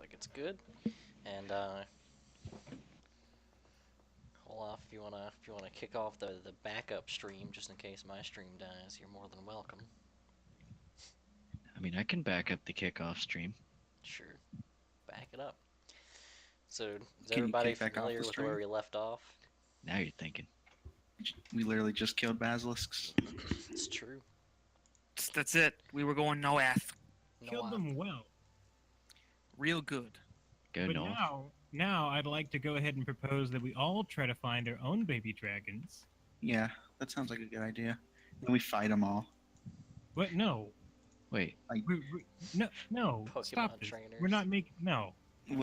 like it's good. And hold off if you wanna kick off the backup stream just in case my stream dies. You're more than welcome. I mean, I can back up the kickoff stream. Sure, back it up. So is Can you everybody kick back off familiar the with where stream? we left off? Now you're thinking. We literally just killed basilisks. It's true. That's it. We were going north. Killed them well. Real good. Go But north. now I'd like to go ahead and propose that we all try to find our own baby dragons. Yeah, that sounds like a good idea. Then we fight them all. What? No. Wait, No. Pokemon Stop this. trainers. We're not making. No.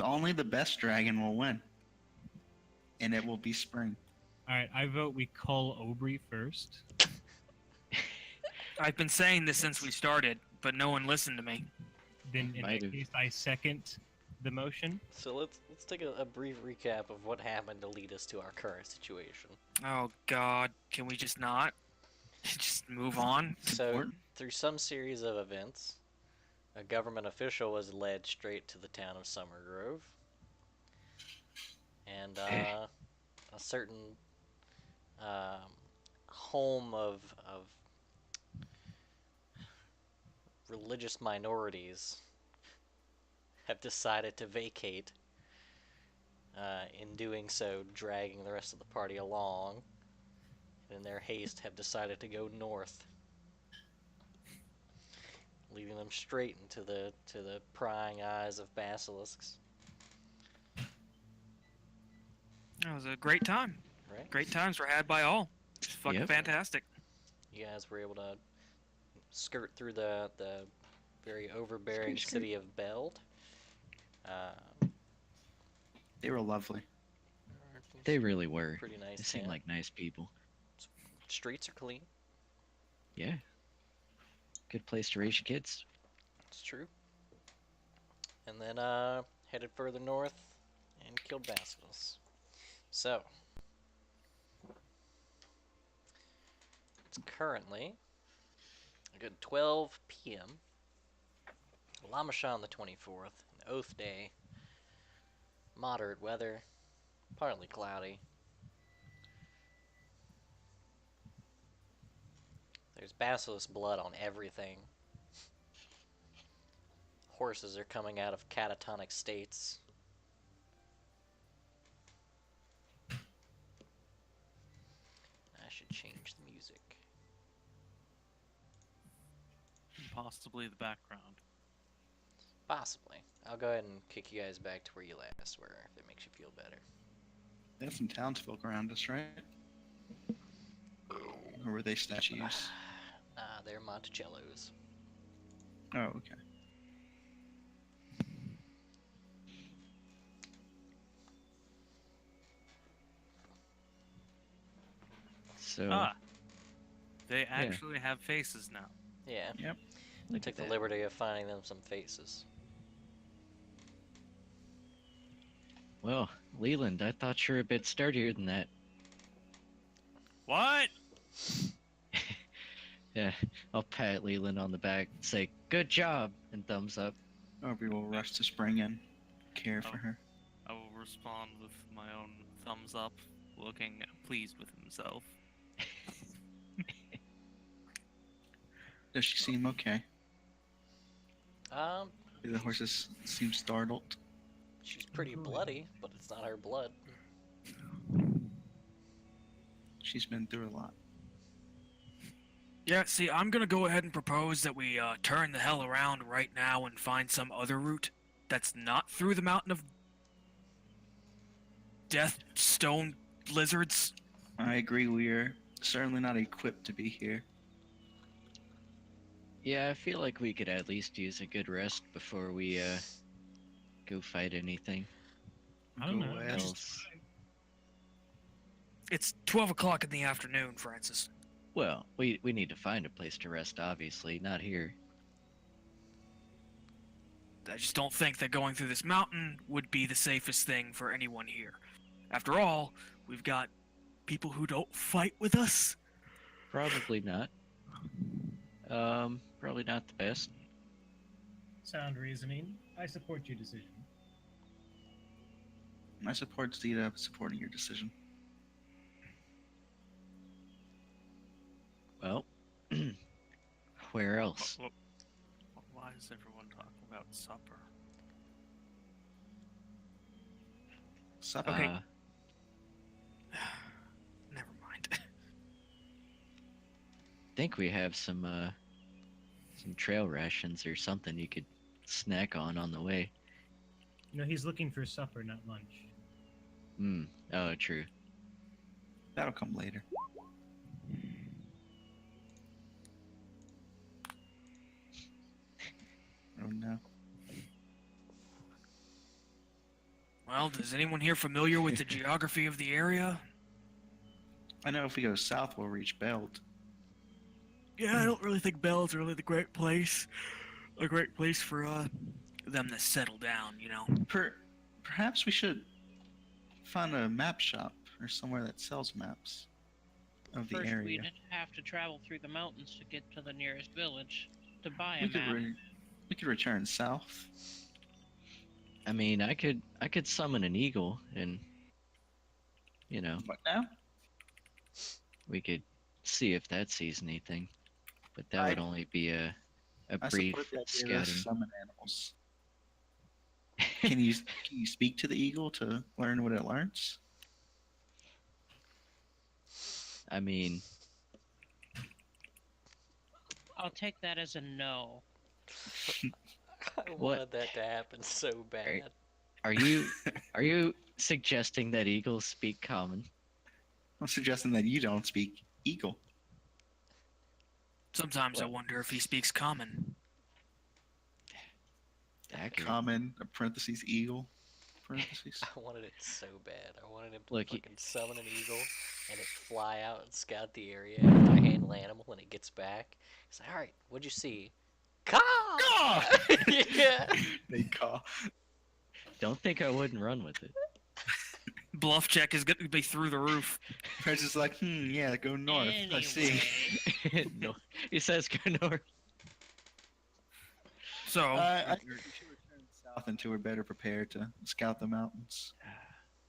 Only the best dragon will win. And it will be spring. All right. I vote we cull Aubrey first. I've been saying this since we started, but no one listened to me. Then in Might that have. case, I second the motion. So let's take a brief recap of what happened to lead us to our current situation. Oh God, can we just not? Just move on? So important. through some series of events, a government official was led straight to the town of Summer Grove, and a certain home of religious minorities have decided to vacate. In doing so, dragging the rest of the party along, and in their haste have decided to go north, leading them straight into the prying eyes of basilisks. It was a great time. Right? Great times were had by all. It's fucking Yep. fantastic. You guys were able to skirt through the very overbearing Skirt, skirt. city of Beld. They were lovely. they really were. Pretty nice They seem town. like nice people. Streets are clean. Yeah. Good place to raise your kids. It's true. And then headed further north and killed basilisks. So it's currently a good 12 p.m. Lamashan the 24th, an Oath Day. Moderate weather, partly cloudy. There's basilisk blood on everything. Horses are coming out of catatonic states. I should change the music. Possibly the background. Possibly. I'll go ahead and kick you guys back to where you last were, if it makes you feel better. They have some townsfolk around us, right? Or were they statues? Nah, they're Monticellos. Oh, okay. So, They actually have faces now. Yeah, look took at the that. liberty of finding them some faces. Well, Leland, I thought you were a bit sturdier than that. What? Yeah, I'll pat Leland on the back, say, good job, and thumbs up. Aubrey will rush to spring and care for her. I will respond with my own thumbs up, looking pleased with himself. Does she seem okay? Um, Do the horses seem startled? she's pretty bloody, but it's not her blood. She's been through a lot. Yeah, see, I'm gonna go ahead and propose that we turn the hell around right now and find some other route that's not through the mountain of death stone lizards. I agree, we are certainly not equipped to be here. Yeah, I feel like we could at least use a good rest before we, go fight anything I don't Go know. west. else. It's 12 o'clock in the afternoon, Francis. Well, we need to find a place to rest, obviously, not here. I just don't think that going through this mountain would be the safest thing for anyone here. After all, we've got people who don't fight with us. Probably not. Probably not the best. Sound reasoning. I support your decision. I support Zeta supporting your decision. Well, where else? Why is everyone talking about supper? Supper. Okay. Never mind. Think we have some trail rations or something you could snack on the way. No, he's looking for supper, not lunch. Oh, true. That'll come later. Oh no. Well, is anyone here familiar with the geography of the area? I know if we go south, we'll reach Belt. Yeah, I don't really think Bell's really the great place. A great place for them to settle down, you know. Perhaps we should find a map shop or somewhere that sells maps of the First, area. we'd have to travel through the mountains to get to the nearest village to buy a We could map. we could return south. I mean, I could summon an eagle, and What now? we could see if that sees anything. But that would only be a I brief support the idea of scouting. summon animals. Can you speak to the eagle to learn what it learns? I mean, I'll take that as a no. I wanted that to happen so bad. are you suggesting that eagles speak common? I'm suggesting that you don't speak eagle. Sometimes I What? wonder if he speaks common. Accurate. Common, parentheses, eagle, parentheses. I wanted it so bad. I wanted him to Look, he- fucking summon an eagle and it fly out and scout the area after I handle animal and it gets back. He's like, alright, what'd you see? Caw! Caw! Yeah. They call. Don't think I wouldn't run with it. Bluff check is going to be through the roof. Prince is like, yeah, go north. I see. Anyway, No, he says go north. So, I think we should return south until we're better prepared to scout the mountains.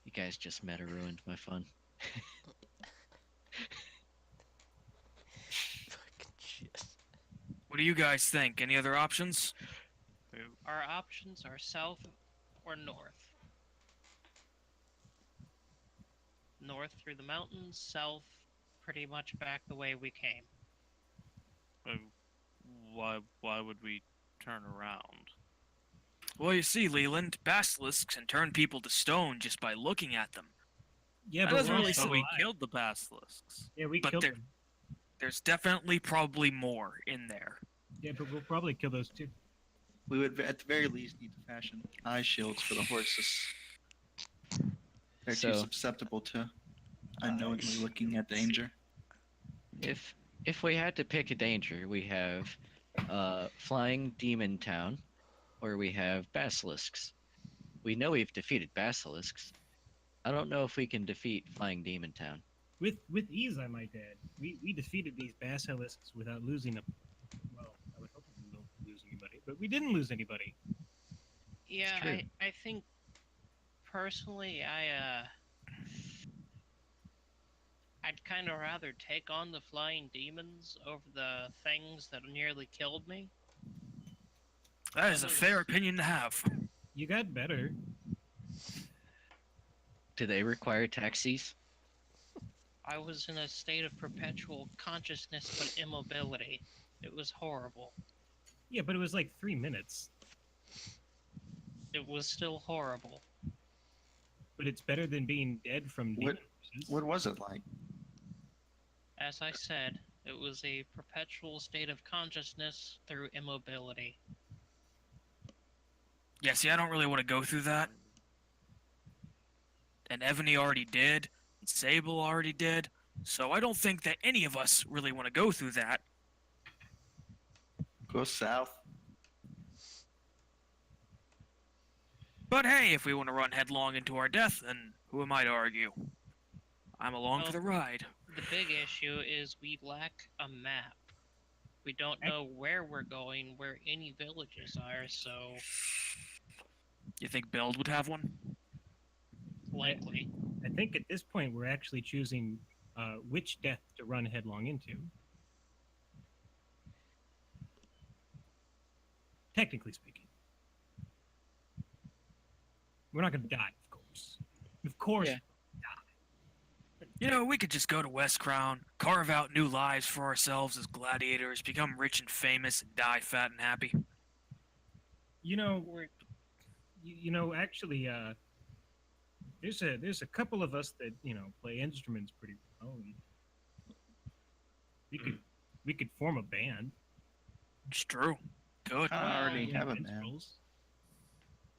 You guys just meta ruined my fun. Fucking shit. what do you guys think? Any other options? our options are south or north. North through the mountains, south pretty much back the way we came. Why would we turn around? Well, you see, Leland, basilisks can turn people to stone just by looking at them. Yeah, That but doesn't we're really also So we alive. killed the basilisks. Yeah, we but killed they're- them. There's definitely probably more in there. Yeah, but we'll probably kill those too. We would, at the very least, need to fashion eye shields for the horses. They're too So- susceptible to unknowingly looking at danger. If we had to pick a danger, we have flying demon town, or we have basilisks. We know we've defeated basilisks. I don't know if we can defeat flying demon town. With ease, I might add. We defeated these basilisks without losing a. Well, I would hope we don't lose anybody, but we didn't lose anybody. Yeah, true. I think personally I'd kind of rather take on the flying demons over the things that nearly killed me. That is a fair opinion to have. You got better. Do they require taxis? I was in a state of perpetual consciousness but immobility. It was horrible. Yeah, but it was like 3 minutes. It was still horrible. But it's better than being dead from demon horses. What was it like? As I said, it was a perpetual state of consciousness through immobility. Yeah, see, I don't really want to go through that. And Evany already did, and Sable already did, so I don't think that any of us really want to go through that. Go south. But hey, if we want to run headlong into our death, then who am I to argue? I'm along for the ride. The big issue is we lack a map. We don't know where we're going, where any villages are, so You think Beld would have one? likely. I think at this point we're actually choosing which death to run headlong into. Technically speaking. We're not going to die, of course. Of course. Yeah. You know, we could just go to West Crown, carve out new lives for ourselves as gladiators, become rich and famous, and die fat and happy. You know, We're actually, there's a couple of us that play instruments pretty well. And we could form a band. It's true. Good. I already Yeah, have a band. minstrels.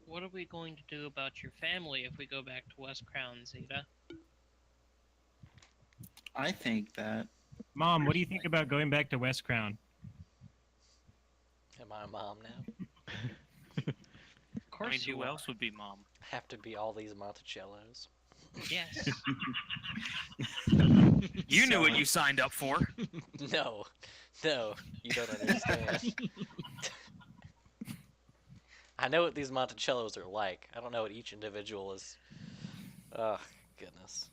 what are we going to do about your family if we go back to West Crown, Zeta? I think that Mom, what do you think about going back to West Crown? Am I a mom now? Of I course mean, you who are. else would be mom? Have to be all these Monticellos. Yes. You knew what So- you signed up for. No, no, you don't understand. I know what these Monticellos are like. I don't know what each individual is. Oh, goodness.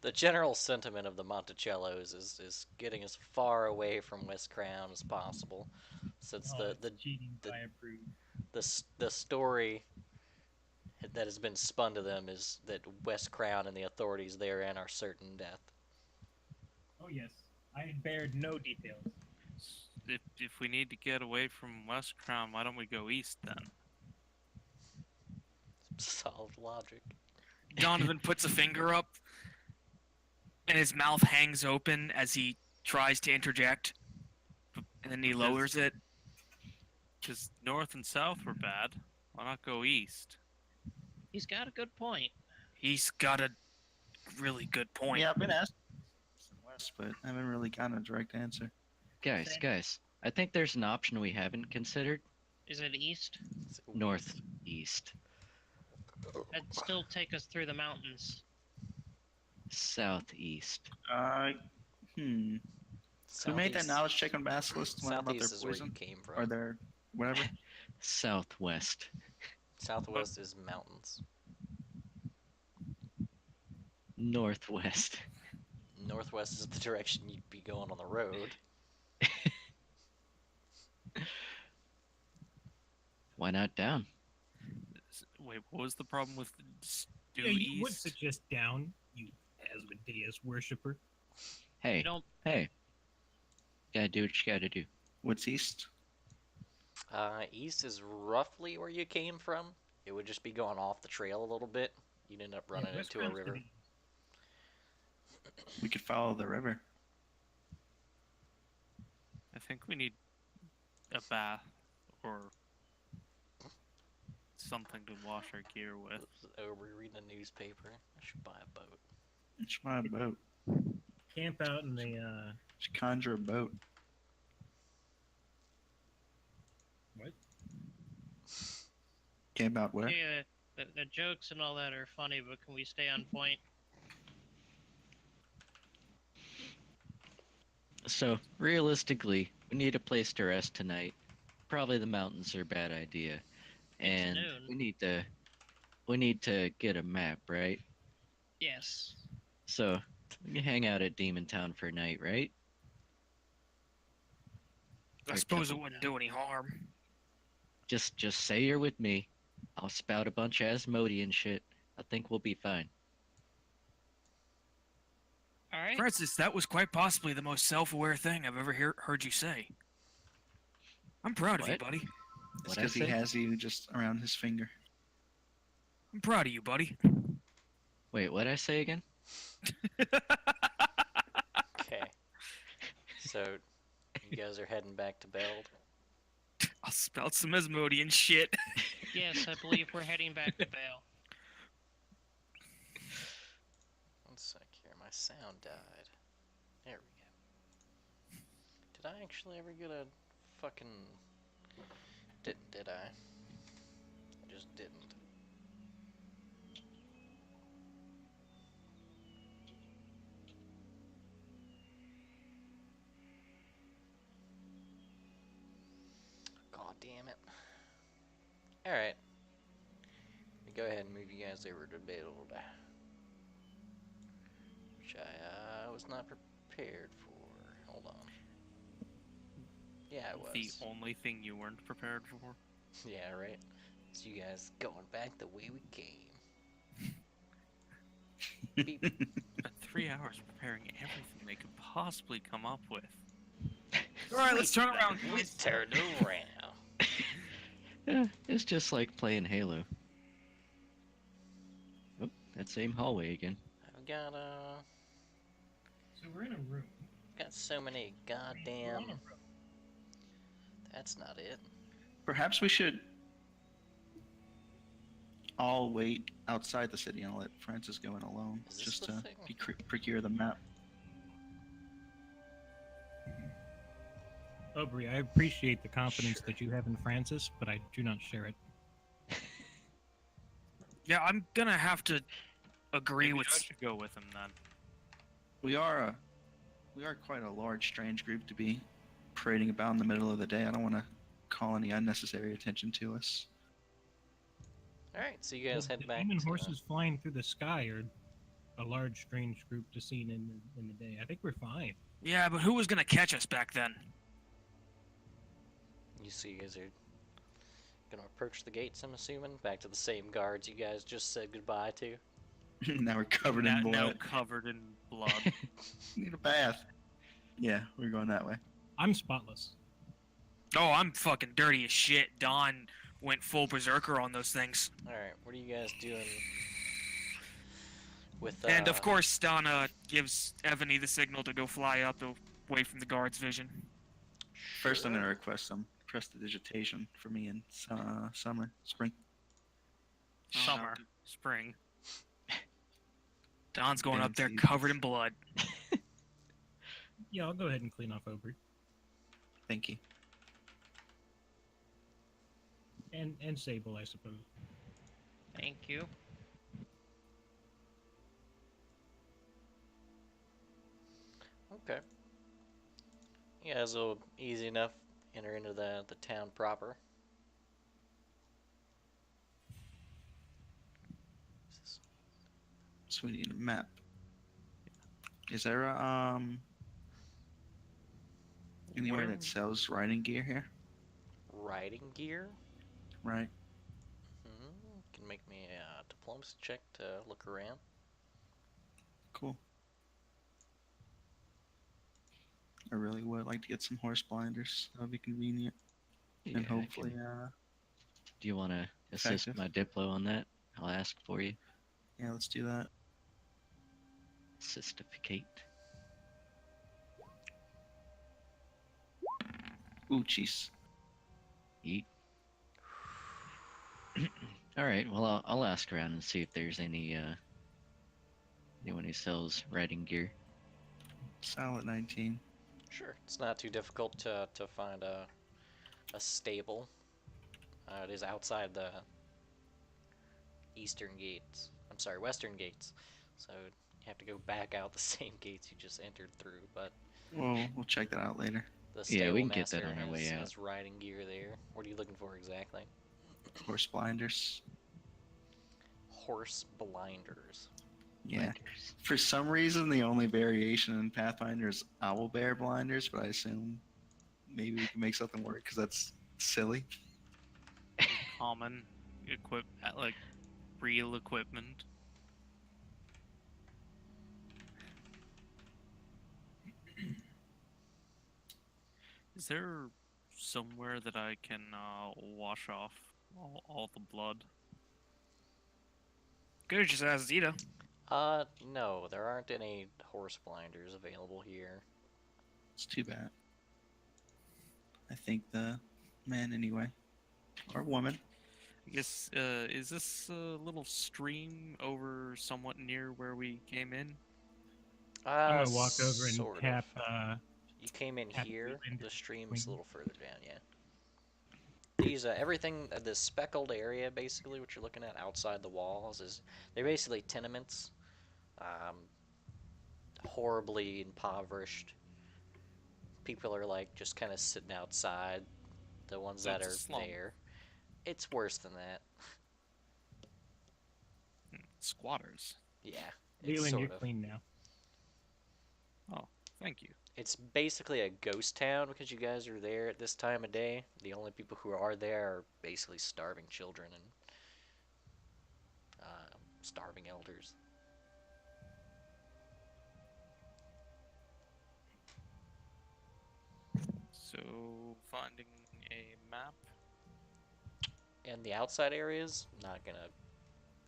The general sentiment of the Monticellos is getting as far away from West Crown as possible, since the cheating the- by approved. the story that has been spun to them is that West Crown and the authorities therein are certain death. Oh yes, I bared no details. If we need to get away from West Crown, why don't we go east then? Solid logic. Donovan puts a finger up, and his mouth hangs open as he tries to interject, and then he lowers it. Because north and south were bad. Why not go east? He's got a good point. He's got a really good point. Yeah, I've been asked West, but I haven't really gotten a direct answer. Guys, I think there's an option we haven't considered. Is it east? Northeast. That'd still take us through the mountains. Southeast. Who made that Southeast- knowledge check on Basilisk to learn about their Southeast is where you poison came or from. their whatever? Southwest. Southwest is mountains. Northwest. Northwest is the direction you'd be going on the road. Why not down? Wait, what was the problem with due Yeah, you would east? suggest down, you Asmodeus worshiper. Hey, You don't. hey. Gotta do what you gotta do. What's east? East is roughly where you came from. It would just be going off the trail a little bit. You'd end up running West into a Crown's to river. the We could follow the river. I think we need a bath or something to wash our gear with. Oh, we're reading a newspaper. I should buy a boat. It's my boat. Camp out in the Just conjure a boat. what? Camp out where? Yeah, the jokes and all that are funny, but can we stay on point? So, realistically, we need a place to rest tonight. Probably the mountains are a bad idea. And noon. we need to get a map, right? Yes. So, we can hang out at Demon Town for a night, right? I Or suppose it Temple wouldn't Town. do any harm. Just say you're with me. I'll spout a bunch of Asmodean shit. I think we'll be fine. All right. Francis, that was quite possibly the most self-aware thing I've ever heard you say. I'm proud of you, What? buddy. It's What'd I because he say? has you just around his finger. I'm proud of you, buddy. Wait, what'd I say again? Okay. So, you guys are heading back to Beld. I'll spout some Asmodean shit. Yes, I believe we're heading back to Vale. One sec here, my sound died. There we go. Did I actually ever get a fucking... Did I? I just didn't. God damn it. Alright. Go ahead and move you guys over to build. Which I was not prepared for. Hold on. Yeah, I was. The only thing you weren't prepared for. Yeah, right. So you guys going back the way we came. Beep. Spent 3 hours preparing everything they could possibly come up with. Alright, let's turn around, We guys. turned around. Yeah, it's just like playing Halo. Oh, that same hallway again. I've got So we're in a room. got so many We're on goddamn. a room. That's not it. Perhaps we should all wait outside the city and let Francis go in alone, Is this just the to thing? procure the map. Aubrey, I appreciate the confidence that you have in Francis, but I do not share it. Yeah, I'm gonna have to agree Maybe with. I should go with him then. We are quite a large, strange group to be parading about in the middle of the day. I don't want to call any unnecessary attention to us. Alright, so you guys Well, head the back demon to... horses flying through the sky are a large, strange group to see in the day. I think we're fine. Yeah, but who was gonna catch us back then? You see you guys are gonna approach the gates, I'm assuming? Back to the same guards you guys just said goodbye to. Now we're covered in Now blood. covered in blood. Need a bath. Yeah, we're going that way. I'm spotless. Oh, I'm fucking dirty as shit. Don went full berserker on those things. Alright, what are you guys doing with, And of course, Don gives Ebony the signal to go fly up away from the guard's vision. First, I'm sure. going to request some prestidigitation for me in spring. Summer, spring. Don's going Damn up there seasons. covered in blood. Yeah, I'll go ahead and clean off Aubrey. Thank you. And Sable, I suppose. Thank you. Okay. You guys will easy enough enter into the town proper. So we need a map. Is there a anywhere Where- that sells riding gear here? Riding gear? Right. Can make me a diplomacy check to look around. Cool. I really would like to get some horse blinders. That would be convenient. Yeah, And I can- hopefully, Do you want to assist effective. my Diplo on that? I'll ask for you. yeah, let's do that. Assistificate. Ooh, jeez. Eat. All right. Well, I'll ask around and see if there's anyone who sells riding gear. Salad 19. Sure, it's not too difficult to find a stable. It is outside the eastern gates. I'm sorry, western gates. So you have to go back out the same gates you just entered through. But We'll check that out later. the Yeah, stable we can get that master on our way out. has riding gear there. What are you looking for exactly? Horse blinders. Horse blinders. Yeah. Blinders. For some reason, the only variation in Pathfinder is owl bear blinders, but I assume maybe we can make something work because that's silly. Common like real equipment. Is there somewhere that I can wash off all the blood? Good, just ask Zeta. No, there aren't any horse blinders available here. It's too bad. I think the man, anyway, or woman. I guess, is this a little stream over somewhat near where we came in? I'm gonna walk over and sort of. tap. You came in tap here. Queen. The stream's a little further down, yeah. These everything, this speckled area, basically, what you're looking at outside the walls is they're basically tenements, horribly impoverished. People are like just kind of sitting outside. The ones So that it's a are slum. there, It's worse than that. Squatters. Yeah, it's Leland, you're sort of. clean now. Oh, thank you. It's basically a ghost town because you guys are there at this time of day. The only people who are there are basically starving children and starving elders. So finding a map. And the outside areas, not gonna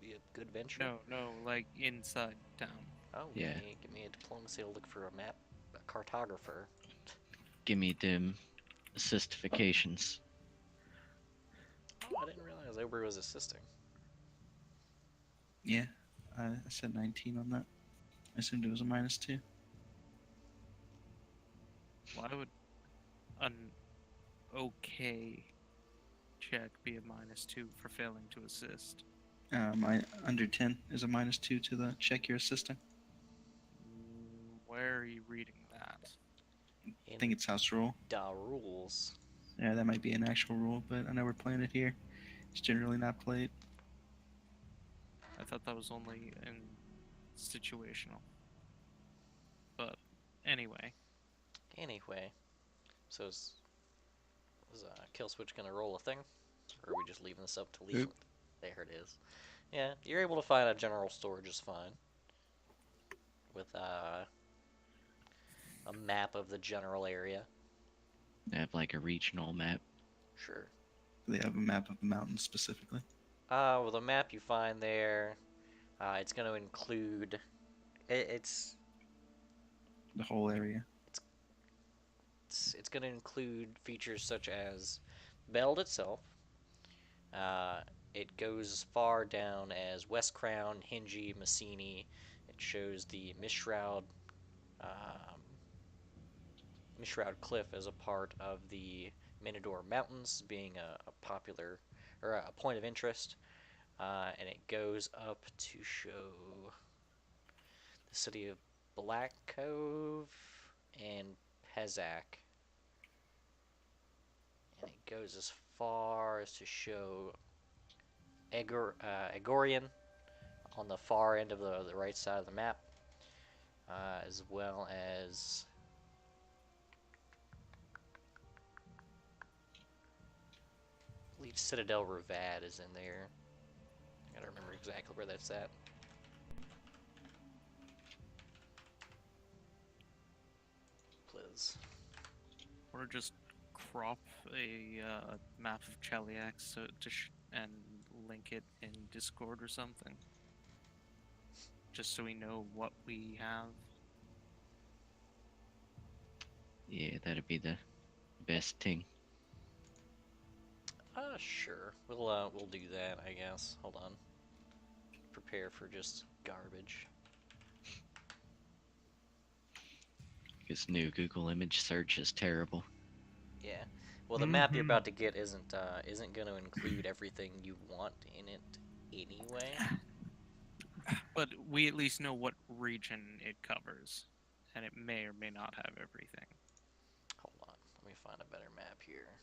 be a good venture. No, like inside town. Oh, Yeah. give me a diplomacy to look for a map, a cartographer. Give me them assistifications. Oh, I didn't realize Ober was assisting. Yeah, I said 19 on that. I assumed it was a -2. Why would an okay check be a -2 for failing to assist? My under 10 is a -2 to the check you're assisting. Where are you reading that? I think it's house rule. Da rules. Yeah, that might be an actual rule, but I know we're playing it here. It's generally not played. I thought that was only in situational. But anyway, Anyway, so is Kill Switch gonna roll a thing, or are we just leaving this up to Leland? Oop. There it is. Yeah, you're able to find a general store just fine. With a map of the general area. They have like a regional map. Sure. They have a map of the mountains specifically. Well, the map you find there, it's going to include. It's The whole area. it's going to include features such as Beld itself. It goes as far down as West Crown, Hingy, Massini. It shows the Mishroud Cliff as a part of the Minador Mountains, being a popular or a point of interest, and it goes up to show the city of Black Cove and Pezak, and it goes as far as to show Egorian on the far end of the right side of the map, as well as I believe Citadel Ravad is in there. I gotta remember exactly where that's at. Please. or just crop a map of Cheliax and link it in Discord or something, just so we know what we have. Yeah, that'd be the best thing. Sure. We'll do that, I guess. Hold on. Prepare for just garbage. Because new Google image search is terrible. Yeah. Well, the map you're Mhm. about to get isn't going to include everything you want in it anyway. But we at least know what region it covers, and it may or may not have everything. Hold on. Let me find a better map here.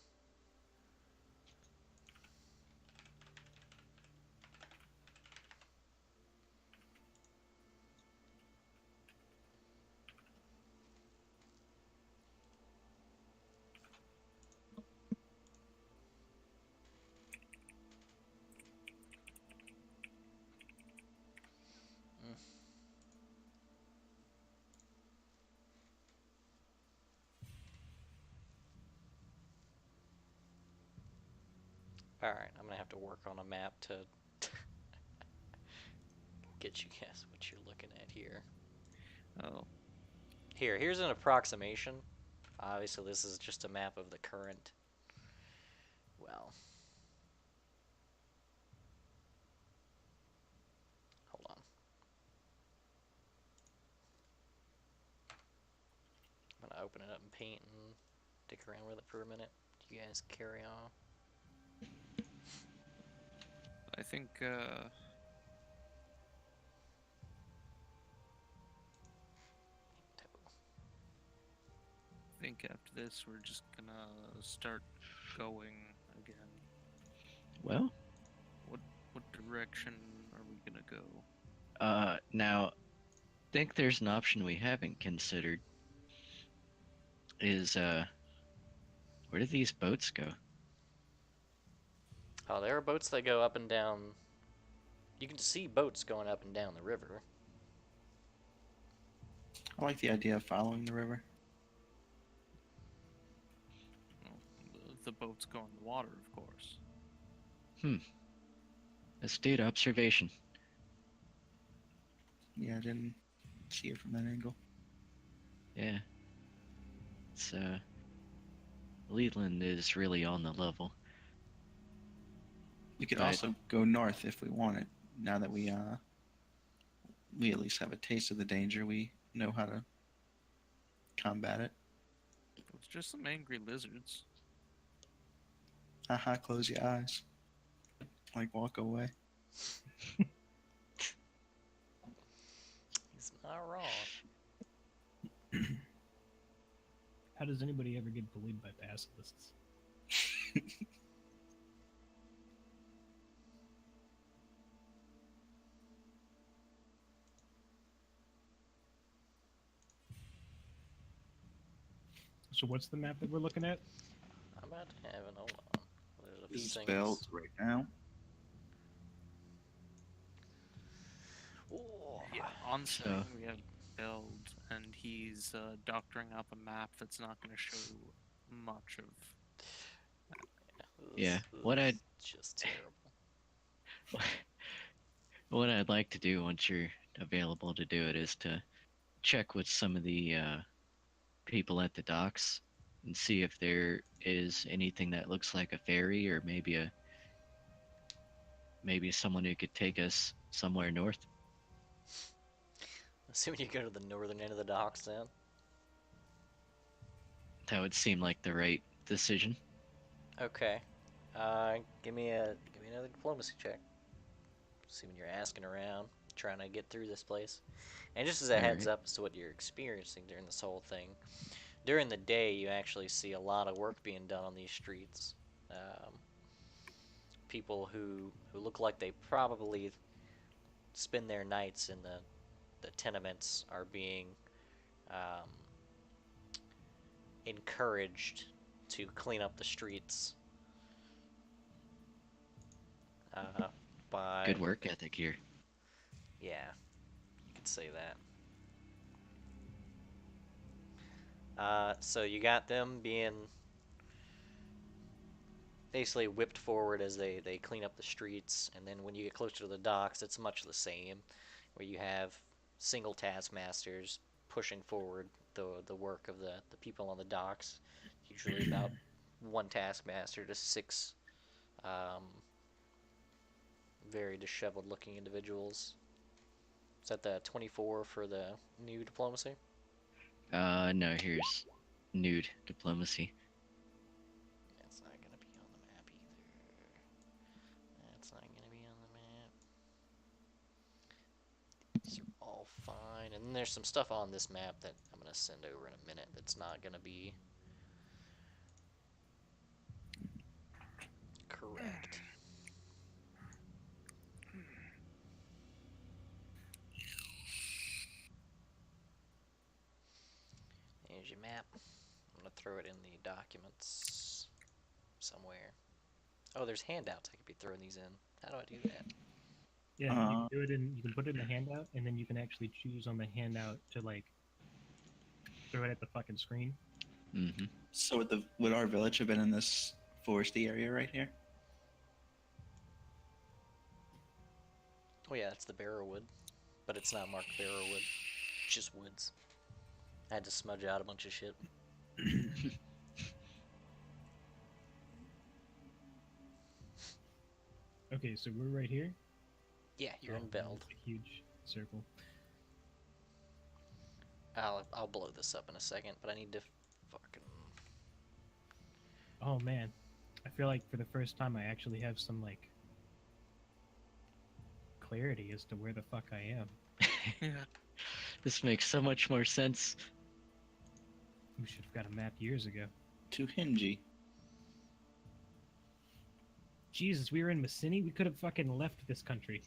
Alright, I'm gonna have to work on a map to get you guess what you're looking at here. Oh, Here's an approximation. Obviously, this is just a map of the current. Well, hold on. I'm gonna open it up in Paint and dick around with it for a minute. You guys carry on. I think after this we're just gonna start going again. Well, What direction are we gonna go? now, think there's an option we haven't considered. Is where do these boats go? Oh, there are boats that go up and down. You can see boats going up and down the river. I like the idea of following the river. Well, the boats go in the water, of course. Astute observation. Yeah, I didn't see it from that angle. Yeah. It's Leland is really on the level. We could Right. also go north if we wanted. Now that we at least have a taste of the danger, we know how to combat it. It's just some angry lizards. Haha, close your eyes. Like walk away. He's not wrong. How does anybody ever get bullied by basilisks? So what's the map that we're looking at? I'm about to have an hold on. There's a few These things. spells right now. Ooh. Yeah, on So- screen we have Beld, and he's doctoring up a map that's not going to show much of. Yeah, This what is I'd- just terrible. What I'd like to do once you're available to do it is to check with some of the people at the docks and see if there is anything that looks like a ferry or maybe someone who could take us somewhere north. Assuming you go to the northern end of the docks then. That would seem like the right decision. Okay. Give me another diplomacy check. Assuming you're asking around, trying to get through this place. And just as a heads Alright. up as to what you're experiencing during this whole thing, during the day you actually see a lot of work being done on these streets. People who look like they probably spend their nights in the tenements are being um, encouraged to clean up the streets by Good work ethic here. yeah, you could say that. So you got them being basically whipped forward as they clean up the streets, and then when you get closer to the docks, it's much the same, where you have single taskmasters pushing forward the work of the people on the docks. Usually about one taskmaster to six very disheveled looking individuals. Is that the 24 for the new diplomacy? No, here's nude diplomacy. That's not gonna be on the map either. That's not gonna be on the map. These are all fine. And then there's some stuff on this map that I'm gonna send over in a minute that's not gonna be correct. Here's your map. I'm gonna throw it in the documents somewhere. Oh, there's handouts. I could be throwing these in. How do I do that? Yeah, you can do it in. You can put it in the handout, and then you can actually choose on the handout to like throw it at the fucking screen. Mm-hmm. So would our village have been in this foresty area right here? Oh yeah, that's the barrowwood, but it's not marked barrowwood. It's just woods. I had to smudge out a bunch of shit. Okay, so we're right here. Yeah, you're in Oh, Veld. it's a huge circle. I'll blow this up in a second, but I need to fucking. Oh man, I feel like for the first time I actually have some like clarity as to where the fuck I am. Yeah. This makes so much more sense. We should have got a map years ago. Too hingy. Jesus, we were in Messini. We could have fucking left this country.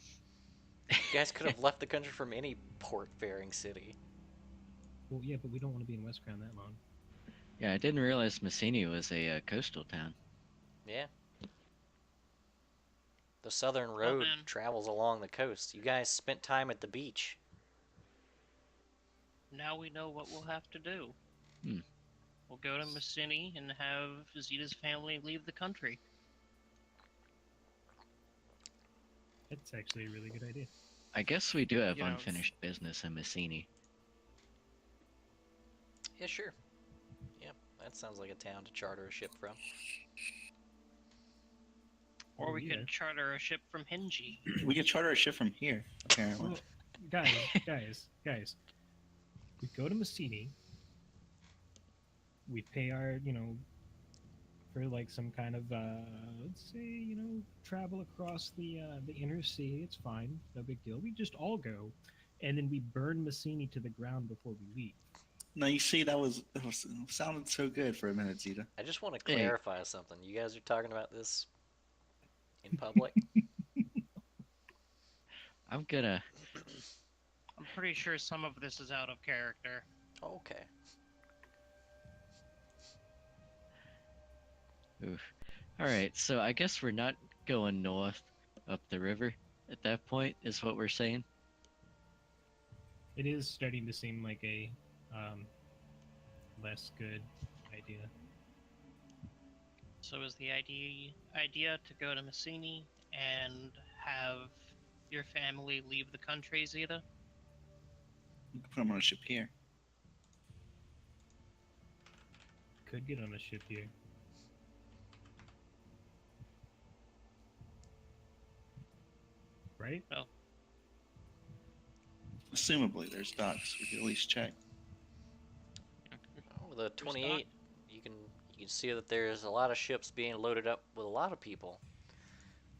You guys could have left the country from any port-faring city. Well, yeah, but we don't want to be in West Crown that long. Yeah, I didn't realize Messini was a coastal town. Yeah. The Southern Well, Road then, travels along the coast. You guys spent time at the beach. now we know what we'll have to do. Hmm. We'll go to Messini and have Zeta's family leave the country. That's actually a really good idea. I guess we do have You know, unfinished business in Messini. Yeah, sure. Yep, that sounds like a town to charter a ship from. Or we Yeah. could charter a ship from Hinji. We could charter a ship from here, apparently. Well, guys. We go to Messini. We pay our, for like some kind of, let's say, travel across the inner sea. It's fine, no big deal. We just all go, and then we burn Messini to the ground before we leave. No, you see, that sounded so good for a minute, Zeta. I just want to Hey. clarify something. You guys are talking about this in public? I'm gonna. I'm pretty sure some of this is out of character. Okay. Oof. All right, so I guess we're not going north up the river at that point, is what we're saying. It is starting to seem like a less good idea. So is the idea to go to Messini and have your family leave the country, Zeta? We could put them on a ship here. Could get on a ship here. Right? Assumably, there's docks. We could at least check. Oh, the 28, you can see that there's a lot of ships being loaded up with a lot of people.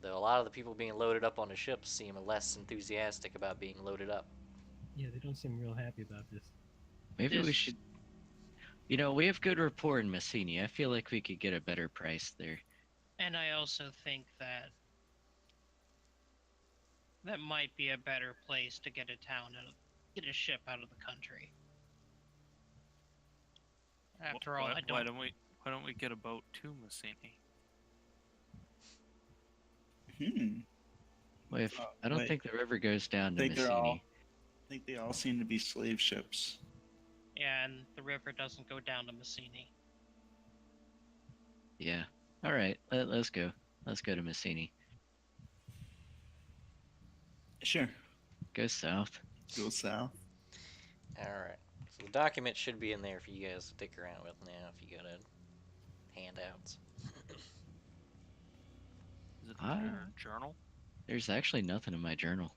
Though a lot of the people being loaded up on the ships seem less enthusiastic about being loaded up. Yeah, they don't seem real happy about this. Maybe we Yes. should. We have good rapport in Messini. I feel like we could get a better price there. And I also think that that might be a better place to get get a ship out of the country. After all, I Why don't. don't we get a boat to Messini? Well, I don't wait. think the river goes down to Think they're Messini. I think they all seem to be slave ships. Yeah, and the river doesn't go down to Messini. Yeah. All right, let's go. Let's go to Messini. Sure. Go south. Go south. Alright. So the document should be in there for you guys to stick around with now if you go to handouts. Is it Ah. your journal? There's actually nothing in my journal.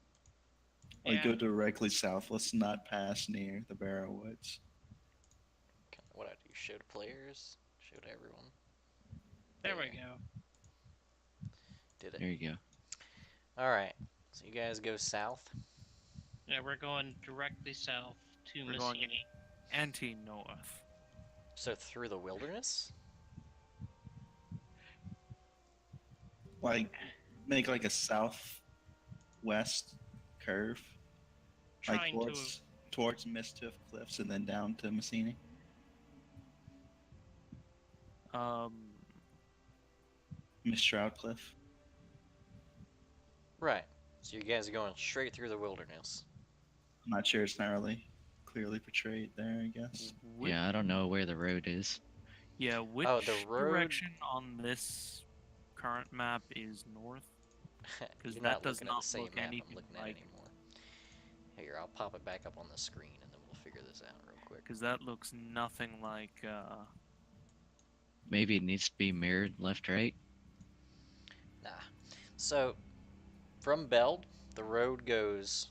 We Yeah. go directly south. Let's not pass near the Barrow Woods. What I do, show to players, show to everyone. There we go. Did it. There you go. Alright, so you guys go south. Yeah, we're going directly south to We're going Messini. Anti-north. So through the wilderness? Like, make like a southwest curve. Like Trying towards Mistooth Cliffs and then down to Messini. Mistral Cliff. Right. So you guys are going straight through the wilderness. I'm not sure, it's not really clearly portrayed there, I guess. Yeah, I don't know where the road is. Yeah, which Oh, the road- direction on this current map is north? 'Cause You're that not does looking at not the same look map I'm anything looking at like- anymore. Here, I'll pop it back up on the screen and then we'll figure this out real quick. Because that looks nothing like, Maybe it needs to be mirrored left, right. Nah. So, from Beld, the road goes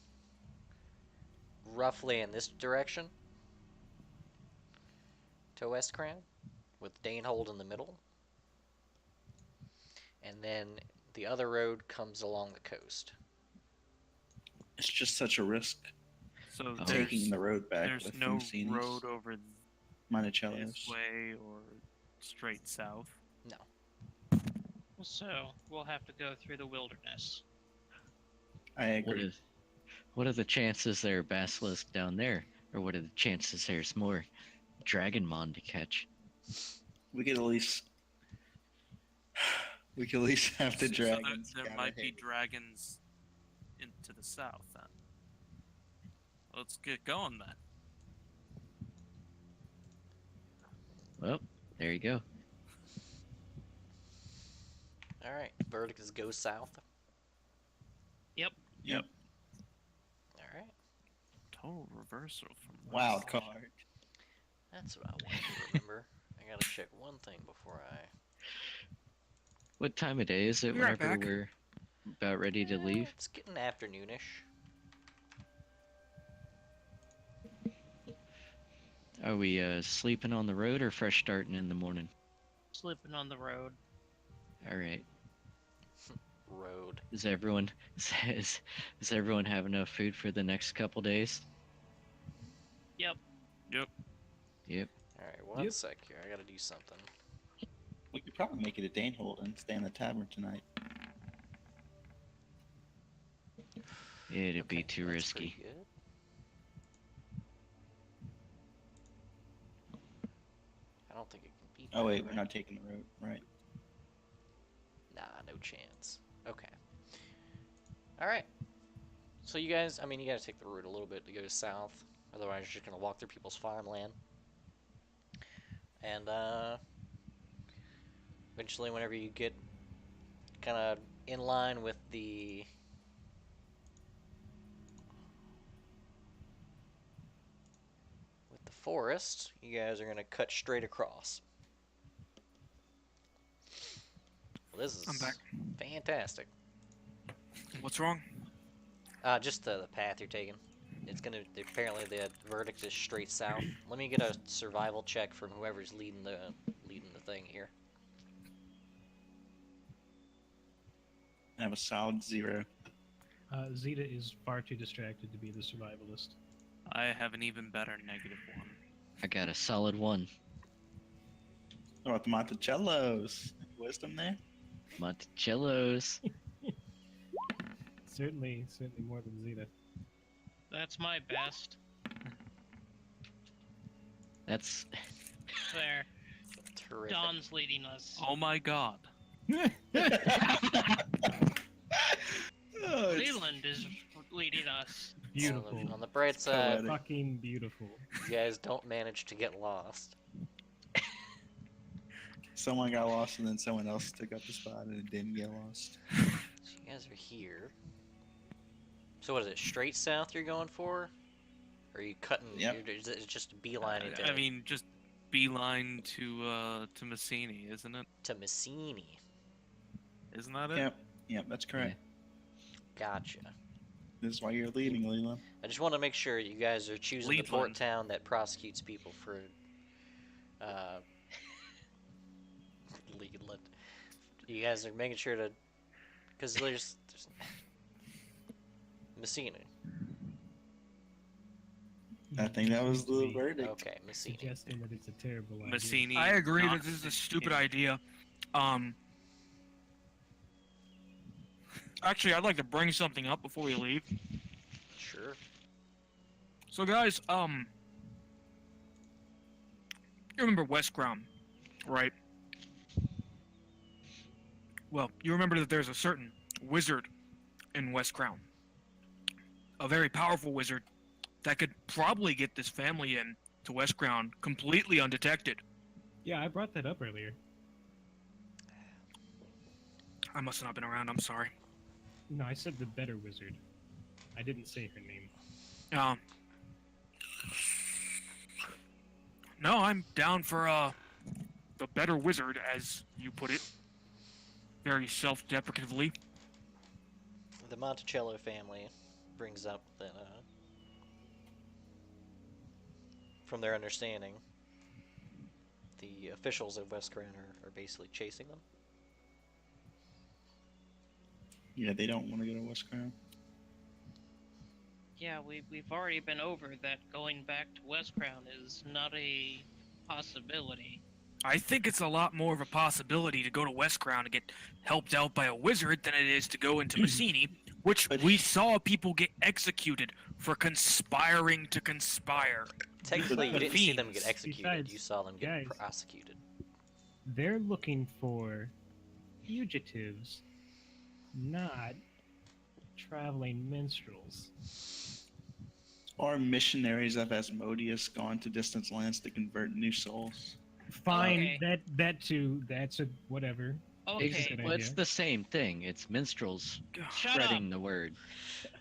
roughly in this direction to West Crown, with Danehold in the middle. And then the other road comes along the coast. It's just such a risk so Oh. taking the road back there's with no Messini's road over this Monticello's. way or straight south. No. So we'll have to go through the wilderness. I What agree. is what are the chances there are basilisk down there? Or what are the chances there's more Dragonmon to catch? We could at least have the So dragons. there scout might be ahead. dragons into the south then. Let's get going then. Well, there you go. All right. Verdict is go south. Yep. All right. Total reversal from Wild last card. That's what I wanted to remember. I gotta check one thing before I. What time of day is it Be right whenever back. we're about ready to leave? It's getting afternoonish. Are we sleeping on the road or fresh starting in the morning? Slipping on the road. All right. Road. Does everyone does everyone have enough food for the next couple days? Yep. Yep. Yep. All right. One Yep. sec here. I gotta do something. We could probably make it a Danehold and stay in the tavern tonight. It'd be Okay, too that's pretty risky. good. I don't think it can beat. Oh that, wait, we're right? not taking the road, right? Nah, no chance. Okay. All right. So you guys, I mean, you gotta take the route a little bit to go south. Otherwise, you're just gonna walk through people's farmland. And eventually, whenever you get kind of in line with the forest, you guys are gonna cut straight across. Well, this I'm is back. fantastic. What's wrong? Just the path you're taking. It's gonna apparently the verdict is straight south. Let me get a survival check from whoever's leading the thing here. I have a solid 0. Zeta is far too distracted to be the survivalist. I have an even better -1. I got a solid 1. What about the Monticellos? Wisdom there? Monticellos. Certainly more than Zeta. That's my best. That's There. Terrific. Don's leading us. Oh my god. Oh, it's Leland is leading us. Beautiful. On the bright side, poetic. Fucking beautiful. you guys don't manage to get lost. Someone got lost and then someone else took up the spot and it didn't get lost. So you guys are here. So what is it? Straight south you're going for? Or are you cutting? Yep. Is it just beelining I mean, just beeline to Messini, isn't it? to Messini? Isn't that it? Yep, that's correct. Gotcha. This is why you're leaving, Leland. I just want to make sure you guys are choosing the port Leland. town that prosecutes people for Leland. You guys are making sure to, because there's Messina. I think that was the verdict. Okay, Messina. Suggesting that it's a terrible idea. Messini. I agree not that this is a stupid Messini. idea. Actually, I'd like to bring something up before we leave. Sure. So, guys, you remember West Crown, right? Well, you remember that there's a certain wizard in West Crown. A very powerful wizard that could probably get this family in to West Crown completely undetected. Yeah, I brought that up earlier. I must have not been around, I'm sorry. No, I said the better wizard. I didn't say her name. No, I'm down for, the better wizard, as you put it. Very self-deprecatively. The Monticello family brings up that, from their understanding, the officials of West Crown are basically chasing them. Yeah, they don't want to go to West Crown. Yeah, we've already been over that going back to West Crown is not a possibility. I think it's a lot more of a possibility to go to West Crown and get helped out by a wizard than it is to go into Messini, which But- we saw people get executed for conspiring to conspire. Technically, you didn't see them get Fiends. executed. Besides, You saw them get guys. prosecuted. They're looking for fugitives, not traveling minstrels. Or missionaries of Asmodeus gone to distant lands to convert new souls. Fine, Okay. that too. That's a whatever. Okay, Good Well, it's idea. the same thing. It's minstrels shut up. spreading the word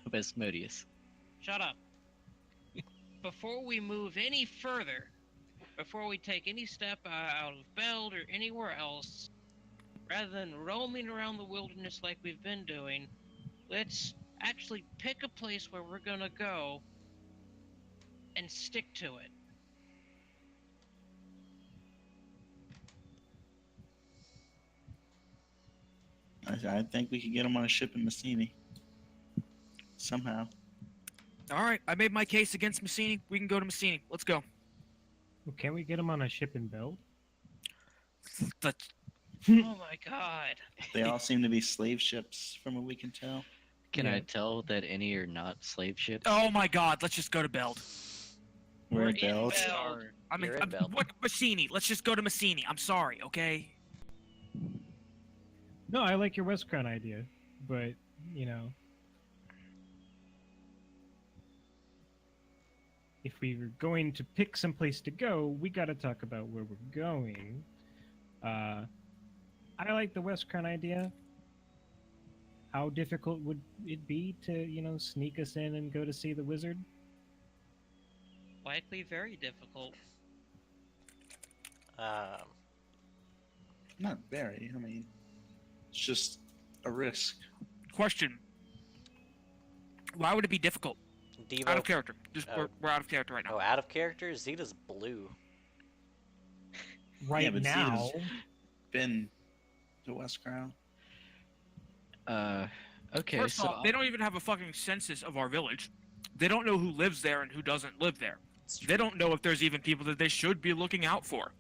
of Asmodeus. Shut up. Before we move any further, before we take any step out of Beld or anywhere else, rather than roaming around the wilderness like we've been doing, let's actually pick a place where we're gonna go and stick to it. I think we could get them on a ship in Messini. Somehow. All right, I made my case against Messini. We can go to Messini. Let's go. Well, can we get them on a ship in Beld? Let's Oh my god. They all seem to be slave ships, from what we can tell. Can I Yeah. tell that any are not slave ships? Oh my god, let's just go to Beld. We're in in Beld. Beld. I mean, You're in Beld. what Messini? Let's just go to Messini. I'm sorry, okay? No, I like your West Crown idea, but you know, if we were going to pick some place to go, we got to talk about where we're going. I like the West Crown idea. How difficult would it be to, sneak us in and go to see the wizard? Likely very difficult. Not very. I mean, it's just a risk. Question. Why would it be difficult? Devo. Out of character. Just Oh. we're out of character right now. Oh, out of character. Zeta's blue. Right but now, Zeta's- Been to West Crown. Okay, First so off, they don't even have a fucking census of our village. They don't know who lives there and who doesn't live there. It's They don't know if there's even people that they should be looking out for.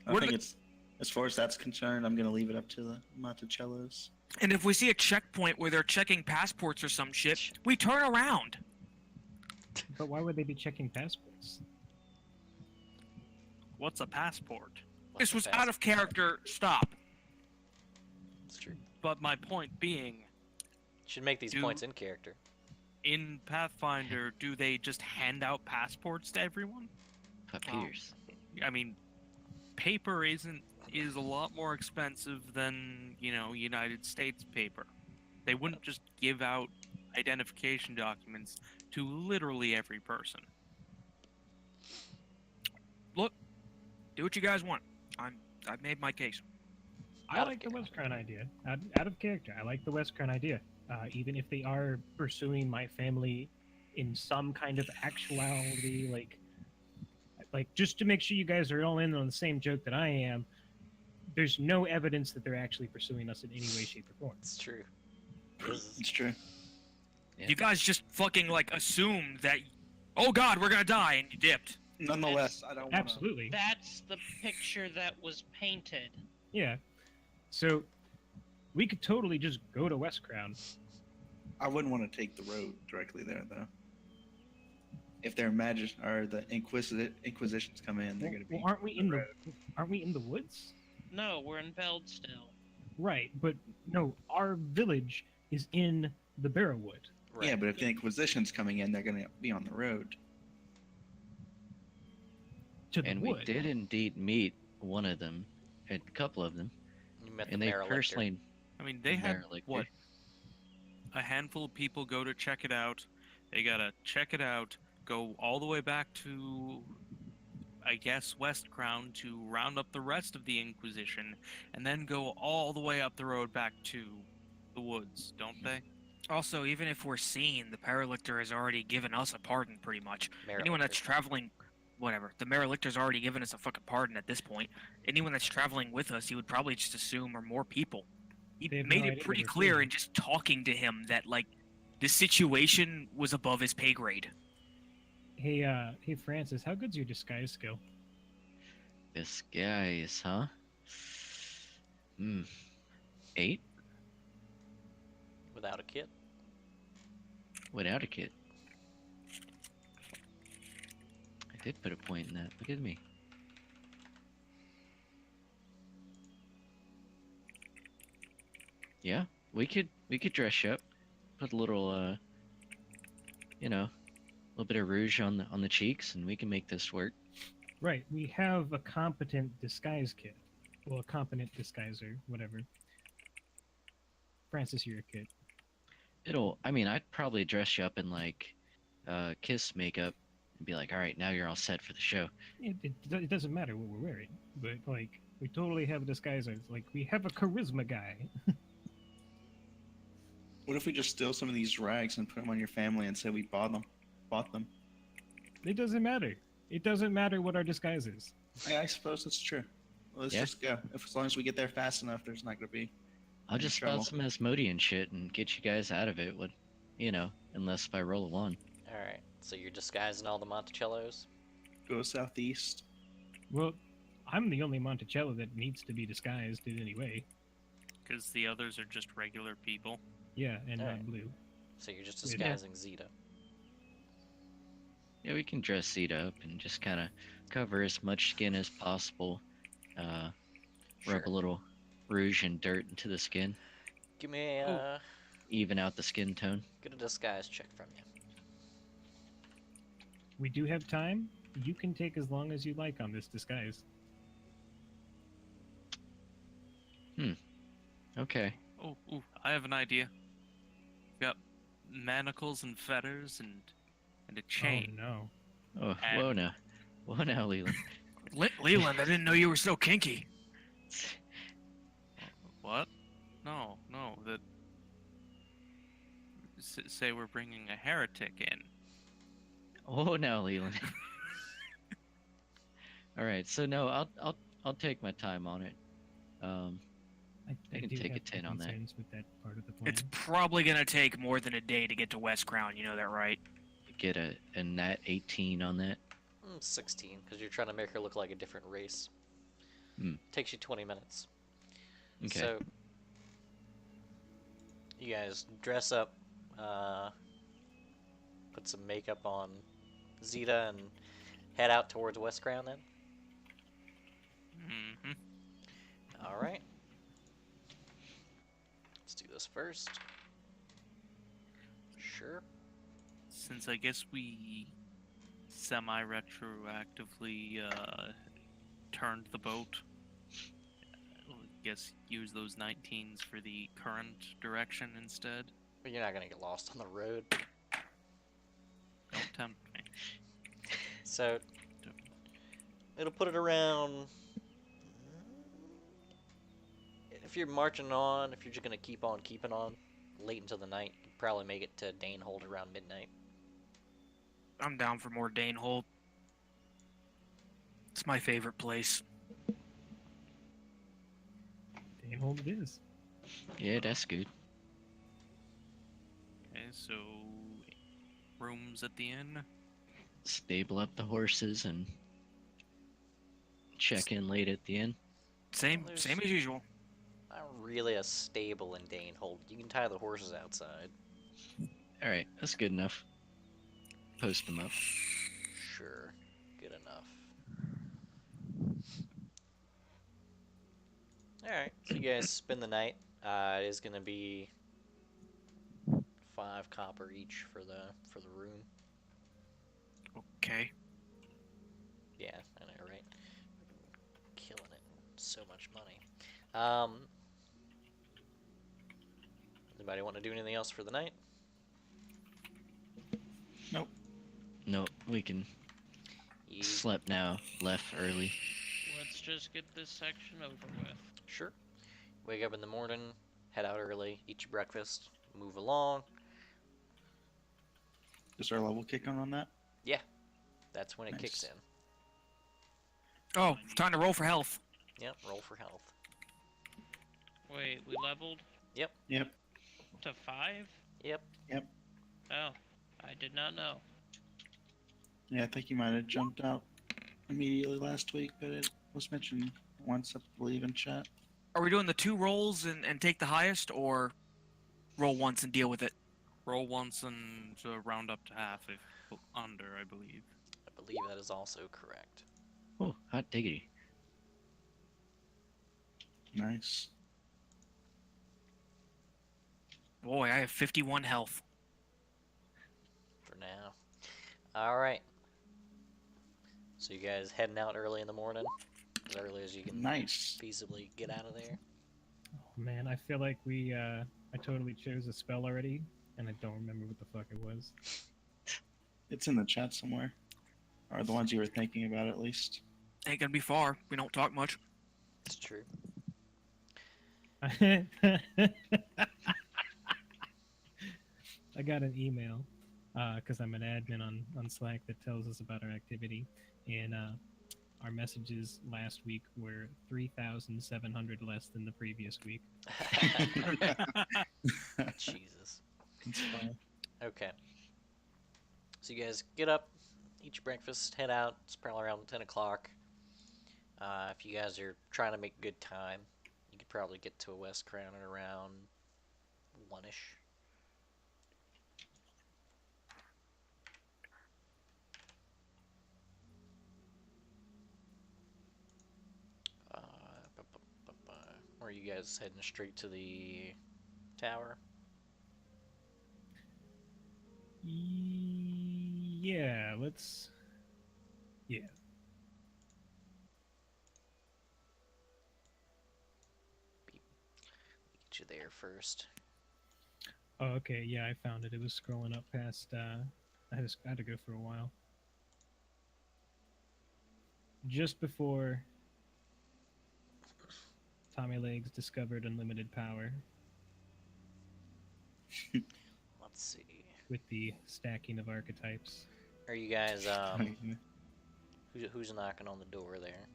I What are think the- it's, as far as that's concerned, I'm going to leave it up to the Monticellos. And if we see a checkpoint where they're checking passports or some shit, we turn around. but why would they be checking passports? What's a passport? This was out of character. Stop. It's true. But my point being, Should make these Do- points in character. in Pathfinder, do they just hand out passports to everyone? Papiers. I mean, paper is a lot more expensive than, United States paper. They wouldn't just give out identification documents to literally every person. Look, do what you guys want. I've made my case. I like the West Crown idea. Out of character, I like the West Crown idea. Even if they are pursuing my family in some kind of actuality, like just to make sure you guys are all in on the same joke that I am. There's no evidence that they're actually pursuing us in any way, shape, or form. It's true. This is- It's true. Yeah. You guys just fucking assumed that, oh god, we're gonna die, and you dipped. Nonetheless, I don't want to... Absolutely. That's the picture that was painted. Yeah. So we could totally just go to West Crown. I wouldn't want to take the road directly there, though. If their or the Inquisitions come in, they're going to be... Well, aren't we in the woods? No, we're in Beld still. Right, but no, our village is in the Barrowwood. right. Yeah, but if the Inquisition's coming in, they're going to be on the road. To the And wood. we did indeed meet one of them, a couple of them, You met and the they Mayor personally I mean, they had, Derelict. what, a handful of people go to check it out. They gotta check it out, go all the way back to, I guess, West Crown to round up the rest of the Inquisition, and then go all the way up the road back to the woods, don't they? Also, even if we're seen, the Paralictor has already given us a pardon, pretty much. Mayor Anyone that's Lecter. traveling, whatever. The Marelictor's already given us a fucking pardon at this point. Anyone that's traveling with us, he would probably just assume are more people. He They have made no it idea pretty what they're clear doing. in just talking to him that, this situation was above his pay grade. Hey, Francis, how good's your disguise skill? Disguise, huh? Hmm. 8 Without a kit. without a kit. I did put a point in that. Look at me. Yeah, we could dress you up. Put a little a little bit of rouge on the cheeks, and we can make this work. Right, we have a competent disguise kit. Well, a competent disguiser, whatever. Francis, you're a kid. I mean, I'd probably dress you up in like kiss makeup and be like, all right, now you're all set for the show. It doesn't matter what we're wearing, but like we totally have a disguiser. Like we have a charisma guy. What if we just steal some of these rags and put them on your family and say we bought them? Bought them. It doesn't matter. It doesn't matter what our disguise is. I suppose that's true. Let's Yeah. just go. As long as we get there fast enough, there's not going to be. I'll Any just trouble. spout some Asmodean shit and get you guys out of it. Unless if I roll a 1. Alright, so you're disguising all the Monticellos? Go southeast. Well, I'm the only Monticello that needs to be disguised in any way. Because the others are just regular people. Yeah, and not Alright. blue. So you're just Yeah. disguising Zeta. Yeah, we can dress Zeta up and just kind of cover as much skin as possible. Rub a little rouge and dirt into the skin, Give me a, even out the skin tone. get a disguise check from you. We do have time. You can take as long as you like on this disguise. Okay. Oh, ooh, I have an idea. Got manacles and feathers and a chain. Oh no. Oh, And- whoa now, Leland. Leland, I didn't know you were so kinky. What? No. That. Say we're bringing a heretic in. Oh, now, Leland. All right, so no, I'll take my time on it. I can do take a have 10 on that. concerns with that part of the plan. It's probably gonna take more than a day to get to West Crown. You know that, right? Get a nat 18 on that. 16, because you're trying to make her look like a different race. Takes you 20 minutes. Okay. So, you guys dress up, put some makeup on Zeta, and head out towards West Crown then? Mm-hmm. Alright. Let's do this first. Sure. Since I guess we semi-retroactively turned the boat, I guess use those 19s for the current direction instead. But you're not gonna get lost on the road. Don't tempt me. So, it'll put it around. If you're marching on, if you're just gonna keep on keeping on, late into the night, you'd probably make it to Danehold around midnight. I'm down for more Danehold. It's my favorite place. Danehold it is. Yeah, that's good. Okay, so rooms at the inn. Stable up the horses and check in late at the end. Same There's- as usual. Not really a stable in Danehold. You can tie the horses outside. All right, that's good enough. Post them up. Sure, good enough. Alright, so you guys spend the night. It is gonna be 5 copper each for the room. Okay. Yeah, I know, right? Killing it. So much money. Anybody want to do anything else for the night? No, we can You sleep now. Left early. Let's just get this section over with. Sure. Wake up in the morning, head out early, eat your breakfast, move along. Is our level kick on that? That's when it kicks Nice. in. Oh, time to roll for health. Yep, roll for health. Wait, we leveled Yep. to 5? Yep. Oh, I did not know. Yeah, I think you might have jumped out immediately last week, but it was mentioned once, I believe, in chat. Are we doing the 2 rolls and take the highest, or roll once and deal with it? Roll once and round up to half if under, I believe. I believe that is also correct. Oh, hot diggity. Nice. Boy, I have 51 health. For now. All right. So you guys heading out early in the morning, as early as you can Nice. feasibly get out of there. Oh man, I feel like I totally chose a spell already, and I don't remember what the fuck it was. It's in the chat somewhere. Or the ones you were thinking about, at least. Ain't gonna be far. We don't talk much. It's true. I got an email because I'm an admin on Slack that tells us about our activity, and our messages last week were 3,700 less than the previous week. Jesus. It's fine. Okay. So you guys get up, eat your breakfast, head out. It's probably around 10 o'clock. If you guys are trying to make good time, you could probably get to West Crown at around 1-ish. Or are you guys heading straight to the tower? Yeah, let's. Yeah. Get you there first. Oh, okay. Yeah, I found it. It was scrolling up past. I had to go for a while. Just before Tommy Legs discovered unlimited power Let's see. with the stacking of archetypes. Are you guys who's knocking on the door there?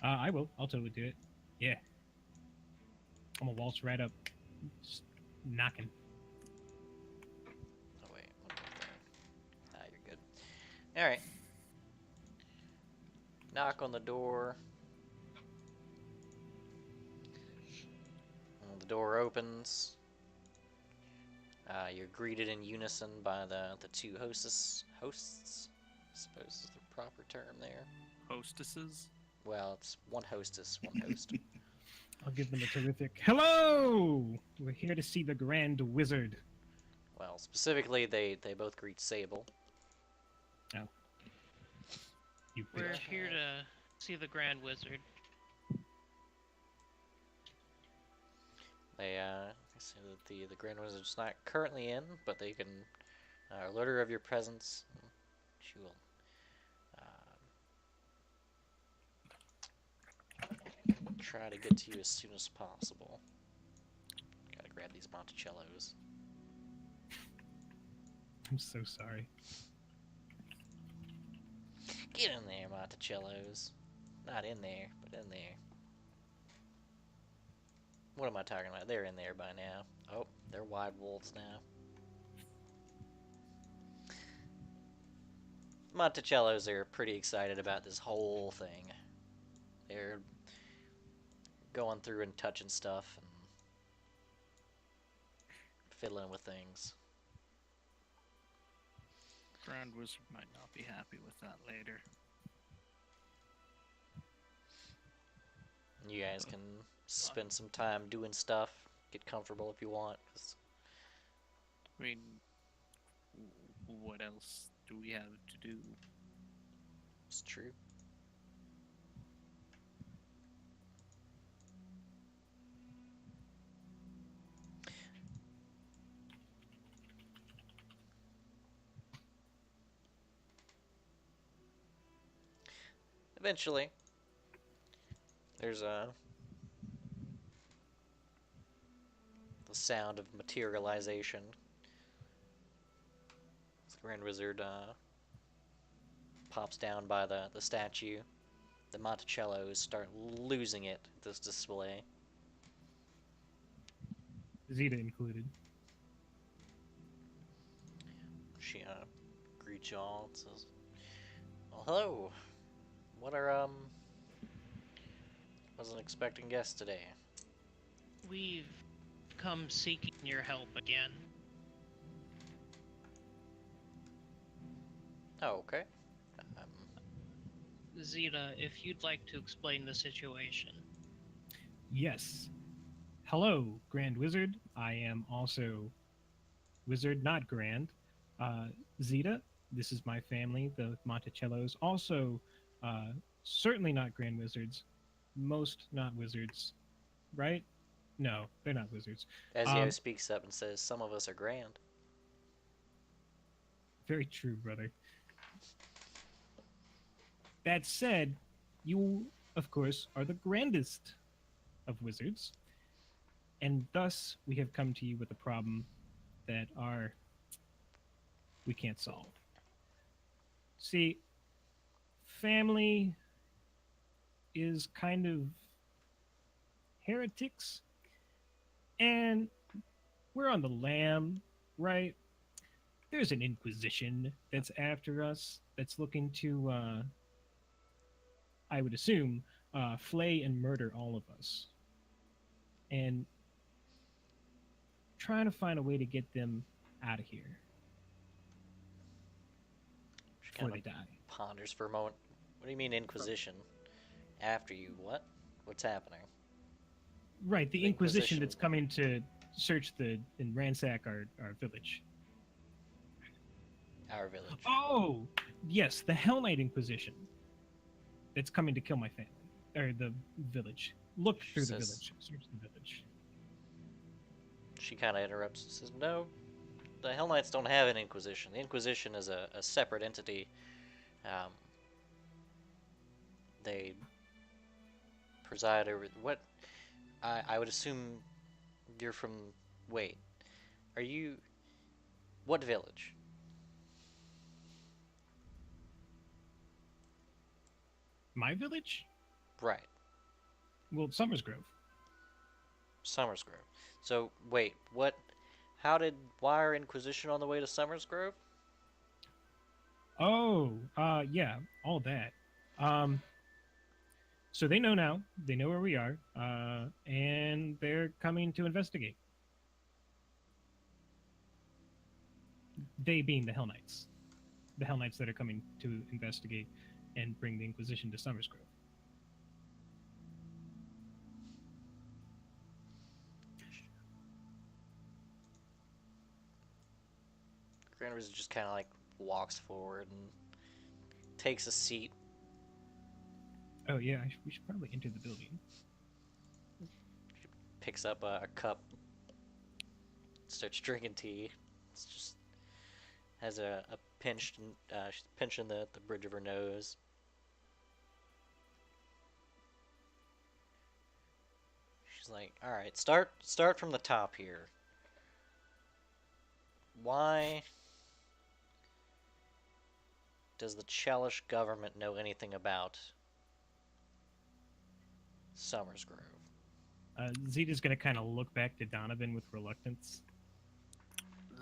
I will. I'll totally do it. Yeah. I'm gonna waltz right up, just knocking. Oh wait, one more thing. Ah, you're good. All right. Knock on the door. The door opens. You're greeted in unison by the two hosts. I suppose is the proper term there. Hostesses? Well, it's one hostess, one host. I'll give them a terrific hello. We're here to see the Grand Wizard. Well, specifically, they both greet Sable. You We're bitch. here to see the Grand Wizard. They say that the Grand Wizard's not currently in, but they can alert her of your presence. She will try to get to you as soon as possible. Gotta grab these Monticellos. I'm so sorry. Get in there, Monticellos. Not in there, but in there. What am I talking about? They're in there by now. Oh, they're wide wolves now. Monticellos are pretty excited about this whole thing. They're going through and touching stuff and fiddling with things. Grand Wizard might not be happy with that later. You guys can spend some time doing stuff, get comfortable if you want. 'Cause I mean, what else do we have to do? it's true. Eventually, there's the sound of materialization. The Grand Wizard pops down by the statue. The Monticellos start losing it at this display. Zeta included. She greet y'all. It says, well, hello. What are, wasn't expecting guests today. We've come seeking your help again. Oh, okay. Um, Zeta, if you'd like to explain the situation. Yes. Hello, Grand Wizard. I am also Wizard, not Grand. Zeta, this is my family, the Monticellos. Also, certainly not Grand Wizards. Most not wizards, right? No, they're not wizards. Ezio speaks up and says, some of us are grand. Very true, brother. That said, you, of course, are the grandest of wizards, and thus we have come to you with a problem that we can't solve. See, family is kind of heretics, and we're on the lam, right? There's an inquisition that's after us, that's looking to, I would assume, flay and murder all of us. And trying to find a way to get them out of here She before kind they of die. ponders for a moment. What do you mean Inquisition? After you, what? What's happening? Right, the The Inquisition Inquisition. that's coming to search and ransack our village. Our village. Oh, yes, the Hell Knight Inquisition that's coming to kill my family, or the village. Look through the Says- village. Search the village. She kind of interrupts and says, no, the Hell Knights don't have an Inquisition. The Inquisition is a separate entity. They preside over what I would assume you're from. Wait, are you? What village? My village? Right, Well, Summersgrove. Summersgrove. So wait, what? How did Wire Inquisition on the way to Summersgrove? Oh, yeah, all that. So they know now. They know where we are, and they're coming to investigate. They being the Hell Knights. The Hell Knights that are coming to investigate and bring the Inquisition to Summersgrove. Grand Wizard just kind of like walks forward and takes a seat. Oh, yeah, we should probably enter the building. Picks up a cup, starts drinking tea. It's just has a pinched, she's pinching the bridge of her nose. She's like, all right, start from the top here. Why does the Chelish government know anything about Summersgrove? Zeta's going to kind of look back to Donovan with reluctance.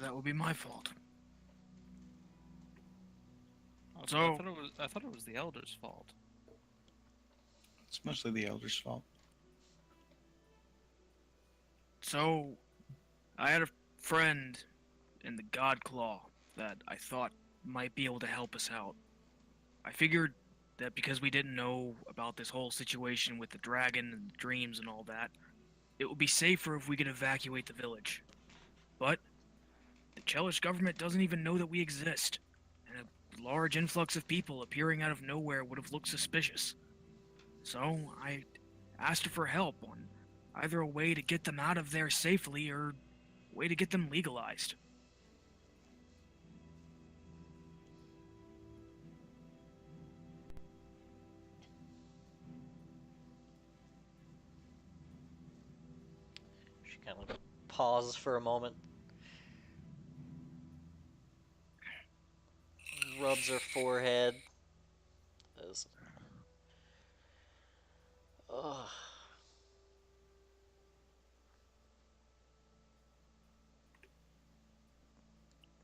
That would be my fault. I So- thought it was the Elder's fault. It's mostly the Elder's fault. So, I had a friend in the God Claw that I thought might be able to help us out. I figured that because we didn't know about this whole situation with the dragon and the dreams and all that, it would be safer if we could evacuate the village. But the Chelish government doesn't even know that we exist, and a large influx of people appearing out of nowhere would have looked suspicious. So I asked her for help on either a way to get them out of there safely or a way to get them legalized. She kind of pauses for a moment, rubs her forehead. Says, ugh.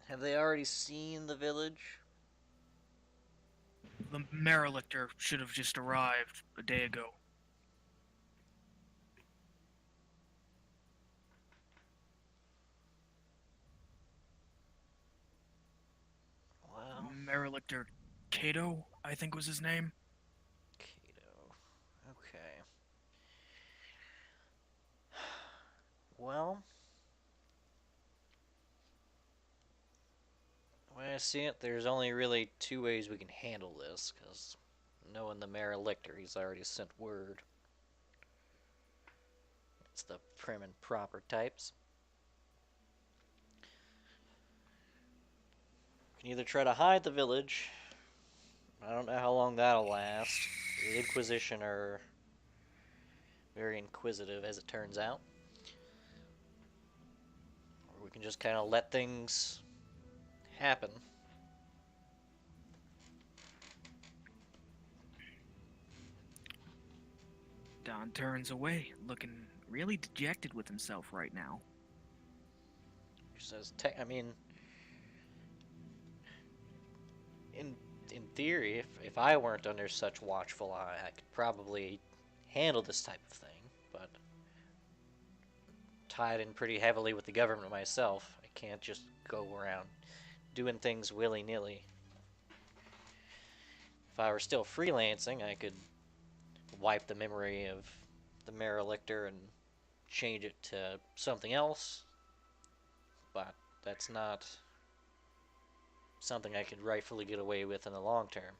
Have they already seen the village? the Marilictor should have just arrived a day ago. Well, Marilictor Cato, I think was his name. Cato. Okay. Well, the way I see it, there's only really two ways we can handle this, because knowing the Mayor Lictor, he's already sent word. It's the prim and proper types. We can either try to hide the village. I don't know how long that'll last. The Inquisition are very inquisitive, as it turns out. Or we can just kind of let things happen. Don turns away, looking really dejected with himself right now. He says, I mean, in theory, if I weren't under such watchful eye, I could probably handle this type of thing, but tied in pretty heavily with the government myself. I can't just go around doing things willy-nilly. If I were still freelancing, I could wipe the memory of the Mayor Lictor and change it to something else, but that's not something I could rightfully get away with in the long term.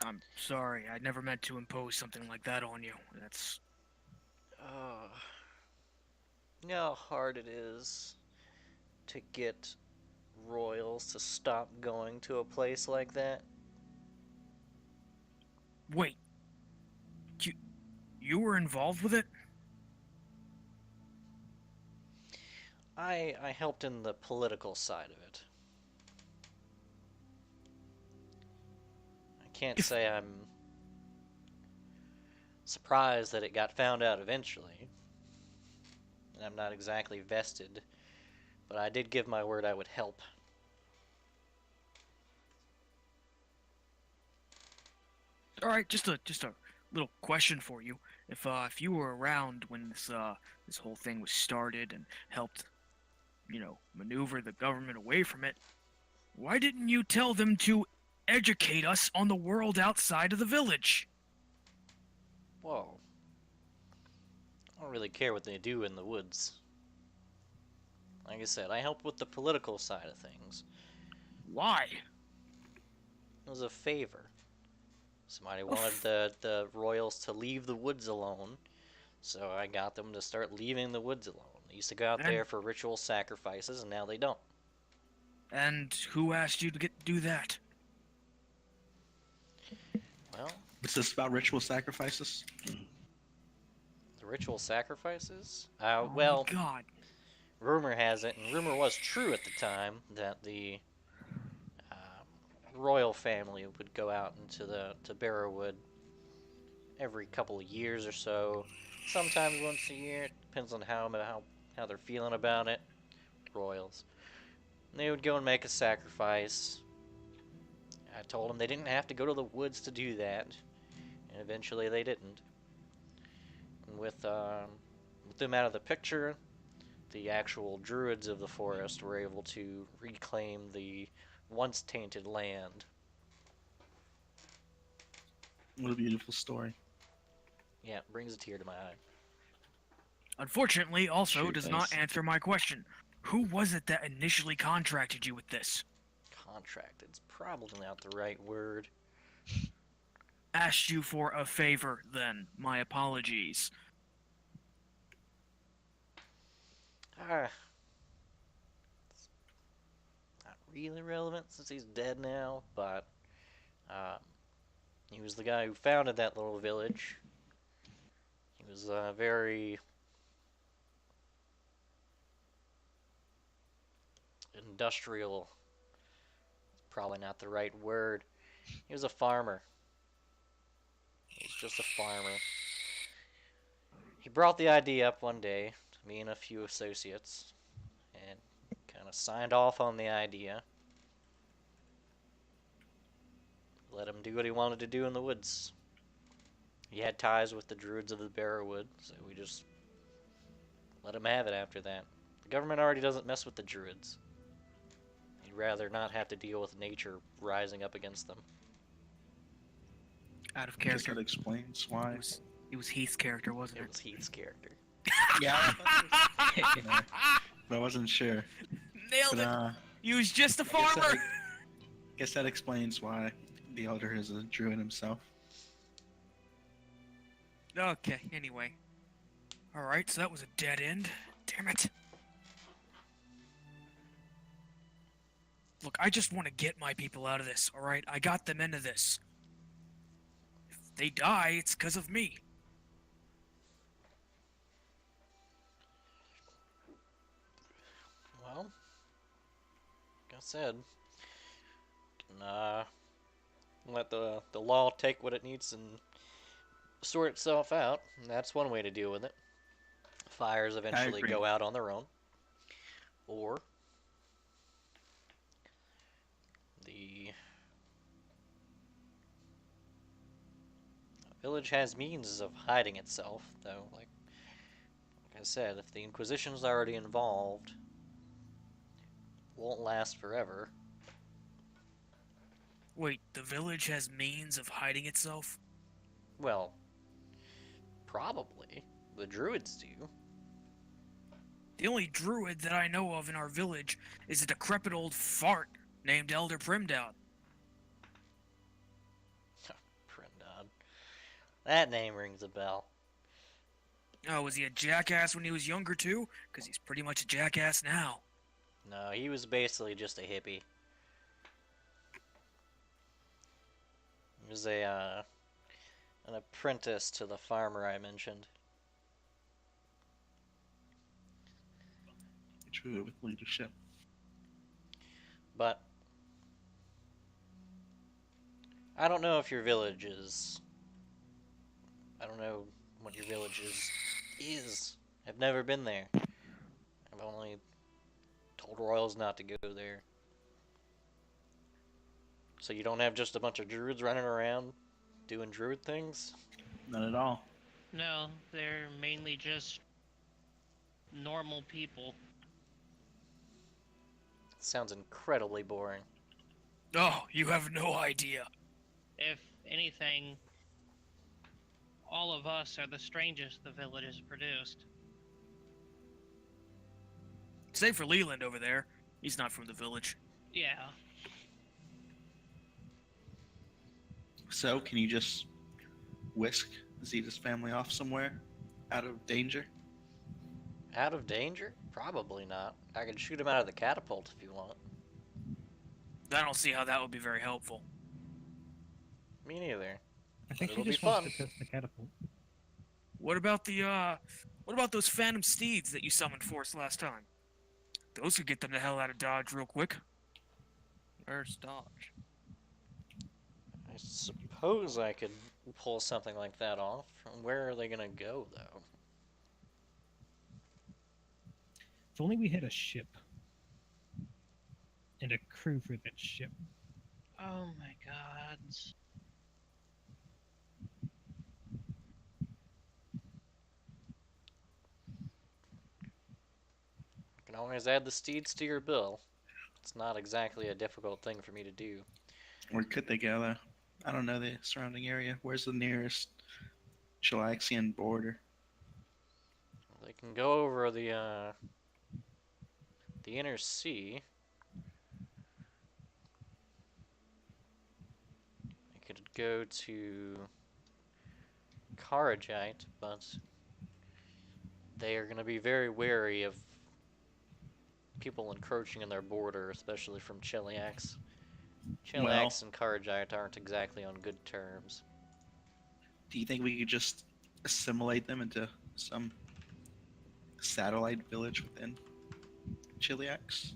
I'm sorry, I never meant to impose something like that on you. That's... Oh, you know how hard it is to get royals to stop going to a place like that? Wait. You were involved with it? I helped in the political side of it. I can't say I'm surprised that it got found out eventually. And I'm not exactly vested, but I did give my word I would help. All right, just a little question for you. If you were around when this whole thing was started and helped, maneuver the government away from it, why didn't you tell them to educate us on the world outside of the village? Whoa. I don't really care what they do in the woods. Like I said, I help with the political side of things. Why? It was a favor. Somebody wanted the royals to leave the woods alone, so I got them to start leaving the woods alone. They used to go out there for ritual sacrifices, and now they don't. And who asked you to do that? Well, What's this about ritual sacrifices? the ritual sacrifices? Oh Well, my God. rumor has it, and rumor was true at the time, that the royal family would go out into to Barrowwood every couple of years or so, sometimes once a year. It depends on how they're feeling about it. Royals. And they would go and make a sacrifice. I told them they didn't have to go to the woods to do that, and eventually they didn't. And with them out of the picture, the actual druids of the forest were able to reclaim the once tainted land. What a beautiful story. Yeah, it brings a tear to my eye. Unfortunately, also Shoot, does not nice. answer my question. Who was it that initially contracted you with this? Contracted's probably not the right word. Asked you for a favor, then. My apologies. Ah, not really relevant since he's dead now, but he was the guy who founded that little village. He was very industrial. Probably not the right word. He was a farmer. He was just a farmer. He brought the idea up one day to me and a few associates, and kind of signed off on the idea. Let him do what he wanted to do in the woods. He had ties with the druids of the Barrowwood, so we just let him have it after that. The government already doesn't mess with the druids. He'd rather not have to deal with nature rising up against them. Out of I guess character. that explains why. It was Heath's character, wasn't It it? was Heath's character. Yeah, but I wasn't sure. Nailed But it. He was just a guess that- farmer. guess that explains why the elder is a druid himself. Okay. Anyway. All right. So that was a dead end. Damn it. Look, I just want to get my people out of this. All right. I got them into this. If they die, it's because of me. Well, like I said, can let the law take what it needs and sort itself out. And that's one way to deal with it. Fires eventually agree. go out on their own, or the village has means of hiding itself, though. Like I said, if the Inquisition's already involved, it won't last forever. Wait, the village has means of hiding itself? Well, probably. The druids do. The only druid that I know of in our village is a decrepit old fart named Elder Primdad. Primdod. That name rings a bell. Oh, was he a jackass when he was younger too? Because he's pretty much a jackass now. No, he was basically just a hippie. He was an apprentice to the farmer I mentioned. Druid with leadership. But I don't know if your village is. I don't know what your village is. I've never been there. I've only told royals not to go there. So you don't have just a bunch of druids running around doing druid things? Not at all. No, they're mainly just normal people. Sounds incredibly boring. Oh, you have no idea. If anything, all of us are the strangest the village has produced. Save for Leland over there. He's not from the village. Yeah. So, can you just whisk Zeta's family off somewhere out of danger? Out of danger? Probably not. I can shoot him out of the catapult if you want. I don't see how that would be very helpful. Me neither. I think It'll he be just wants fun. to test the catapult. What about those phantom steeds that you summoned for us last time? Those could get them the hell out of Dodge real quick. Where's Dodge? I suppose I could pull something like that off. Where are they gonna go, though? If only we had a ship. And a crew for that ship. Oh my god. You can always add the steeds to your bill. It's not exactly a difficult thing for me to do. Where could they go, though? I don't know the surrounding area. Where's the nearest Chilaxian border? They can go over the inner sea. They could go to Karajite, but they are going to be very wary of people encroaching on their border, especially from Cheliax. Cheliax and Karajite aren't exactly on good terms. Do you think we could just assimilate them into some satellite village within Chiliax?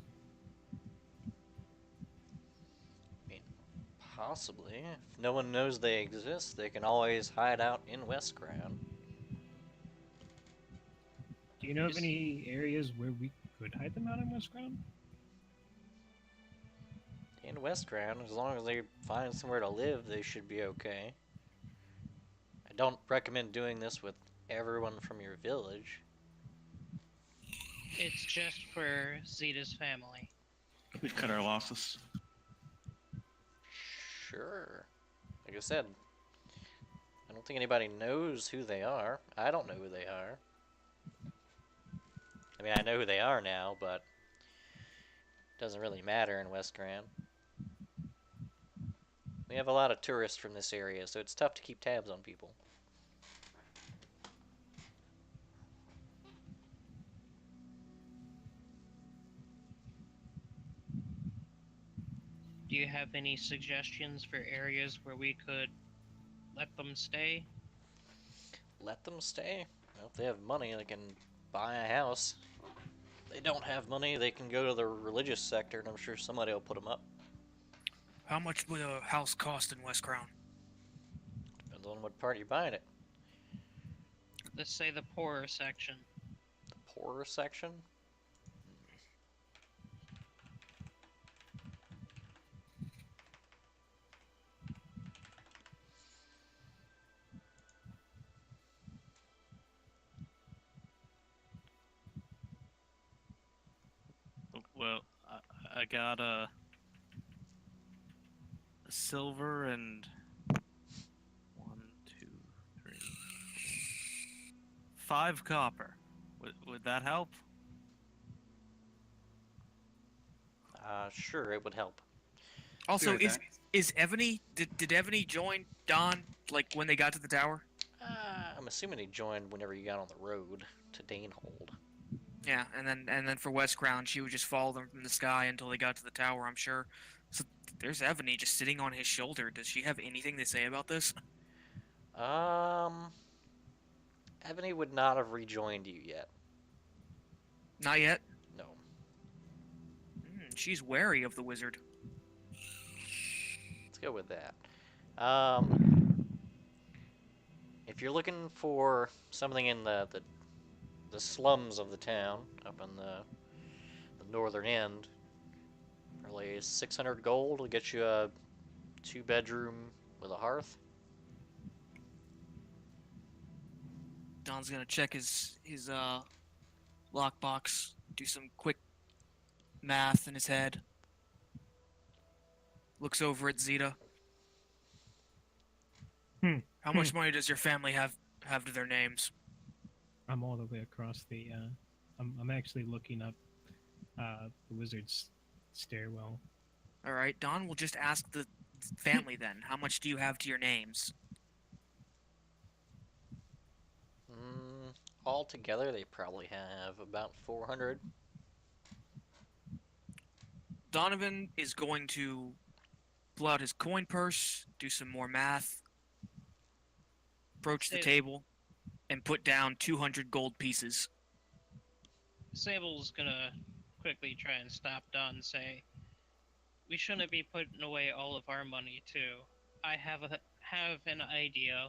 Possibly. If no one knows they exist, they can always hide out in Westcrown. Do you know of any areas where we could hide them out in Westground? in Westground. As long as they find somewhere to live, they should be okay. I don't recommend doing this with everyone from your village. It's just for Zeta's family. We've cut our losses. Sure. Like I said, I don't think anybody knows who they are. I don't know who they are. I mean, I know who they are now, but it doesn't really matter in West Grand. We have a lot of tourists from this area, so it's tough to keep tabs on people. Do you have any suggestions for areas where we could let them stay? Let them stay. Well, if they have money, they can buy a house. If they don't have money, they can go to the religious sector, and I'm sure somebody will put them up. How much would a house cost in West Crown? Depends on what part you're buying it. Let's say the poorer section. The poorer section? Well, I got a silver and 5 copper. Would that help? Sure, it would help. Also, Good, is Ebony did Ebony join Don like when they got to the tower? I'm assuming he joined whenever you got on the road to Danehold. Yeah, and then for West Crown, she would just follow them from the sky until they got to the tower, I'm sure. So there's Ebony just sitting on his shoulder. Does she have anything to say about this? Ebony would not have rejoined you yet. Not yet. No. She's wary of the wizard. Let's go with that. If you're looking for something in the slums of the town, up in the northern end, probably 600 gold will get you a 2-bedroom with a hearth. Don's gonna check his lockbox, do some quick math in his head. Looks over at Zeta. How much money does your family have to their names? I'm all the way across the. I'm actually looking up the wizard's stairwell. All right, Don will just ask the family then. How much do you have to your names? Altogether, they probably have about 400. Donovan is going to pull out his coin purse, do some more math, approach the table, and put down 200 gold pieces. Sable's gonna quickly try and stop Don and say, we shouldn't be putting away all of our money too. I have an idea,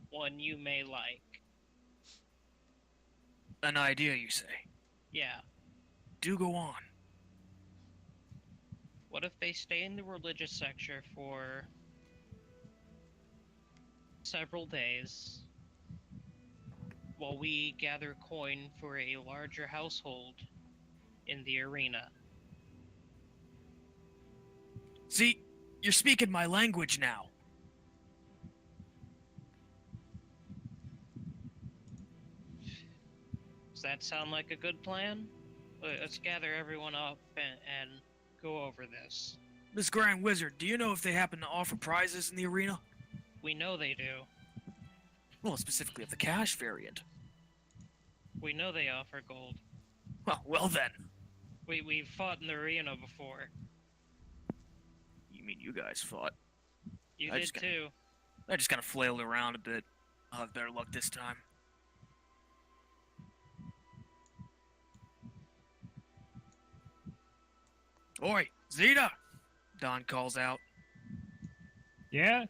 one you may like. An idea, you say? Yeah. Do go on. What if they stay in the religious sector for several days while we gather coin for a larger household in the arena? See, you're speaking my language now. Does that sound like a good plan? Let's gather everyone up and go over this. Miss Grand Wizard, do you know if they happen to offer prizes in the arena? We know they do. Well, specifically of the cash variant. We know they offer gold. Well then. We've fought in the arena before. You mean you guys fought? You I did just got- too. I just kind of flailed around a bit. I'll have better luck this time. Oi, Zeta! Don calls out. Yeah.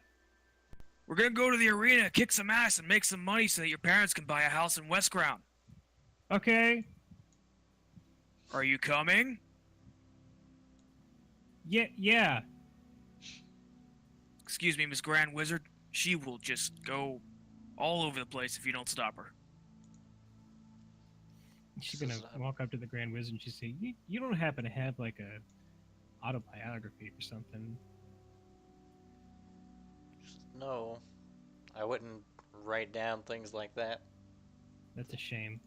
We're gonna go to the arena, kick some ass, and make some money so that your parents can buy a house in West Crown. Okay. Are you coming? Yeah. Excuse me, Miss Grand Wizard. She will just go all over the place if you don't stop her. She's This gonna is, walk up to the Grand Wizard and she's say, "You don't happen to have like a autobiography or something?" no, I wouldn't write down things like that. That's a shame.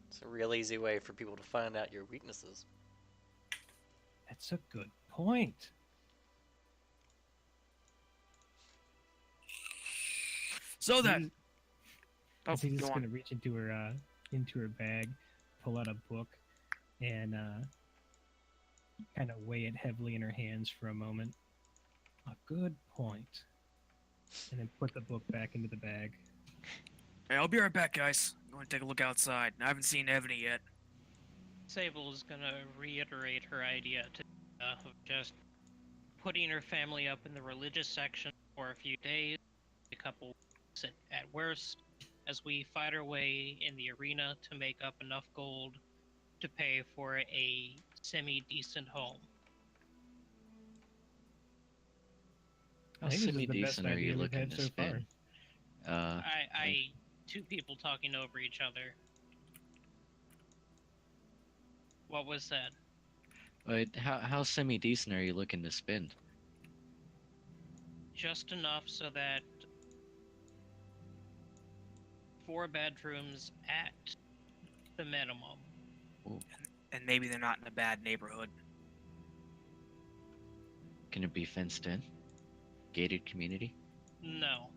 It's a real easy way for people to find out your weaknesses. That's a good point. So then, oh, He's go just on. gonna reach into her bag, pull out a book, and kind of weigh it heavily in her hands for a moment. A good point. And then put the book back into the bag. Hey, I'll be right back, guys. I'm going to take a look outside. I haven't seen Ebony yet. Sable is gonna reiterate her idea of just putting her family up in the religious section for a few days, a couple weeks at worst, as we fight our way in the arena to make up enough gold to pay for a semi-decent home. I How think this is the best semi-decent are you idea we've looking had to so far. spend? Two people talking over each other. What was that? But how semi-decent are you looking to spend? Just enough so that 4 bedrooms at the minimum. And maybe they're not in a bad neighborhood. Can it be fenced in? Gated community? No,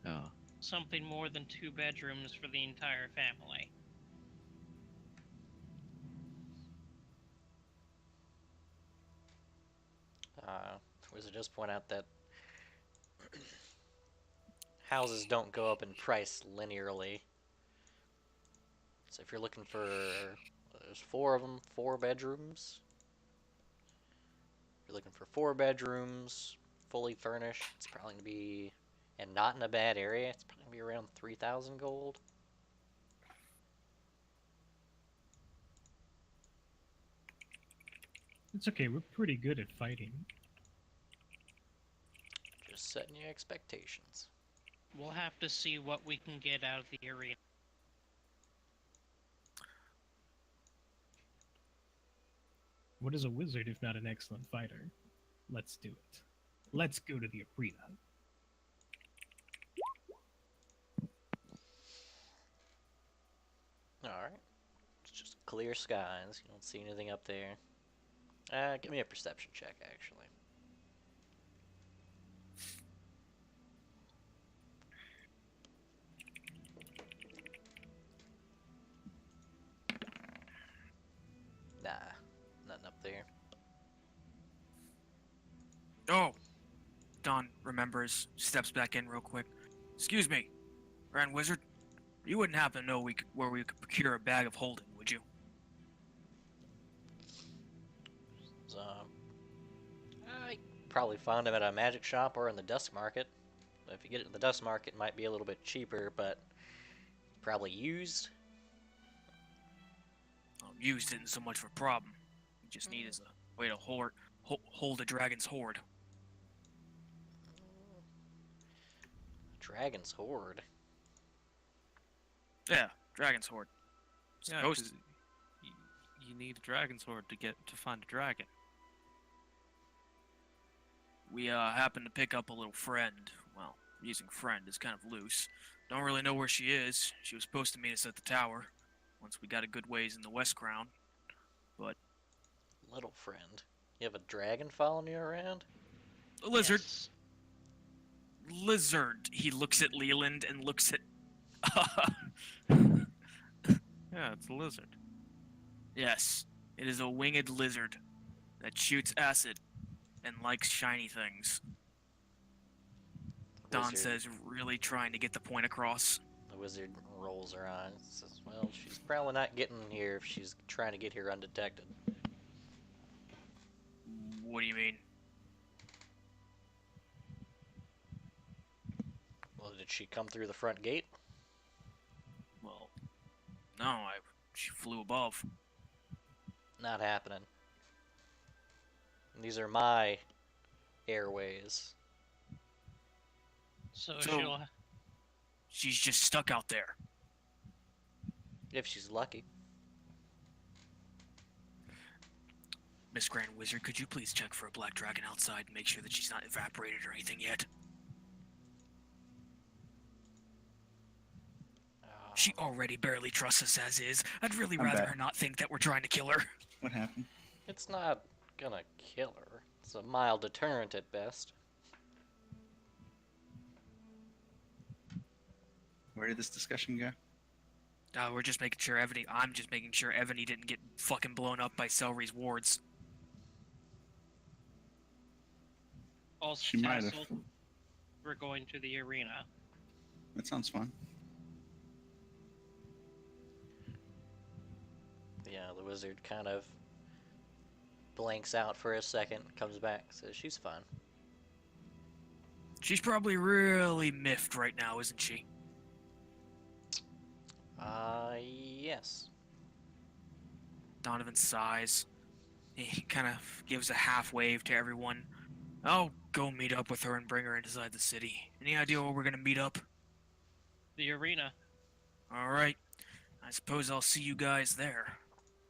Oh, something more than 2 bedrooms for the entire family. Wizard does point out that houses don't go up in price linearly. So if you're looking for, there's 4 of them, 4 bedrooms. If you're looking for 4 bedrooms, fully furnished, it's probably going to be, and not in a bad area, it's probably going to be around 3,000 gold. It's okay, we're pretty good at fighting. Just setting your expectations. We'll have to see what we can get out of the arena. What is a wizard if not an excellent fighter? Let's do it. Let's go to the arena. Alright. It's just clear skies. You don't see anything up there. Give me a perception check, actually. Nah, nothing up there. Oh! Don remembers, steps back in real quick. Excuse me, Grand Wizard. You wouldn't happen to know where we could procure a bag of holding, would you? So, I probably find them at a magic shop or in the dust market. If you get it in the dust market, it might be a little bit cheaper, but probably used. Used isn't so much of a problem. You just need is a way to hold a dragon's hoard. Dragon's Horde. Yeah, dragon's hoard. Yeah, Supposed 'cause you need a dragon's horde to find a dragon. We happened to pick up a little friend. Well, using friend is kind of loose. Don't really know where she is. She was supposed to meet us at the tower once we got a good ways in the West Crown. But Little friend. You have a dragon following you around? the lizard, Yes. lizard. He looks at Leland and looks at. Yeah, it's a lizard. Yes, it is a winged lizard that shoots acid and likes shiny things. Don Wizard- says, really trying to get the point across. The wizard rolls her eyes and says, well, she's probably not getting here if she's trying to get here undetected. What do you mean? Well, did she come through the front gate? Well, no, she flew above. Not happening. These are my airways. So So- she'll. She's just stuck out there. If she's lucky. Miss Grand Wizard, could you please check for a black dragon outside and make sure that she's not evaporated or anything yet? She already barely trusts us as is. I'd really I'm rather back. her not think that we're trying to kill her. What happened? It's not gonna kill her. It's a mild deterrent at best. Where did this discussion go? We're just making sure Evany. I'm just making sure Evany didn't get fucking blown up by Celery's wards. Also, She might have. Tassel, we're going to the arena. That sounds fun. Yeah, the wizard kind of blanks out for a second, comes back, says she's fine. She's probably really miffed right now, isn't she? Yes. Donovan sighs. He kind of gives a half wave to everyone. I'll go meet up with her and bring her inside the city. Any idea where we're gonna meet up? The arena. Alright. I suppose I'll see you guys there.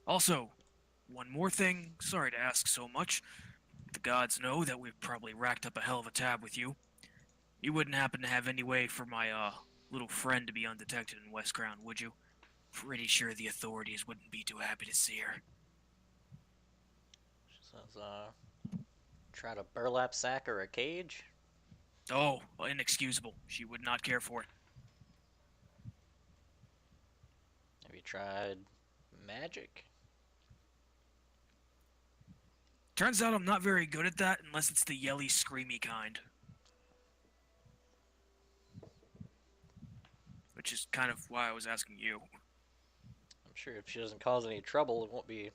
Also, one more thing. Sorry to ask so much. The gods know that we've probably racked up a hell of a tab with you. You wouldn't happen to have any way for my, little friend to be undetected in West Crown, would you? Pretty sure the authorities wouldn't be too happy to see her. She says, try to burlap sack her a cage? Oh, inexcusable. She would not care for it. Have you tried magic? Turns out I'm not very good at that unless it's the yelly, screamy kind. Which is kind of why I was asking you. I'm sure if she doesn't cause any trouble, it won't be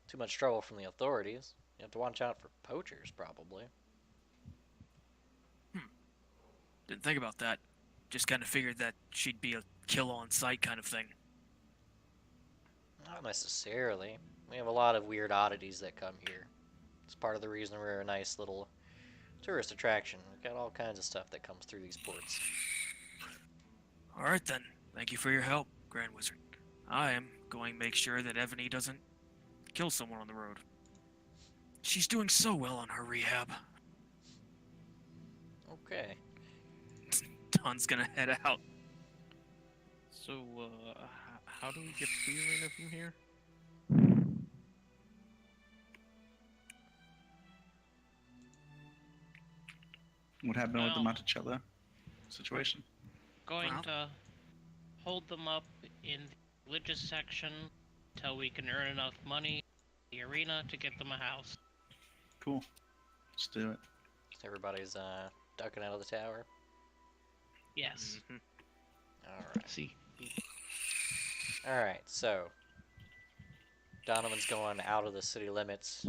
too much trouble from the authorities. You have to watch out for poachers, probably. Didn't think about that. Just kind of figured that she'd be a kill on sight kind of thing. Not necessarily. We have a lot of weird oddities that come here. It's part of the reason we're a nice little tourist attraction. We've got all kinds of stuff that comes through these ports. Alright then. Thank you for your help, Grand Wizard. I am going to make sure that Evany doesn't kill someone on the road. She's doing so well on her rehab. Okay. Don's gonna head out. So, how do we get to the arena from here? What happened with the Well- Monticello situation? Going Well. to hold them up in the religious section till we can earn enough money in the arena to get them a house. Cool. Let's do it. Everybody's ducking out of the tower. Yes. Mhm. Alright. See, Alright, so Donovan's going out of the city limits.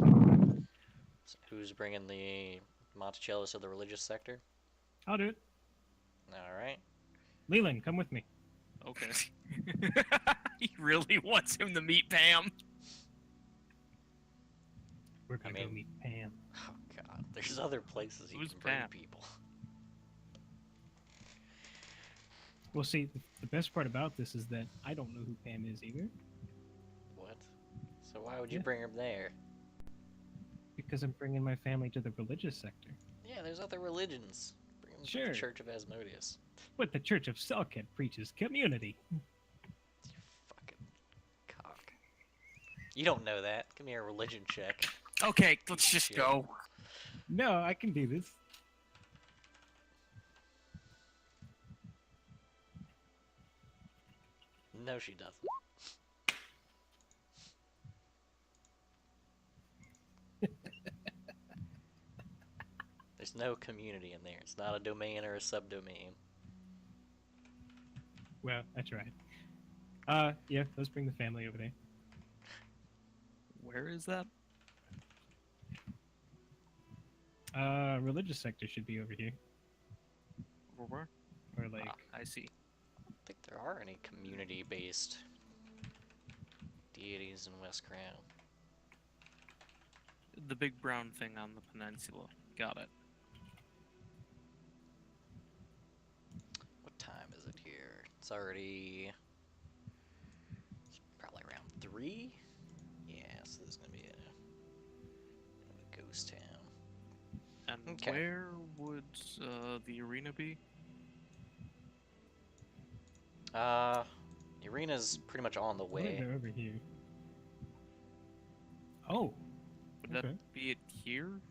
Who's bringing the Monticellos to the religious sector? I'll do it. Alright. Leland, come with me. Okay. He really wants him to meet Pam. We're gonna go mean- meet Pam. Oh god, there's other places you Who's can bring Pam? people. Well, see, the best part about this is that I don't know who Pam is either, What? So why would you Yeah. bring her there? because I'm bringing my family to the religious sector. Yeah, there's other religions. Bring them to Sure. the Church of Asmodeus. But the Church of Selkent preaches community. You fucking cock. You don't know that. Give me a religion check. Okay, let's just Shit. go. No, I can do this. No, she doesn't. There's no community in there. It's not a domain or a subdomain. Well, that's right. Yeah, let's bring the family over there. Where is that? Religious sector should be over here. Where? Or like, I see. I don't think there are any community-based deities in West Crown. The big brown thing on the peninsula. Got it. What time is it here? It's already probably around 3. Yeah, so this is gonna be a ghost town. And Okay. where would the arena be? The arena's pretty much on the I believe way. they're over here. Oh, Would okay. that be it here?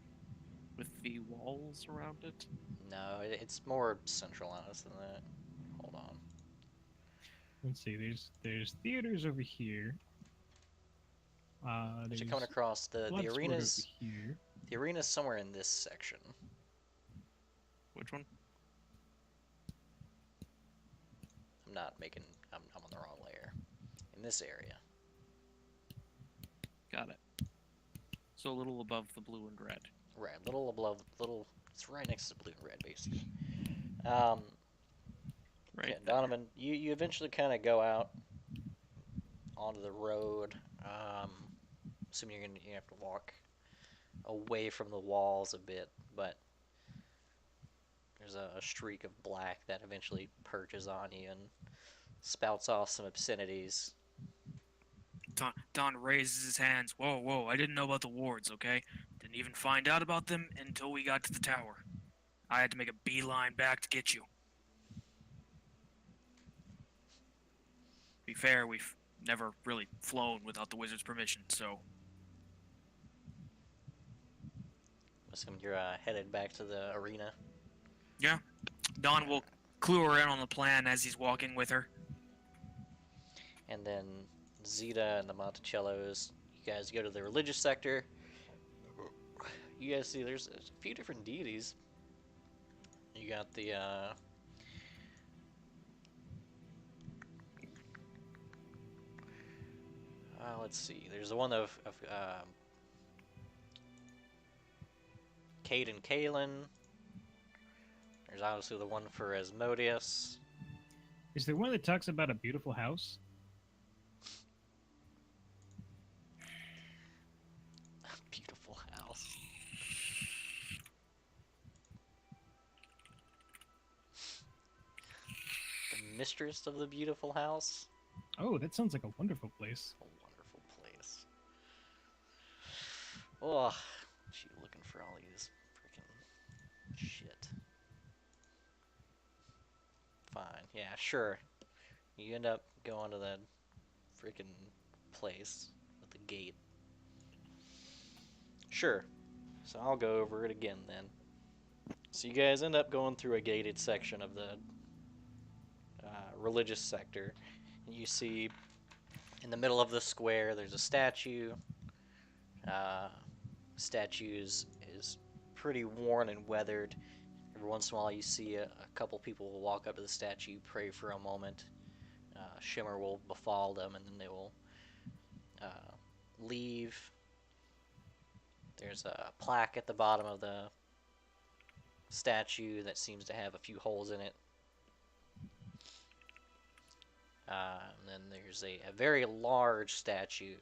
With the walls around it? No, it's more centralized than that. Hold on. Let's see. There's theaters over here. But There's you're coming across the Bloodsport over arena's here. the arena's somewhere in this section. Which one? I'm not making. I'm on the wrong layer. In this area. Got it. So a little above the blue and red. Right, little above, little. It's right next to blue and red, basically. Um, Right. yeah, there. Donovan, you eventually kind of go out onto the road. Assuming you have to walk away from the walls a bit, but there's a streak of black that eventually perches on you and spouts off some obscenities. Don raises his hands. Whoa, whoa! I didn't know about the wards. Okay, didn't even find out about them until we got to the tower. I had to make a beeline back to get you. To be fair, we've never really flown without the wizard's permission, so Assume you're headed back to the arena. Don will clue her in on the plan as he's walking with her. And then Zeta and the Monticellos, you guys go to the religious sector. You guys see there's a few different deities. You got the let's see. There's the one of Cade and Kalen. There's obviously the one for Asmodeus. Is there one that talks about a beautiful house? Beautiful house. The mistress of the beautiful house. Oh, that sounds like a wonderful place. A wonderful place. Oh, she looking for all these freaking shit. Fine, yeah, sure. You end up going to the freaking place with the gate. Sure. So I'll go over it again then. So you guys end up going through a gated section of the religious sector. And you see in the middle of the square there's a statue. Statues is pretty worn and weathered. Every once in a while you see a couple people will walk up to the statue, pray for a moment. Shimmer will befall them and then they will leave. There's a plaque at the bottom of the statue that seems to have a few holes in it. And then there's a very large statue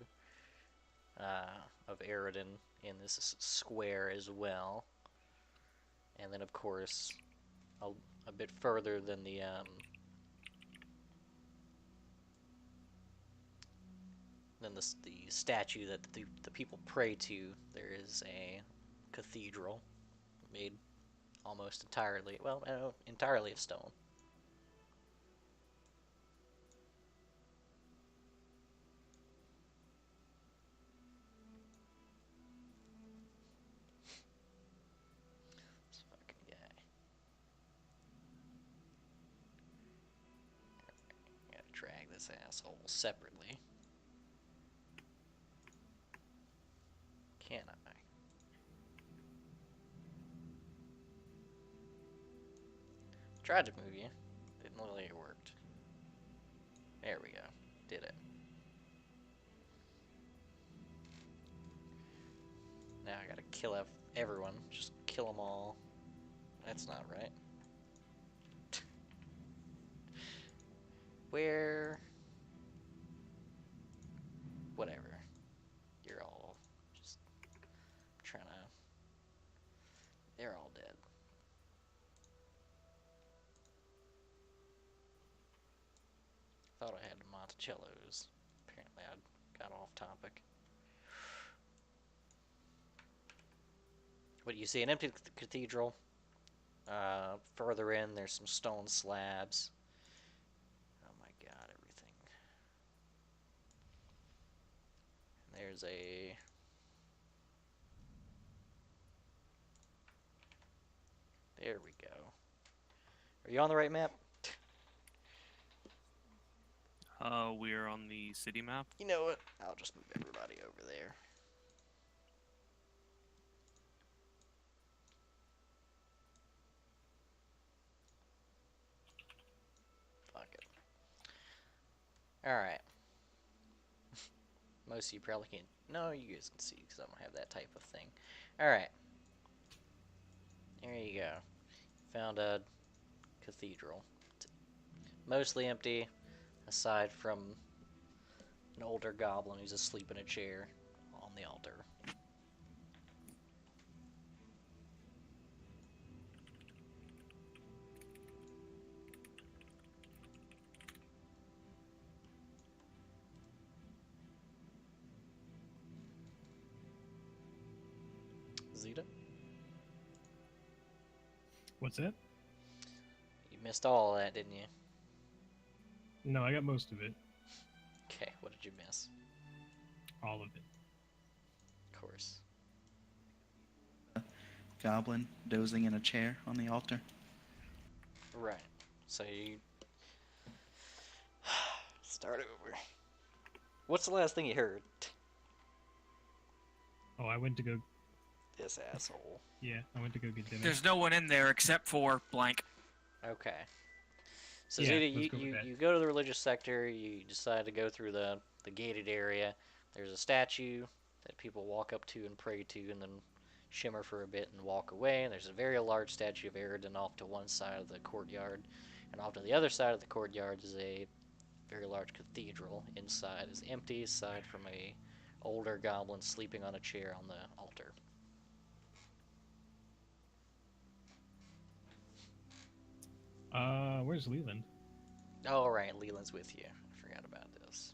of Eridan in this square as well. And then, of course, a bit further than the statue that the people pray to, there is a cathedral made almost entirely, well, no, entirely of stone. This fucking guy. Gotta drag this asshole separately. Can I? Tried to move you. Didn't look like it worked. There we go. Did it. Now I gotta kill everyone. Just kill them all. That's not right. Where? Whatever. You're all just thought I had Monticello's. Apparently I got off topic. But you see an empty cathedral. Further in, there's some stone slabs. Oh my god, everything. There's a... There we go. Are you on the right map? We're on the city map. You know what? I'll just move everybody over there. Fuck it. Alright. Most of you probably can't. No, you guys can see because I don't have that type of thing. Alright. There you go. Found a cathedral. It's mostly empty, aside from an older goblin who's asleep in a chair on the altar. Zeta? What's that? You missed all of that, didn't you? No, I got most of it. Okay, what did you miss? All of it. Of course. Goblin dozing in a chair on the altar. Right. So you start over. What's the last thing you heard? Oh, I went to go. This asshole. Yeah, I went to go get dinner. There's no one in there except for blank. Okay. So Yeah, Zeta, let's go with that. you go to the religious sector, you decide to go through the gated area. There's a statue that people walk up to and pray to and then shimmer for a bit and walk away. And there's a very large statue of Eridan off to one side of the courtyard. And off to the other side of the courtyard is a very large cathedral. Inside is empty, aside from a older goblin sleeping on a chair on the altar. Where's Leland? Oh, right, Leland's with you. I forgot about this.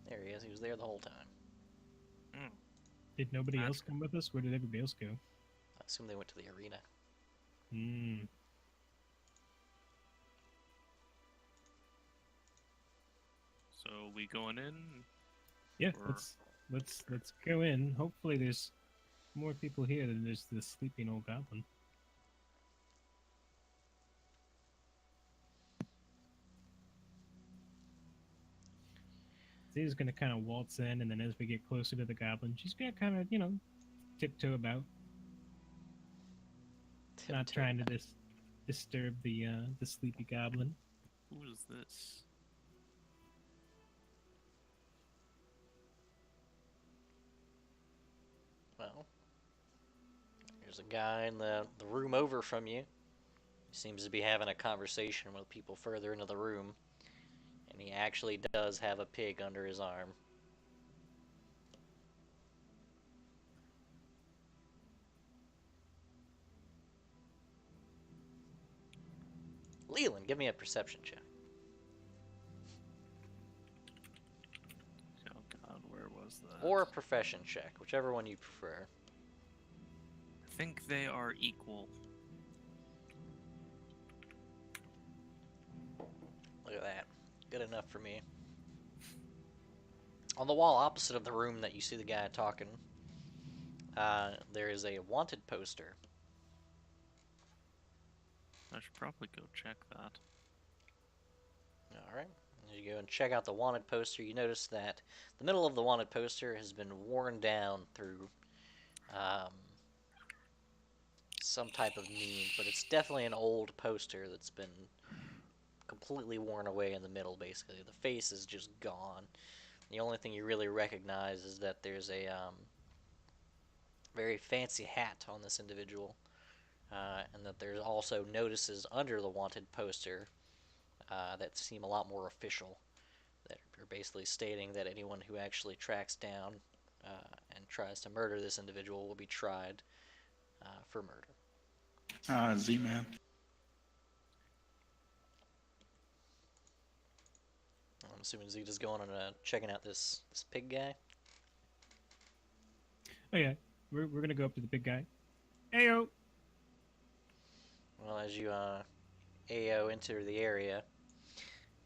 There he is. He was there the whole time. Did nobody That's else come with us? Where did everybody else go? I assume they went to the arena. Hmm. So we going in? Yeah, Or- let's go in. Hopefully, there's more people here than just this sleeping old goblin. She's gonna kind of waltz in, and then as we get closer to the goblin, she's gonna kind of, tiptoe about, not trying to disturb the sleepy goblin. Who is this? Well, there's a guy in the room over from you. He seems to be having a conversation with people further into the room. And he actually does have a pig under his arm. Leland, give me a perception check. Oh god, where was that? Or a profession check, whichever one you prefer. I think they are equal. Look at that. Good enough for me. On the wall opposite of the room that you see the guy talking, there is a wanted poster. I should probably go check that. Alright. As you go and check out the wanted poster, you notice that the middle of the wanted poster has been worn down through some type of means, but it's definitely an old poster that's been completely worn away in the middle, basically. The face is just gone. The only thing you really recognize is that there's a very fancy hat on this individual, and that there's also notices under the wanted poster that seem a lot more official, that are basically stating that anyone who actually tracks down and tries to murder this individual will be tried for murder. Z-Man. I'm assuming Zeta's going and checking out this pig guy. Oh yeah, we're gonna go up to the big guy. Heyo. Well, as you AO enter the area,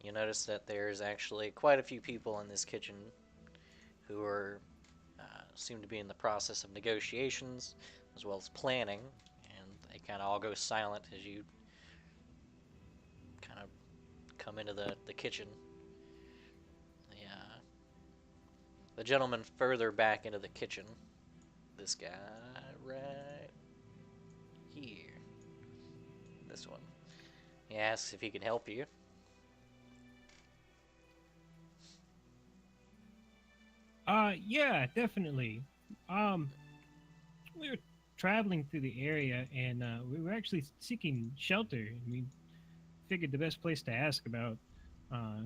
you notice that there's actually quite a few people in this kitchen who are seem to be in the process of negotiations as well as planning, and they kind of all go silent as you kind of come into the kitchen. The gentleman further back into the kitchen, this guy right here, this one, he asks if he can help you. Yeah, definitely. We were traveling through the area, and we were actually seeking shelter. And we figured the best place to ask about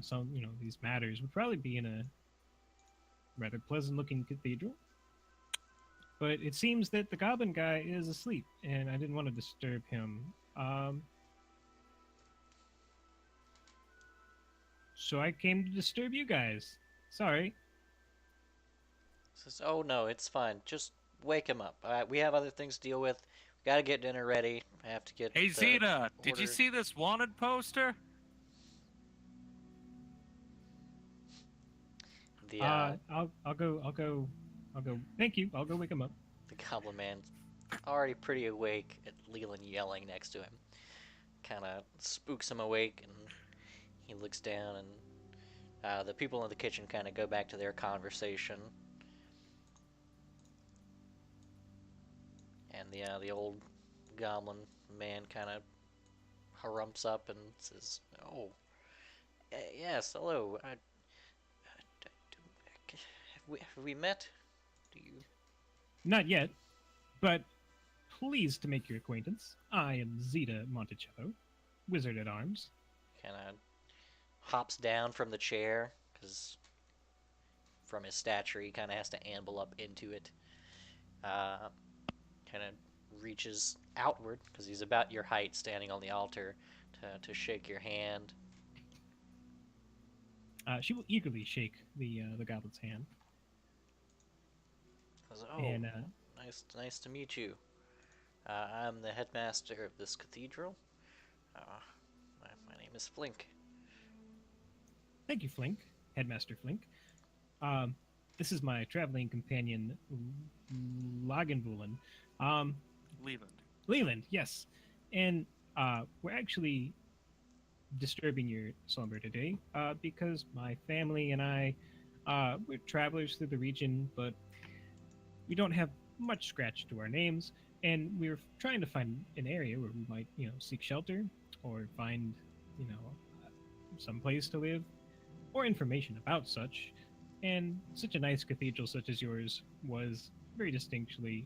some, these matters would probably be in a rather pleasant-looking cathedral. But it seems that the goblin guy is asleep, and I didn't want to disturb him. So I came to disturb you guys. Sorry. Says, "Oh no, it's fine. Just wake him up. We have other things to deal with. We gotta get dinner ready. I have to get." Hey Zeta, did you order- see this wanted poster? The I'll go. Thank you. I'll go wake him up. the goblin man's already pretty awake at Leland yelling next to him. Kind of spooks him awake, and he looks down, and the people in the kitchen kind of go back to their conversation. And the old goblin man kind of harumps up and says, "Oh, yes, hello. Have we met? Do you?" Not yet, but pleased to make your acquaintance. I am Zeta Monticello, Wizard at Arms. Kind of hops down from the chair because from his stature he kind of has to amble up into it. Kind of reaches outward because he's about your height, standing on the altar, to shake your hand. She will eagerly shake the goblin's hand. Says, "Oh, And nice to meet you. I'm the headmaster of this cathedral. Uh, my name is Flink." thank you, Flink, Headmaster Flink. This is my traveling companion, Lagenvulen. Leland. Leland, yes. And we're actually disturbing your slumber today because my family and I, we're travelers through the region, but we don't have much scratch to our names, and we're trying to find an area where we might, seek shelter or find, some place to live or information about such. And such a nice cathedral such as yours was very distinctly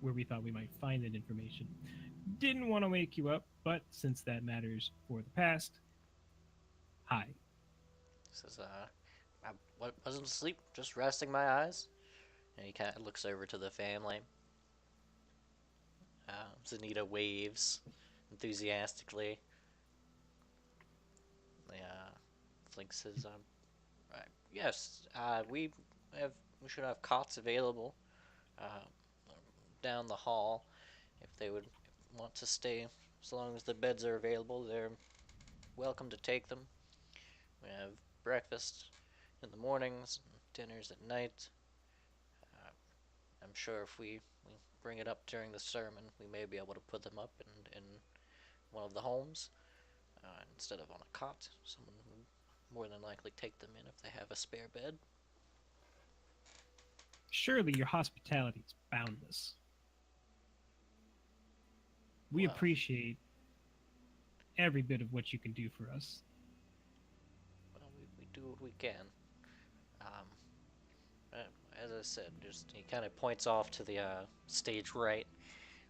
where we thought we might find that information. Didn't want to wake you up, but since that matters for the past, hi. Says, "I wasn't asleep, just resting my eyes." And he kind of looks over to the family. Zanita waves enthusiastically. Flink says, "Yes, we should have cots available down the hall if they would want to stay. As long as the beds are available, they're welcome to take them. We have breakfast in the mornings and dinners at night. I'm sure if we bring it up during the sermon, we may be able to put them up in one of the homes instead of on a cot. Someone would more than likely take them in if they have a spare bed." Surely your hospitality is boundless. We Well, appreciate every bit of what you can do for us. well, we do what we can. Um, as I said, just he kind of points off to the stage right.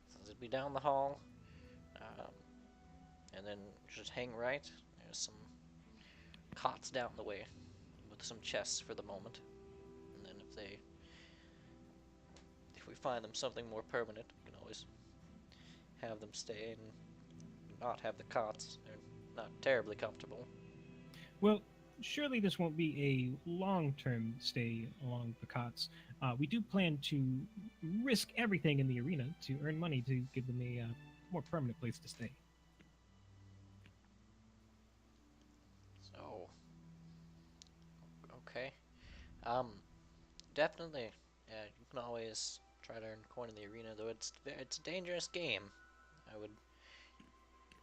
Says, "It'd be down the hall, um, and then just hang right. There's some cots down the way with some chests for the moment. And then if we find them something more permanent, we can always have them stay and not have the cots. They're not terribly comfortable." Well, surely this won't be a long-term stay along the cots. We do plan to risk everything in the arena to earn money to give them a more permanent place to stay. So, okay. Um, definitely. Yeah, you can always try to earn coin in the arena, though it's a dangerous game. I would,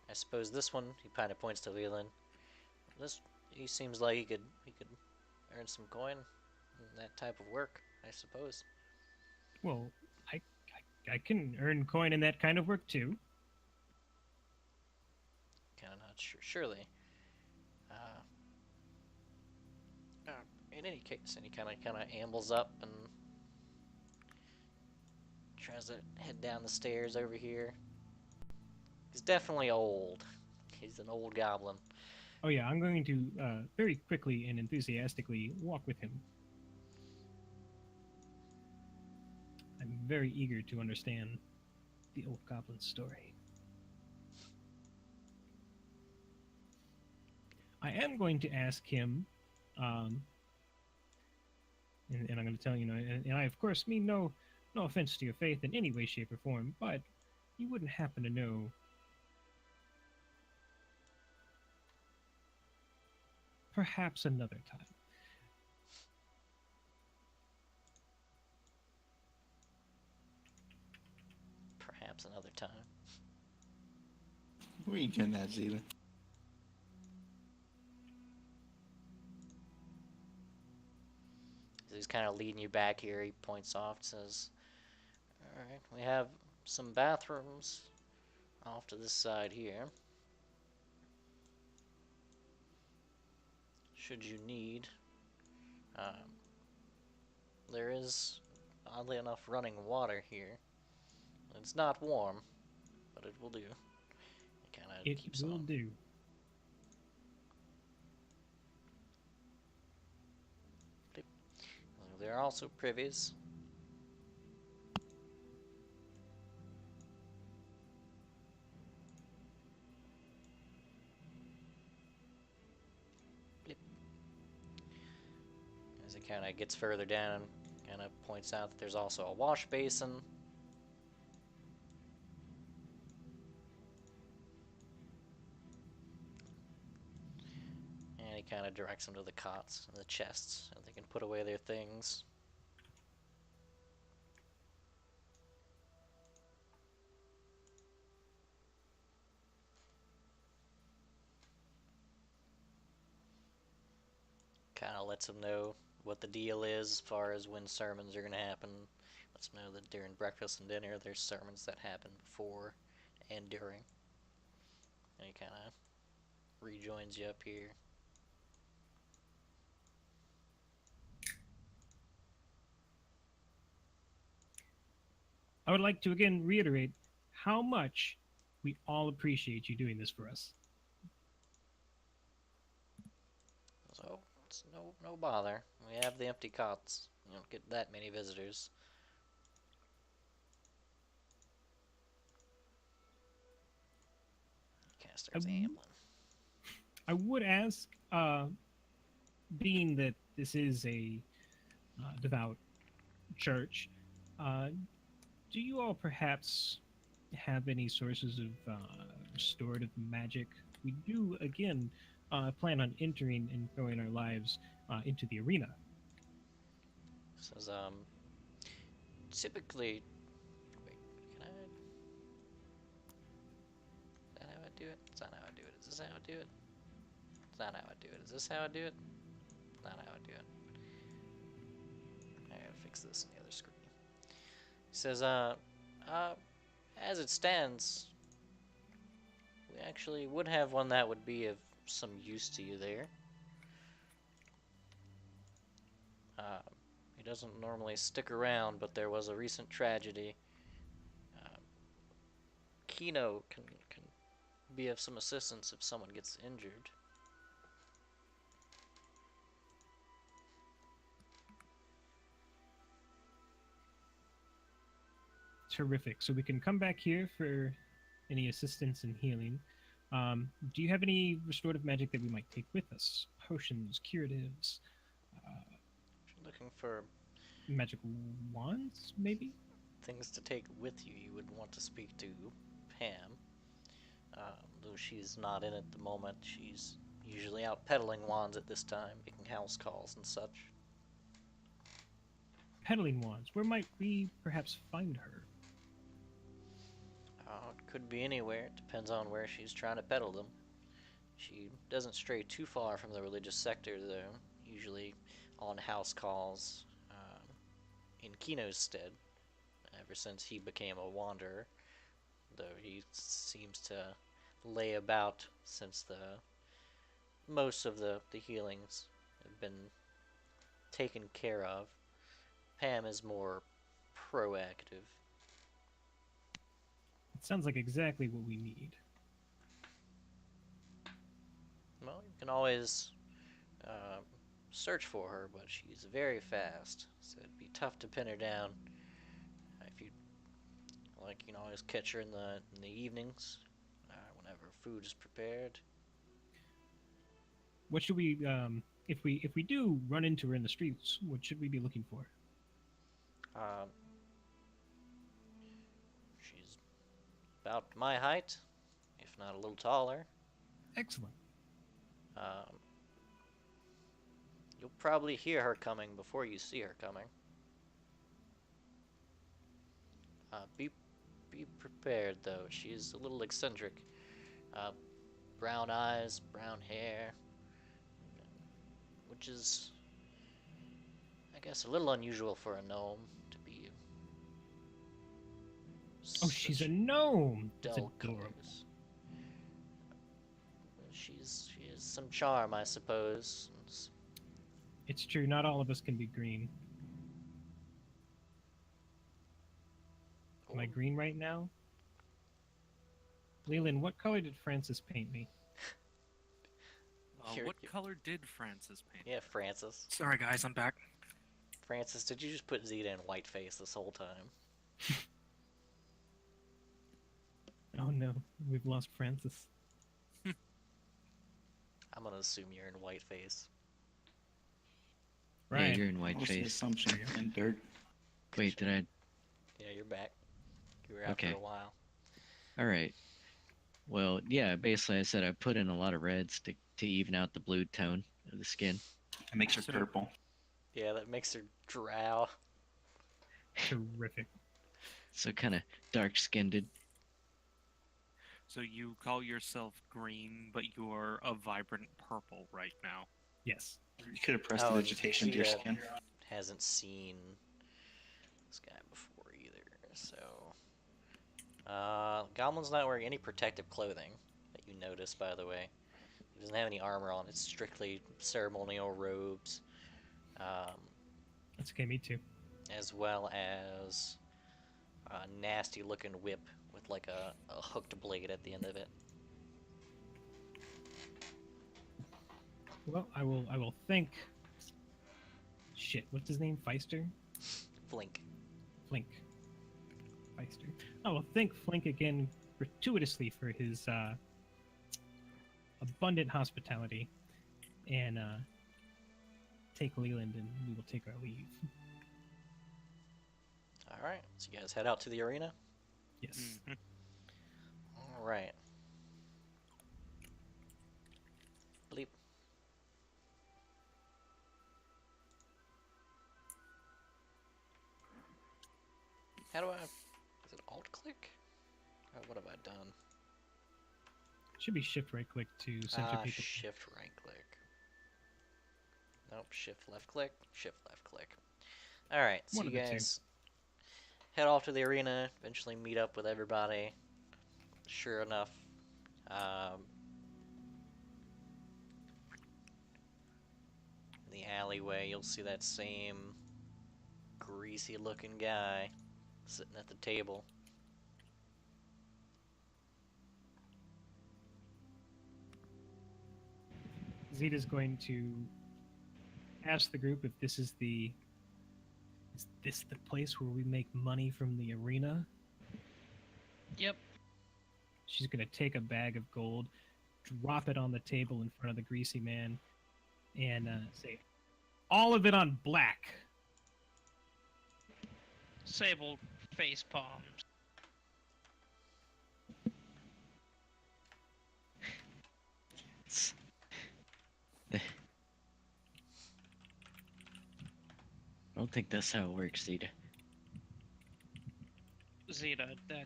I suppose this one he kind of points to Leland. This he seems like he could earn some coin in that type of work, I suppose. Well, I can earn coin in that kind of work too. Kind of not sure. Surely. Uh, uh, in any case, and he kind of ambles up and tries to head down the stairs over here. He's definitely old. He's an old goblin. Oh yeah, I'm going to very quickly and enthusiastically walk with him. I'm very eager to understand the old goblin's story. I am going to ask him, um, and I'm going to tell you, and I of course mean no offense to your faith in any way, shape, or form, but you wouldn't happen to know perhaps another time. Perhaps another time. Where are you getting that, Zeta? He's kind of leading you back here. He points off, says, "All right, we have some bathrooms off to this side here. Should you need, um, there is oddly enough running water here. It's not warm, but it will do. It kind of It keeps will on. do. There are also privies. As it kind of gets further down and kind of points out that there's also a wash basin. And he kind of directs them to the cots and the chests, and they can put away their things. Kind of lets them know what the deal is as far as when sermons are going to happen. Lets them know that during breakfast and dinner, there's sermons that happen before and during. And he kind of rejoins you up here. I would like to again reiterate how much we all appreciate you doing this for us. So it's no bother. We have the empty cots. You don't get that many visitors. Kind of starts ambling. I would ask, being that this is a devout church, uh, do you all perhaps have any sources of restorative magic? We do, again, plan on entering and throwing our lives into the arena. Says, typically, wait, can I, is that how I do it? Is that how I do it? Is this how I do it? Is that how I do it? Is this how I do it? Not how I do it. I gotta fix this on the other screen. He says, as it stands, we actually would have one that would be of some use to you there. He doesn't normally stick around, but there was a recent tragedy. Kino can be of some assistance if someone gets injured. Terrific. So we can come back here for any assistance in healing, Do you have any restorative magic that we might take with us? Potions, curatives, uh, If you're looking for magic wands, maybe? things to take with you, you would want to speak to Pam. Though she's not in at the moment, she's usually out peddling wands at this time, making house calls and such. Peddling wands. Where might we perhaps find her? It could be anywhere. It depends on where she's trying to peddle them. She doesn't stray too far from the religious sector, though. Usually on house calls, in Kino's stead. Ever since he became a wanderer, though he seems to lay about since the most of the healings have been taken care of. Pam is more proactive. It sounds like exactly what we need. Well, you can always uh, search for her, but she's very fast, so it'd be tough to pin her down. If you like, you can always catch her in the evenings, whenever food is prepared. What should we, if we do run into her in the streets, what should we be looking for? Um, she's about my height, if not a little taller. Excellent. Um, you'll probably hear her coming before you see her coming. Be prepared, though. She's a little eccentric. Uh, Brown eyes, brown hair, which is, I guess, a little unusual for a gnome to be. Oh, she's a such gnome. That's dull adorable. colors. She has some charm, I suppose. It's true. Not all of us can be green. Am I green right now? Leland, what color did Francis paint me? You're- What color did Francis paint? Yeah, Francis. Sorry, guys, I'm back. Francis, did you just put Zeta in whiteface this whole time? Oh no, we've lost Francis. I'm gonna assume you're in whiteface. Yeah, Right. you're in white What's the face. assumption? And dirt. Wait, did I? Yeah, you're back. You were out Okay. for a while. All right. Well, yeah. Basically, I said I put in a lot of reds to even out the blue tone of the skin. It makes her So- purple. Yeah, that makes her drow. Terrific. So kind of dark skinned. So you call yourself green, but you are a vibrant purple right now. Yes. You could have pressed Oh, the and vegetation to your Zeta skin. hasn't seen this guy before either, so. Goblin's not wearing any protective clothing that you notice, by the way. He doesn't have any armor on. It's strictly ceremonial robes, That's okay. Me too. as well as a nasty-looking whip with like a hooked blade at the end of it. Well, I will think. Shit, what's his name? Feister? Flink. Flink. Feister. I will thank Flink again gratuitously for his abundant hospitality, and take Leland, and we will take our leave. All right, so you guys head out to the arena. Yes. Mhm. All right. Bleep. How do I? Is it alt click? Oh, what have I done? Should be shift right click to center people. Shift right click. Nope, shift left click, shift left click. All right, so One you of the two. guys head off to the arena. Eventually, meet up with everybody. Sure enough, in the alleyway, you'll see that same greasy-looking guy sitting at the table. Zeta's going to ask the group if this is the place where we make money from the arena. Yep. She's gonna take a bag of gold, drop it on the table in front of the greasy man, and say, "All of it on black." Sable face palms. I don't think that's how it works, Zeta. Zeta, that.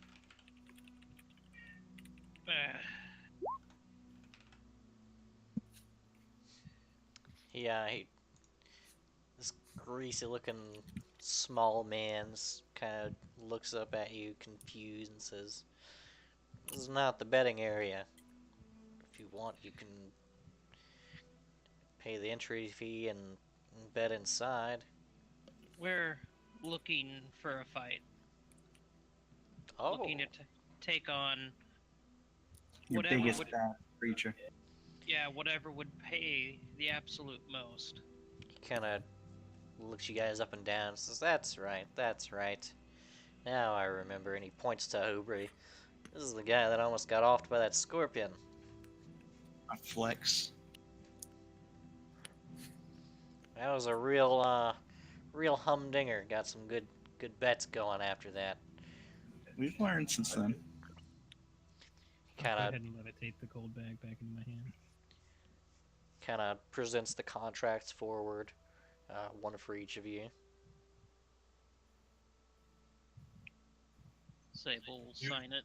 Uh, Yeah, this greasy-looking small man's kind of looks up at you, confused, and says, "This is not the betting area. If you want, you can pay the entry fee and bet inside." we're looking for a fight. Oh, Looking to take on Your whatever biggest would, creature. yeah, whatever would pay the absolute most. he kind of looks you guys up and down and says, "That's right, that's right. Now I remember." And he points to Aubrey. "This is the guy that almost got offed by that scorpion." A flex. That was a real humdinger. Got some good bets going after that. We've learned since then. I'll go Kinda- ahead and levitate the gold bag back into my hand. Kind of presents the contracts forward, one for each of you. Sable will sign it.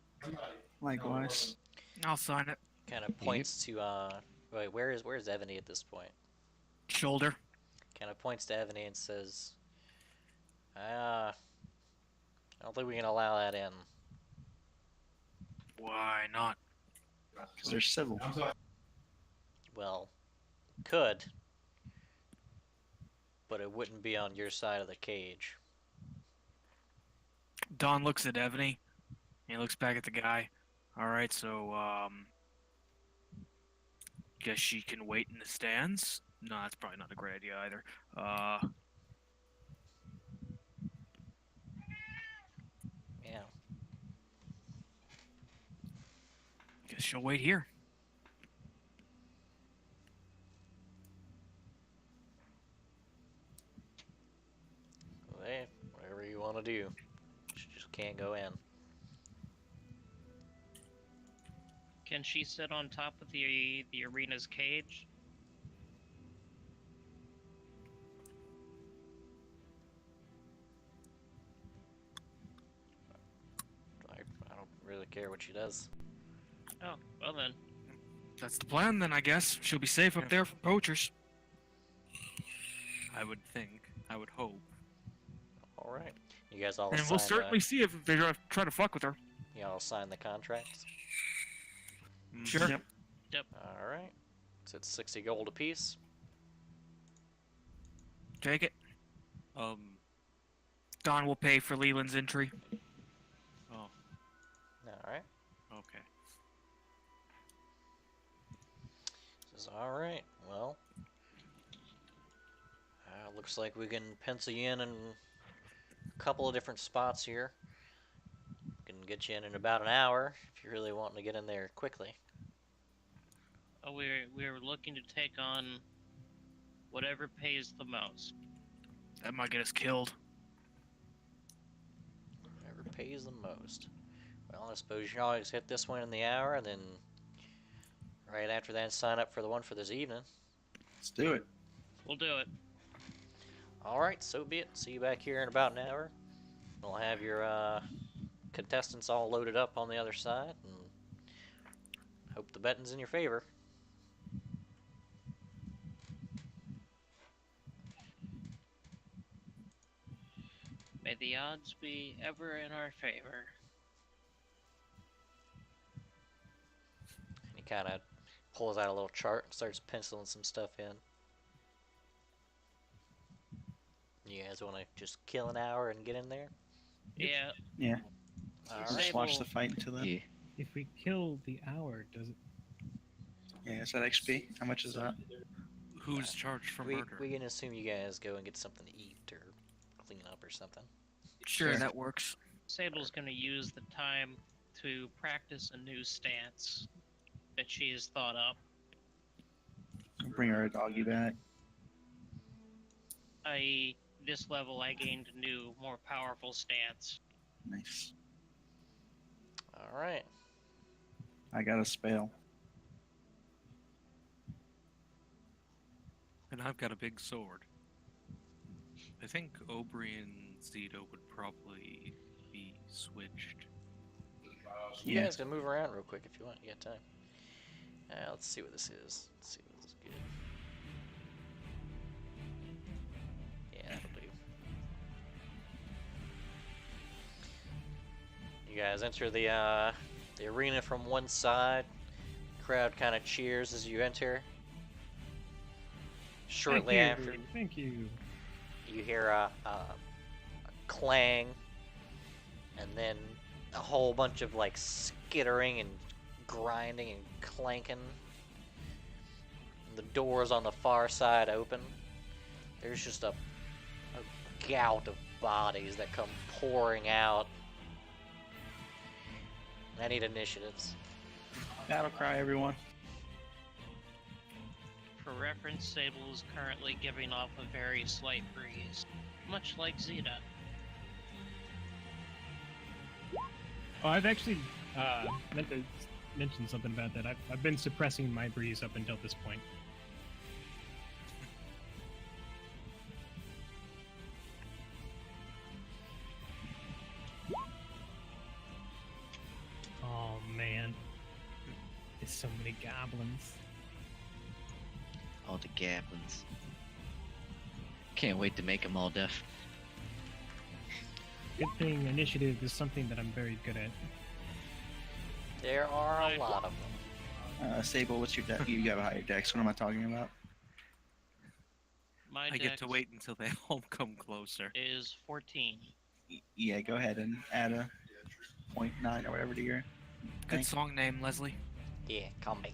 Likewise. I'll sign it. Kind of points to wait, where's Evany at this point? Shoulder. Kind of points to Evany and says, I don't think we can allow that in." Why not? Because they're civil. Well, could, but it wouldn't be on your side of the cage. Don looks at Ebony. He looks back at the guy. All right, so guess she can wait in the stands. No, that's probably not a great idea either. Yeah. Guess she'll wait here. Hey, whatever you want to do. She just can't go in. Can she sit on top of the arena's cage? I don't really care what she does. Oh, well then. That's the plan, then, I guess. She'll be safe up there from poachers. I would think. I would hope. All right. You guys all And sign we'll certainly see if they try to fuck with her. you all sign the contracts. Sure. Yep. All right. So it's 60 gold apiece. Take it. Um. Don will pay for Leland's entry. Oh. All right. Okay. Says, all right. Well, looks like we can pencil you in a couple of different spots here. Can get you in about an hour if you're really wanting to get in there quickly. Oh, we're looking to take on whatever pays the most. That might get us killed. Whoever pays the most. Well, I suppose you always hit this one in the hour, and then right after that, sign up for the one for this evening. Let's do it. We'll do it. All right, so be it. See you back here in about an hour. We'll have your contestants all loaded up on the other side, and hope the betting's in your favor. May the odds be ever in our favor. And he kind of pulls out a little chart and starts penciling some stuff in. You guys want to just kill an hour and get in there? Yeah. Yeah. All Let's right. watch the fight until then. Yeah. If we kill the hour, does it? Yeah, is that XP? How much is that? Who's charged for We murder? can assume you guys go and get something to eat or clean up or something. Sure, Sure. that works. Sable's gonna use the time to practice a new stance that she has thought up. Bring our doggy back. This level, I gained a new, more powerful stance. Nice. All right. I got a spell. And I've got a big sword. I think Aubrey and Zito would probably be switched. You Yeah. guys can move around real quick if you want. You got time. Let's see what this is. Let's see what this is good. Yeah, that'll do. You guys enter the arena from one side. Crowd kind of cheers as you enter. Shortly after, Thank you. you hear a clang, and then a whole bunch of like skittering and grinding and clanking. And the doors on the far side open. There's just a gout of bodies that come pouring out. I need initiatives. Battle cry, everyone. For reference, Sable is currently giving off a very slight breeze, much like Zeta. Oh, I've actually meant to mention something about that. I've been suppressing my breeze up until this point. Oh man, there's so many goblins. All the goblins. Can't wait to make them all deaf. Good thing initiative is something that I'm very good at. There are a lot of them. Sable, what's your dex? You got a higher dex. What am I talking about? My I get to dex wait until they all come closer. is 14. Yeah, go ahead and add a 0.9 or whatever to your. Good thing. song name, Leslie. Yeah, combat.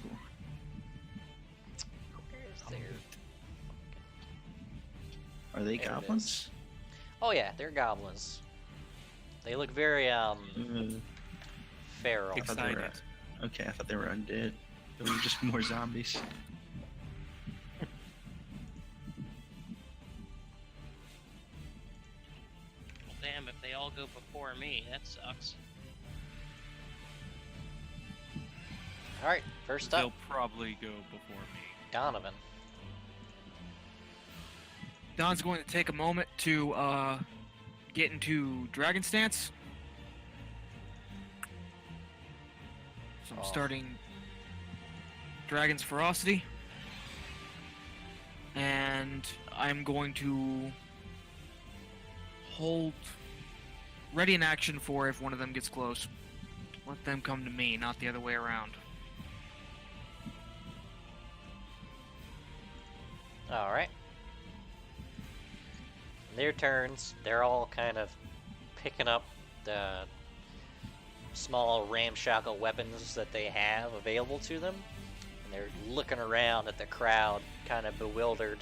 Cool. Where's their... Are they There it goblins? Oh yeah, they're goblins. They look very feral. I thought they were- Excited. Okay, I thought they were undead. They were just more zombies. Well, damn, if they all go before me, that sucks. All right, first up, They'll probably go before me. Donovan. Don's going to take a moment to get into Dragon Stance. So I'm Oh. starting Dragon's Ferocity. And I'm going to hold ready in action for if one of them gets close. Let them come to me, not the other way around. All right. Their turns. They're all kind of picking up the small ramshackle weapons that they have available to them, and they're looking around at the crowd, kind of bewildered.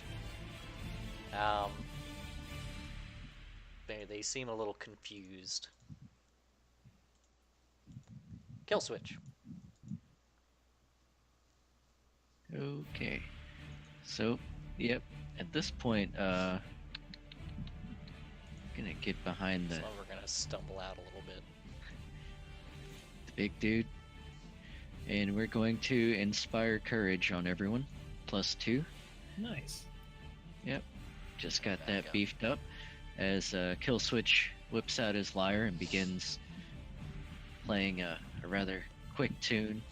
They seem a little confused. Kill switch. Okay. So, yep. At this point, gonna get behind the So we're gonna stumble out a little bit. big dude, and we're going to inspire courage on everyone. +2. Nice. Just got Back that up. beefed up as Kill Switch whips out his lyre and begins playing a rather quick tune.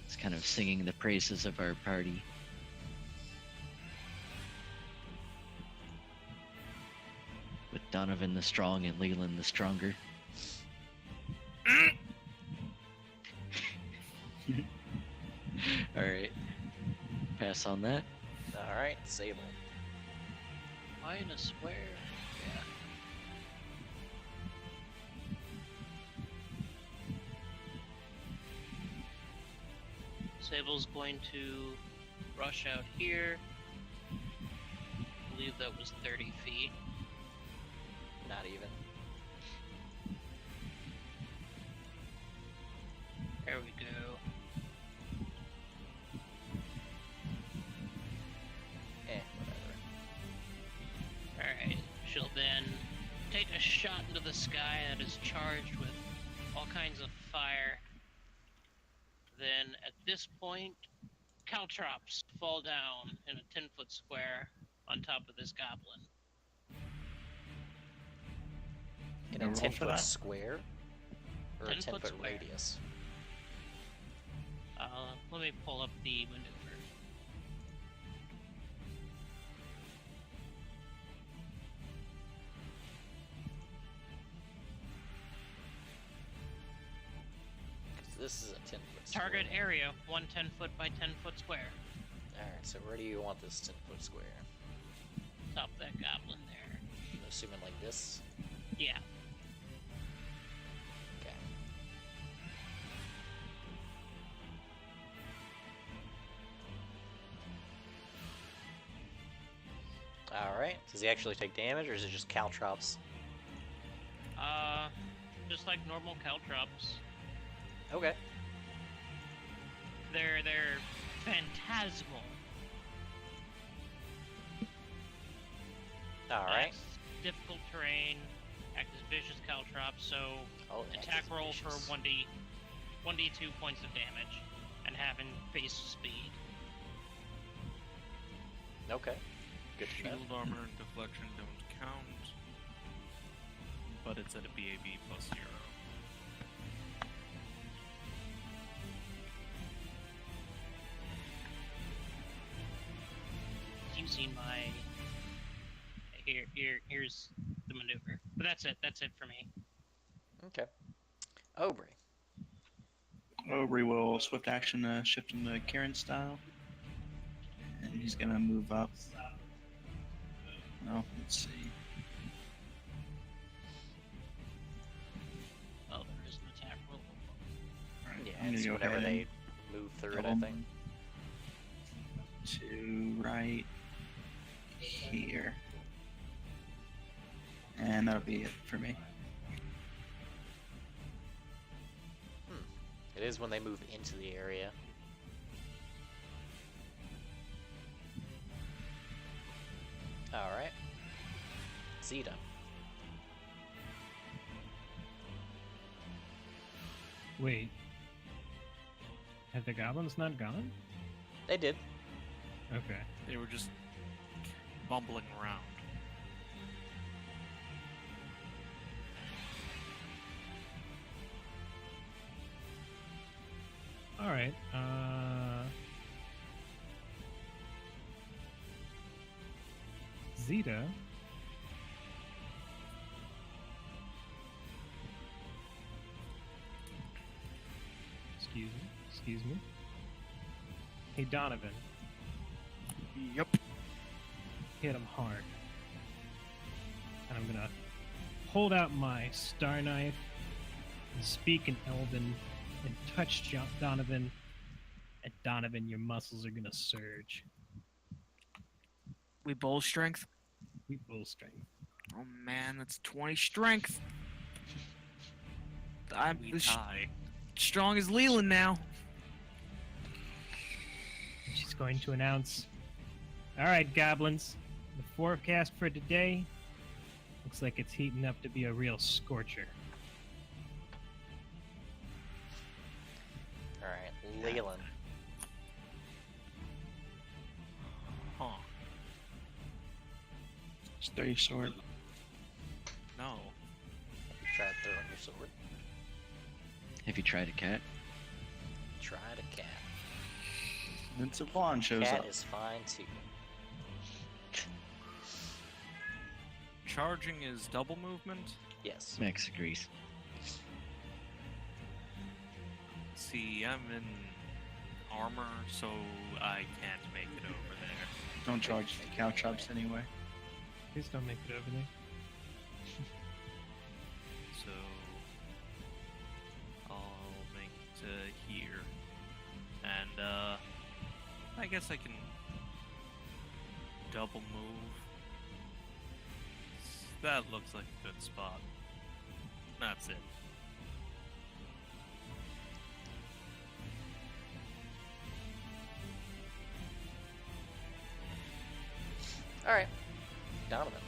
It's kind of singing the praises of our party. With Donovan the Strong and Leland the Stronger. Alright. Pass on that. All right, Sable. Mine a square. Yeah. Sable's going to rush out here, believe that was 30 feet. Not even. There we go. Whatever. Alright, she'll then take a shot into the sky that is charged with all kinds of fire. Then, at this point, caltrops fall down in a 10-foot square on top of this goblin. In No a roll for 10-foot that? square? Or a 10-foot 10-foot square. radius? Let me pull up the maneuver. This is a 10-foot square. Target area, 1 10-foot by 10-foot square. Alright, so where do you want this 10-foot square? Top of that goblin there. I'm assuming like this? Yeah. Okay. Alright, does he actually take damage, or is it just caltrops? Just like normal caltrops. Okay. They're phantasmal. Alright. Acts difficult terrain, act as vicious caltrops, so Oh, attack that's roll for vicious. 1d2 points of damage, and having base speed. Okay. Good to know. Shield armor and deflection don't count, but it's at a BAB plus 0. Using my here's the maneuver. But that's it for me. Okay. Aubrey. Aubrey will swift action shift into Karen style. And he's gonna move up. Well, let's see. Oh, there is an attack roll. Yeah, I'm gonna it's go whenever ahead they move through it, I double think. to right here. And that'll be it for me. It is when they move into the area. Alright. Zeta. Wait. Have the goblins not gone? They did. Okay. They were just bumbling around. All right. Zeta. Excuse me. Excuse me. Hey, Donovan. Yep. Hit him hard. And I'm gonna hold out my star knife and speak in Elven and touch Donovan. And Donovan, your muscles are gonna surge. We bull strength. We bull strength. Oh man, that's 20 strength. I'm We as tie. strong as Leland now. She's going to announce, all right, goblins, the forecast for today looks like it's heating up to be a real scorcher. Alright, Leland. Huh. Just throw your sword. No. You tried throwing your sword. Have you tried a cat? Tried a cat. And Savon shows Cat up. is fine too. Charging is double movement. Yes. Max agrees. See, I'm in armor, so I can't make it over there. Don't charge the cow chops anyway. Please don't make it over there. So I'll make it to here. And I guess I can double move That looks like a good spot. That's it. All right, Donovan.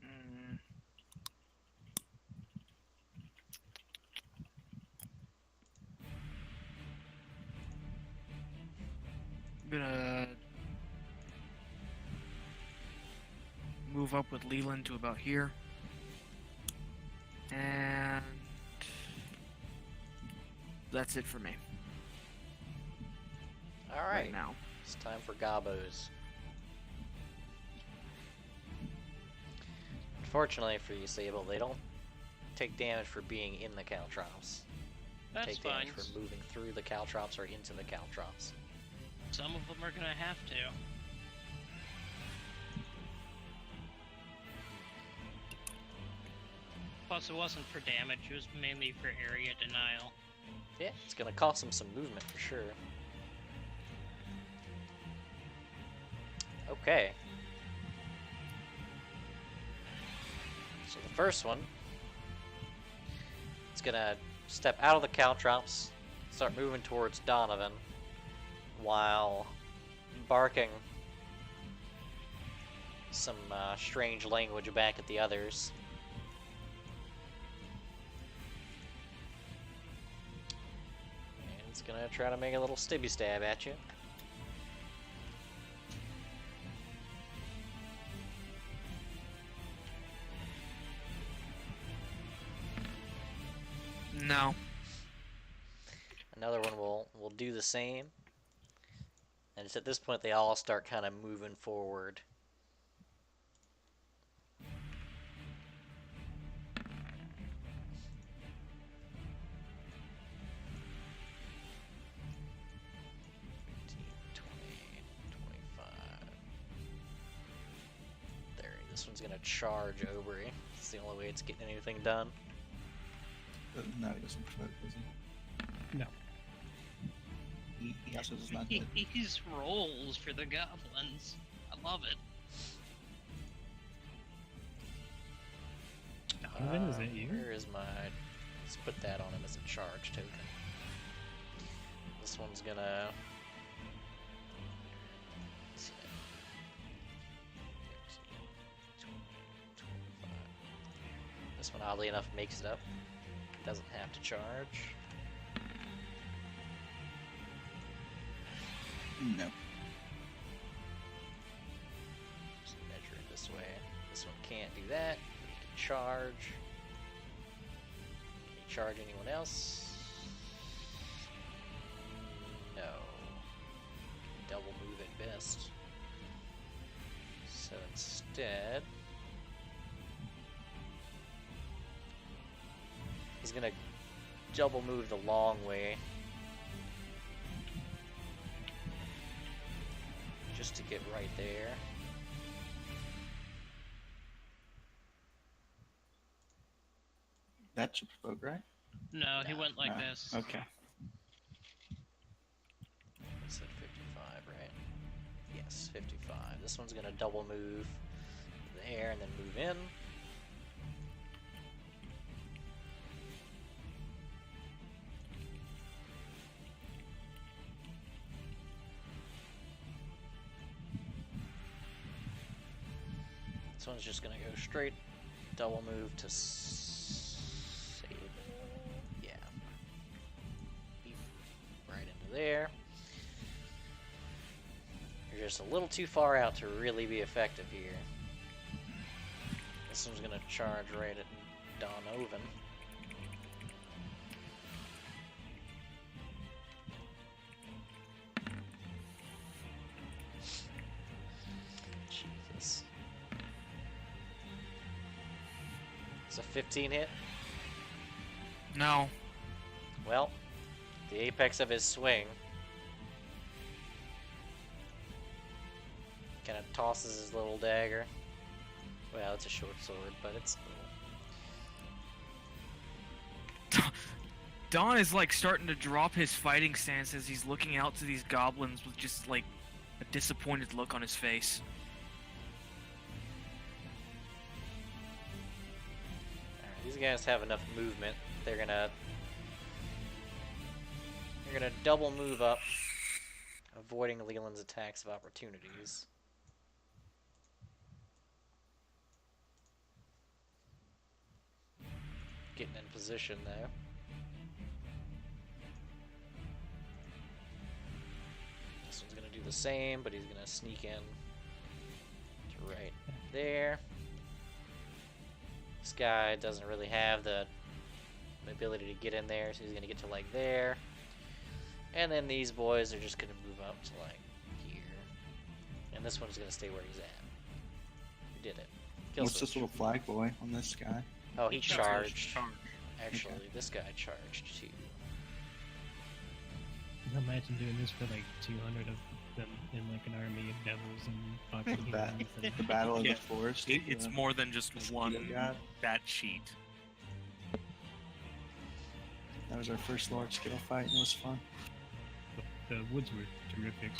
Mm. I'm gonna move up with Leland to about here. And that's it for me All right right, now. it's time for Gobos. Unfortunately for you, Sable, they don't take damage for being in the caltrops. They That's take fine. damage for moving through the caltrops or into the caltrops. Some of them are gonna have to. Plus, it wasn't for damage, it was mainly for area denial. Yeah, it's gonna cost them some movement for sure. Okay. So the first one, it's gonna step out of the caltrops, start moving towards Donovan, while barking some strange language back at the others. And it's gonna try to make a little stibby stab at you. No. Another one will do the same. And it's at this point they all start kind of moving forward. There, this one's gonna charge Obri. It's the only way it's getting anything done. No, he doesn't provoke, does he? No. He also does not hit. These rolls for the goblins. I love it. Donovan, is that you? Where is my... Let's put that on him as a charge token. This one's gonna... let's see. 25. This one, oddly enough, makes it up. Doesn't have to charge. No. Just measure it this way. This one can't do that. He can charge. Can he charge anyone else? No. Double move at best. So instead, he's gonna double move the long way. Just to get right there. That should provoke, right? No, he Nah. went like No. this. Okay. I said 55, right? Yes, 55. This one's gonna double move there and then move in. This one's just gonna go straight, double move to Sable. Yeah. Beep. Right into there. You're just a little too far out to really be effective here. This one's gonna charge right at Donovan. Jesus. It's a 15 hit. No. Well, the apex of his swing kind of tosses his little dagger. Well, it's a short sword, but it's little. Don is like starting to drop his fighting stance as he's looking out to these goblins with just like a disappointed look on his face. Alright, these guys have enough movement. They're gonna double move up, avoiding Leland's attacks of opportunities. Getting in position though. This one's gonna do the same, but he's gonna sneak in to right there. This guy doesn't really have the ability to get in there, so he's gonna get to like there. And then these boys are just gonna move up to like here. And this one's gonna stay where he's at. We did it. Kill What's this switch. little flag boy on this guy? Oh, he charged. Charge. Actually, this guy charged too. Imagine doing this for like 200 of them in like an army of devils and fucking Bat- humans. And... The Battle of Yeah. the Forest. It's more than just one God. bat sheet. That was our first large scale fight, and it was fun. The woods were terrific.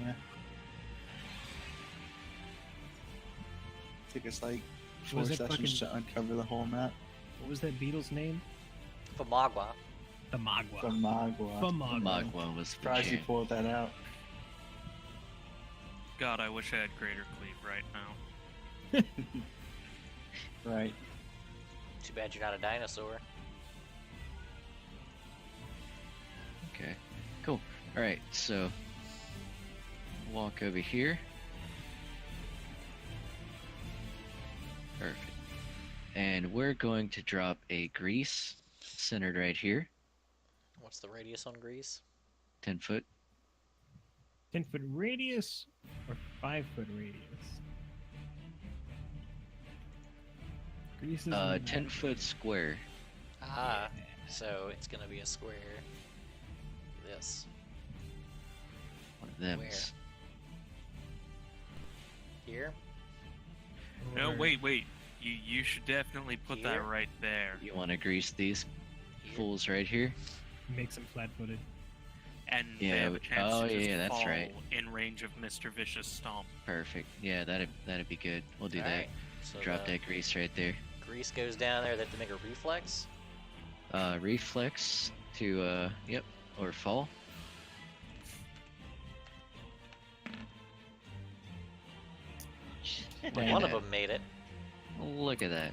Yeah. Took us like 4 Was it sessions to uncover the whole map. What was that beetle's name? Famagua. The Magua. From Magua. Famagua. was the Surprised you champ. pulled that out. God, I wish I had Greater Cleave right now. Right. Too bad you're not a dinosaur. Okay, cool. All right, so walk over here. Perfect. And we're going to drop a grease centered right here, What's the radius on Greece? 10 foot. 10-foot radius or 5-foot radius? Greece is 10 foot square. Ah, so it's gonna be a square. This. One of them. Where? Here? No, wait. You should definitely put Here? that right there. You want to grease these Here? fools right here? Make them flat-footed. And Yeah, they have a but- chance oh, to just yeah, that's fall right. in range of Mr. Vicious Stomp. Perfect. Yeah, that'd be good. We'll do Alright, so that. Drop the that grease right there. grease goes down there. They have to make a reflex. Reflex to yep, or fall. One of them made it. Look at that.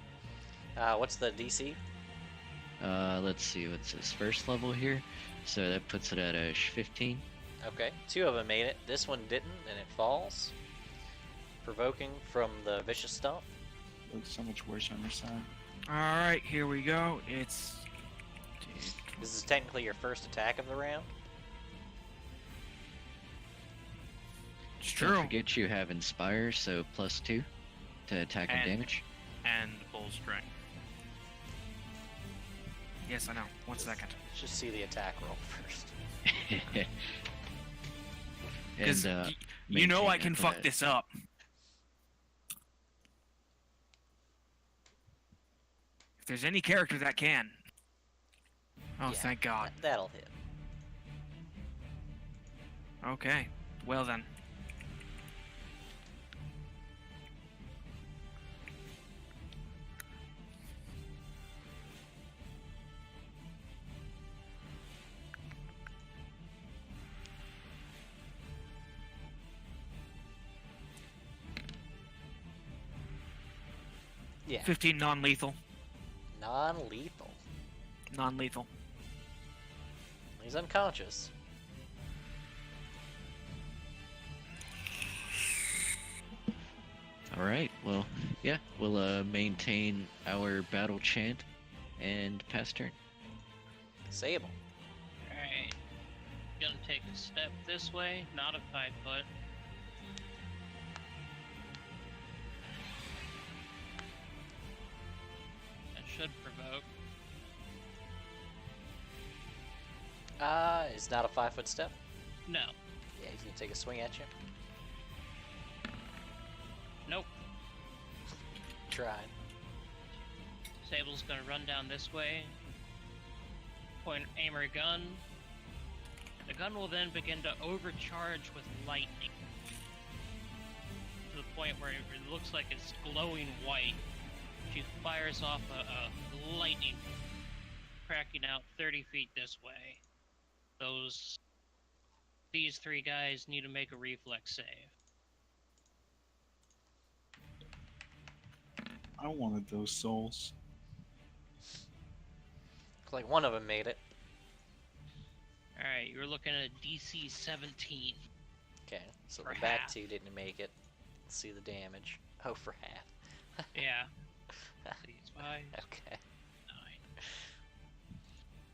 What's the DC? Let's see, what's this first level here? So that puts it at a 15. Okay, 2 of them made it. This one didn't, and it falls. Provoking from the vicious stomp. Looks so much worse on your side. Alright, here we go. It's. This is technically your first attack of the round. It's Don't true. forget you have Inspire, so +2 to attack and And- damage. And Bull Strength. Yes, I know. 1 second. Let's just see the attack roll first. Because and you know maintain I can after fuck that. this up. If there's any character that can. Oh, Yeah, thank God. That'll hit. Okay. Well then. Yeah. 15 non-lethal. Non-lethal. Non-lethal. He's unconscious. All right. Well, yeah, we'll maintain our battle chant and pass turn. Sable. Alright. Gonna take a step this way, not a 5-foot. That should provoke. It's not a 5-foot step. No. Yeah, he's gonna take a swing at you. Nope. Tried. Sable's gonna run down this way. Aim her gun. The gun will then begin to overcharge with lightning. to the point where it looks like it's glowing white. She fires off a lightning, cracking out 30 feet this way. These three guys need to make a reflex save. I wanted those souls. Looks like one of them made it. Alright, you're looking at DC 17. Okay, so For the back half. two didn't make it. Let's see the damage. Oh, for half. Yeah. These 5, Okay. 9.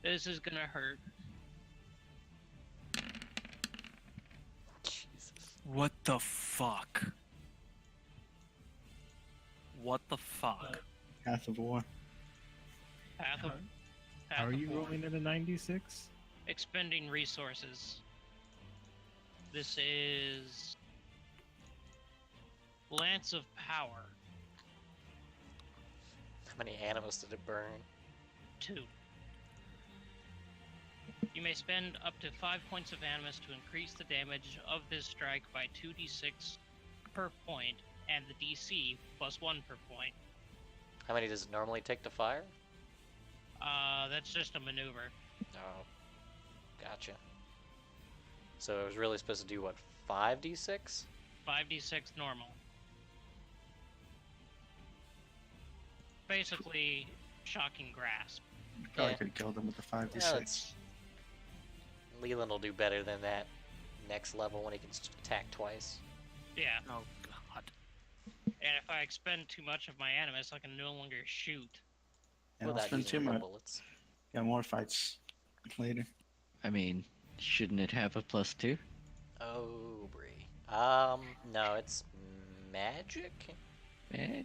This is gonna hurt. Jesus. What the fuck? What the fuck? Path of War. Path of, How Path are of you War. rolling at a 96? Expending resources. This is Lance of Power. How many animals did it burn? 2. You may spend up to 5 points of animus to increase the damage of this strike by 2d6 per point, and the DC plus 1 per point. How many does it normally take to fire? That's just a maneuver. Oh. Gotcha. So it was really supposed to do what, 5d6? 5d6 normal. Basically, shocking grasp. Probably Yeah. could have killed him with the 5d6. Yeah, it's- Leland will do better than that next level when he can attack twice. Yeah, Oh god. and if I expend too much of my animus, I can no longer shoot. And I'll Without spend using too the much. bullets. Got more fights later. I mean, shouldn't it have a +2? Oh, Bree. No, it's magic? Eh,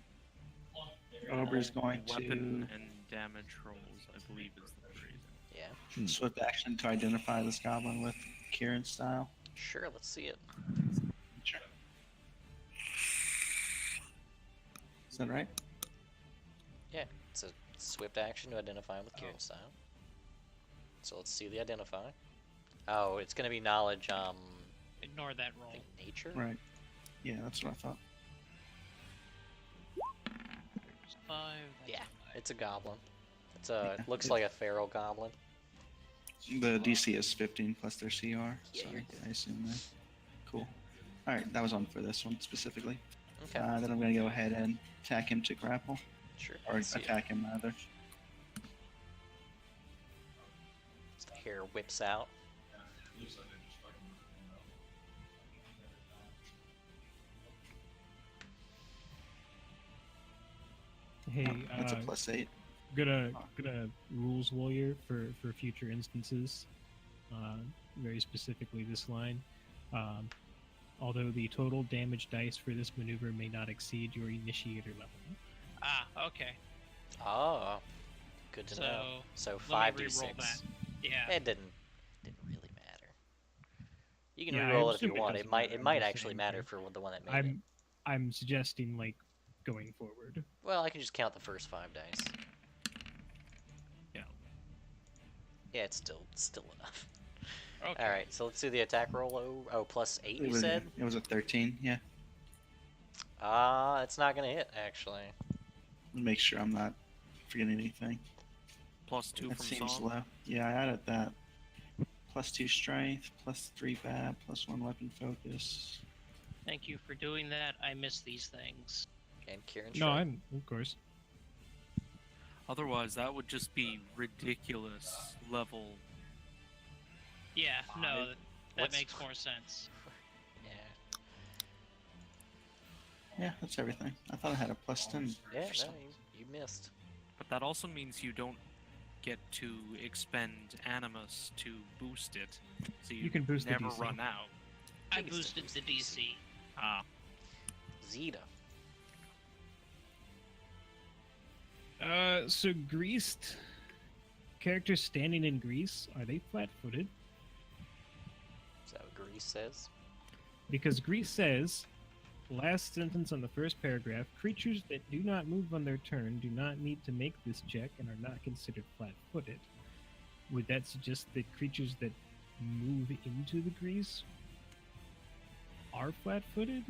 Aubrey's going Weapon to and damage rolls, I believe, is the phrase. Yeah. swift action to identify this goblin with Kieran style. Sure, let's see it. Sure. Is that right? Yeah, it's a swift action to identify him with Kieran style. So let's see the identify. Oh, it's gonna be knowledge, Ignore that I roll. think nature? Right. Yeah, that's what I thought. There's 5. That's Yeah. 5. It's a goblin. It Yeah, looks it- like a feral goblin. The DC is 15 plus their CR. Yeah, so you're good. I assume that. Cool. Alright, that was on for this one specifically. Okay, Then I'm going to go ahead and attack him to grapple. sure. Or let's see it. attack him, rather. The hair whips out. Hey, That's a +8. gonna rules warrior for future instances. Very specifically this line. Although the total damage dice for this maneuver may not exceed your initiator level. Ah, okay. Oh, good to So, know. So let me re-roll 5d6. that. Yeah. It didn't really matter. You can Yeah, I re-roll it if you assume it want. It doesn't might matter, it I'm might just actually saying matter here. for the one that made it. I'm suggesting like going forward. Well, I can just count the first 5 dice. Yeah. Yeah, it's still enough. Okay. All right, so let's do the attack roll. Oh, +8 you said? It was a 13, yeah. It's not gonna hit actually. Make sure I'm not forgetting anything. +2 That from seems song. low. Yeah, I added that. +2 strength, +3 bat, +1 weapon focus. Thank you for doing that. I miss these things. And Kieran. No, Shrek. I'm of course. Otherwise, that would just be ridiculous level. Yeah, no, that What's- makes more sense. Yeah. Yeah, that's everything. I thought I had a +10. Yeah. for some- No, you missed. But that also means you don't get to expend animus to boost it, so you, You can boost the never DC. run out. I think it's the boosted the boost DC. Ah, Zeta. So greased characters standing in grease, are they flat-footed? Is that what Grease says? Because grease says, last sentence on the first paragraph, creatures that do not move on their turn do not need to make this check and are not considered flat-footed. Would that suggest that creatures that move into the grease are flat-footed?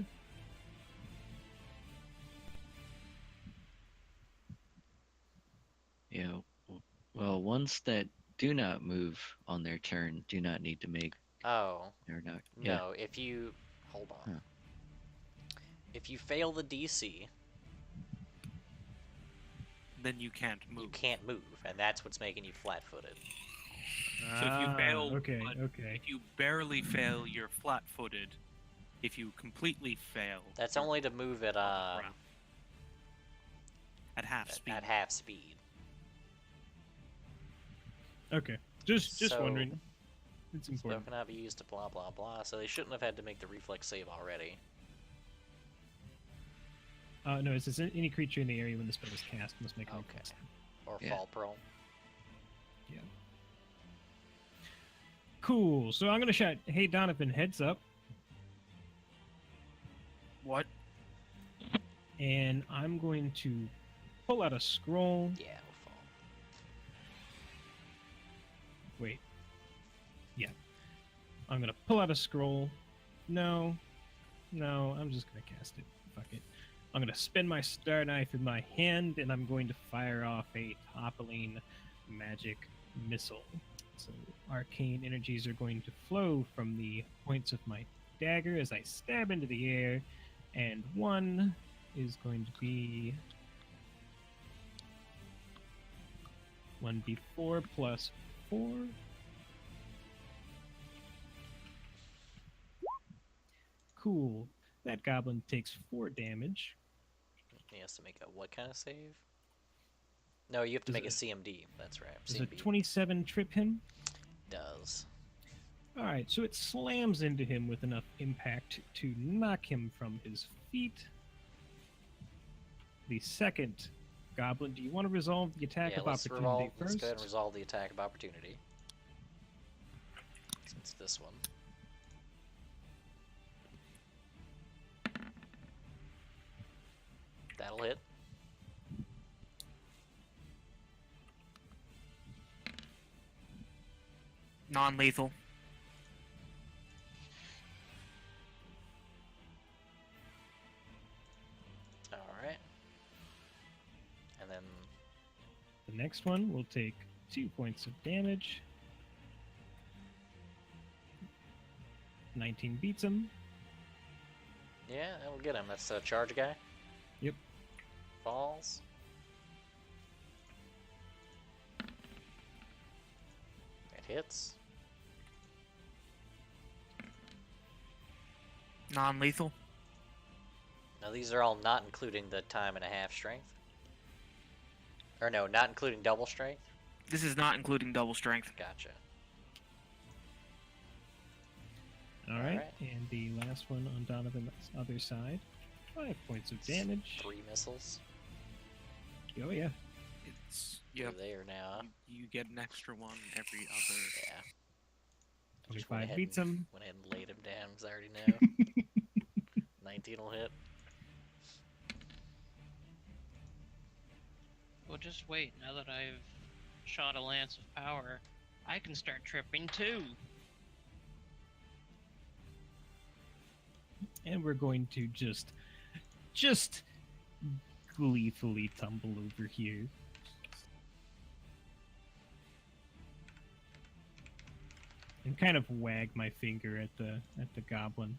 ones that do not move on their turn do not need to make Oh, or not. Yeah. no, if you... Hold on. Huh. If you fail the DC, Then you can't move. you can't move, and that's what's making you flat-footed. So if you fail, okay, but okay. if you barely fail, you're flat-footed. If you completely fail, That's you're only to move at on the ground. At half speed. at half speed. Okay. Just So- wondering. It's Spell important. cannot be used to blah blah blah, so they shouldn't have had to make the reflex save already. No, it says any creature in the area when the spell is cast must make a Okay. reflex save. Or Yeah. fall prone. Cool. So I'm gonna shout, "Hey Donovan, heads up!" What? And I'm going to pull out a scroll. Yeah, it'll fall. Wait. Yeah. I'm gonna pull out a scroll. No. I'm just gonna cast it. Fuck it. I'm gonna spin my star knife in my hand, and I'm going to fire off a toppling magic missile. So arcane energies are going to flow from the points of my dagger as I stab into the air, and one is going to be 1d4 plus 4. Cool. That goblin takes 4 damage. He has to make a what kind of save? No, you have to Does make a it- CMD. That's right. Does a CMD 27 trip him? does. Alright, so it slams into him with enough impact to knock him from his feet. The second goblin, do you want to resolve the attack Yeah, of let's opportunity let's first? go ahead and resolve the attack of opportunity. Since this one. That'll hit. Non-lethal. Alright. And then The next one will take 2 points of damage. 19 beats him. yeah, that'll get him. That's a charge guy. Yep. Falls. It hits. Non-lethal. Now these are all not including the time and a half strength. Or no, not including double strength. This is not including double strength. Gotcha. Alright, Alright. and the last one on Donovan's other side. 5 points of damage. 3 missiles. Oh yeah. It's You're there now. You get an extra one every other. Yeah. Just went 25 ahead beats and- him. Went ahead and laid him down because I already know. 19 will hit. Well, just wait. Now that I've shot a lance of power, I can start tripping too. And we're going to just gleefully tumble over here. And kind of wag my finger at the goblin.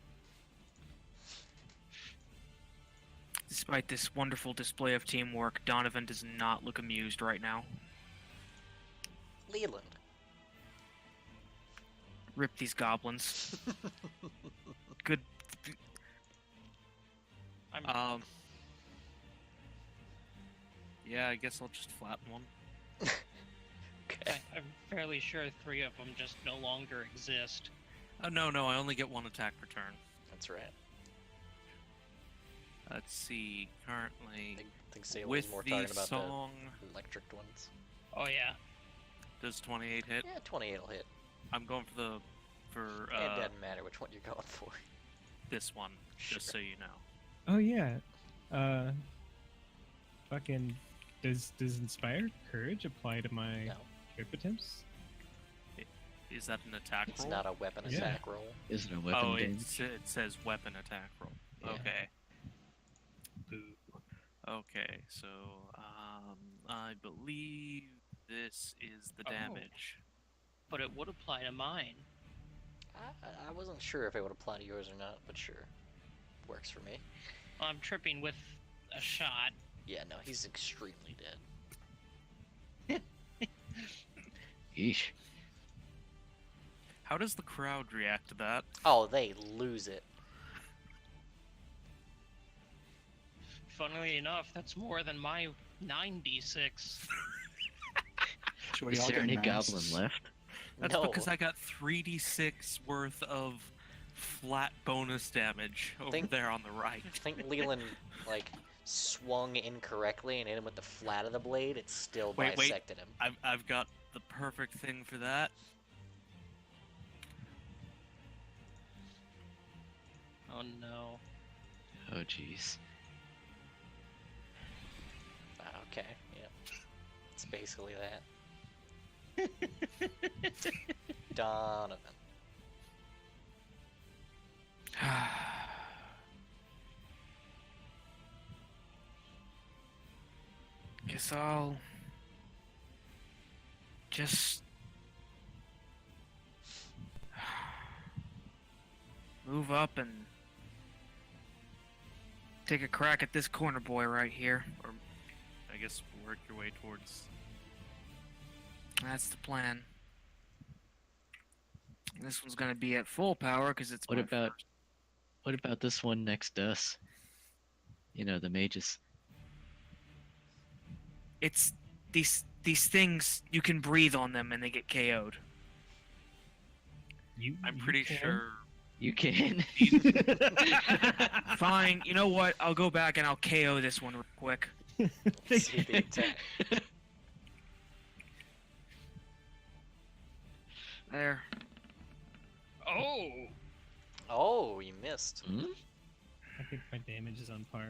Despite this wonderful display of teamwork, Donovan does not look amused right now. Leland. Rip these goblins. Good. I'm Yeah, I guess I'll just flatten one. Okay. I'm fairly sure 3 of them just no longer exist. Oh, no, I only get 1 attack per turn. That's right. Let's see, currently, I think Sailor's with more the talking about song, the electric ones. Oh yeah. does 28 hit? Yeah, 28 will hit. I'm going for the, It doesn't matter which one you're going for. this one, just so Sure. you know. Oh yeah. Fucking does Inspire Courage apply to my No. trip attempts? Is that an attack It's roll? not a weapon Yeah. attack roll. Is it a weapon Oh, damage? it says weapon attack roll. Yeah. Okay. Boo. Okay, so I believe This is the Oh. damage. But it would apply to mine. I wasn't sure if it would apply to yours or not, but sure. Works for me. Well, I'm tripping with a shot. Yeah, no, he's extremely dead. Yeesh. How does the crowd react to that? Oh, they lose it. Funnily enough, that's more than my 9d6. Should we Is all there get any masks? goblin left? That's No. because I got 3d6 worth of flat bonus damage over Think- there on the right. I think Leland, like, swung incorrectly and hit him with the flat of the blade. It still Wait. bisected him. I've got the perfect thing for that. Oh no. Oh jeez. Okay, yeah. It's basically that. Donovan. Guess I'll just move up and take a crack at this corner boy right here. Or I guess work your way towards. That's the plan. This one's gonna be at full power because it's What my about first. what about this one next to us? You know, the mages. It's these things you can breathe on them and they get KO'd. I'm pretty sure. You can. Fine, you know what? I'll go back and I'll KO this one real quick. See the attack. There. Oh! Oh, you missed. Hmm? I think my damage is on par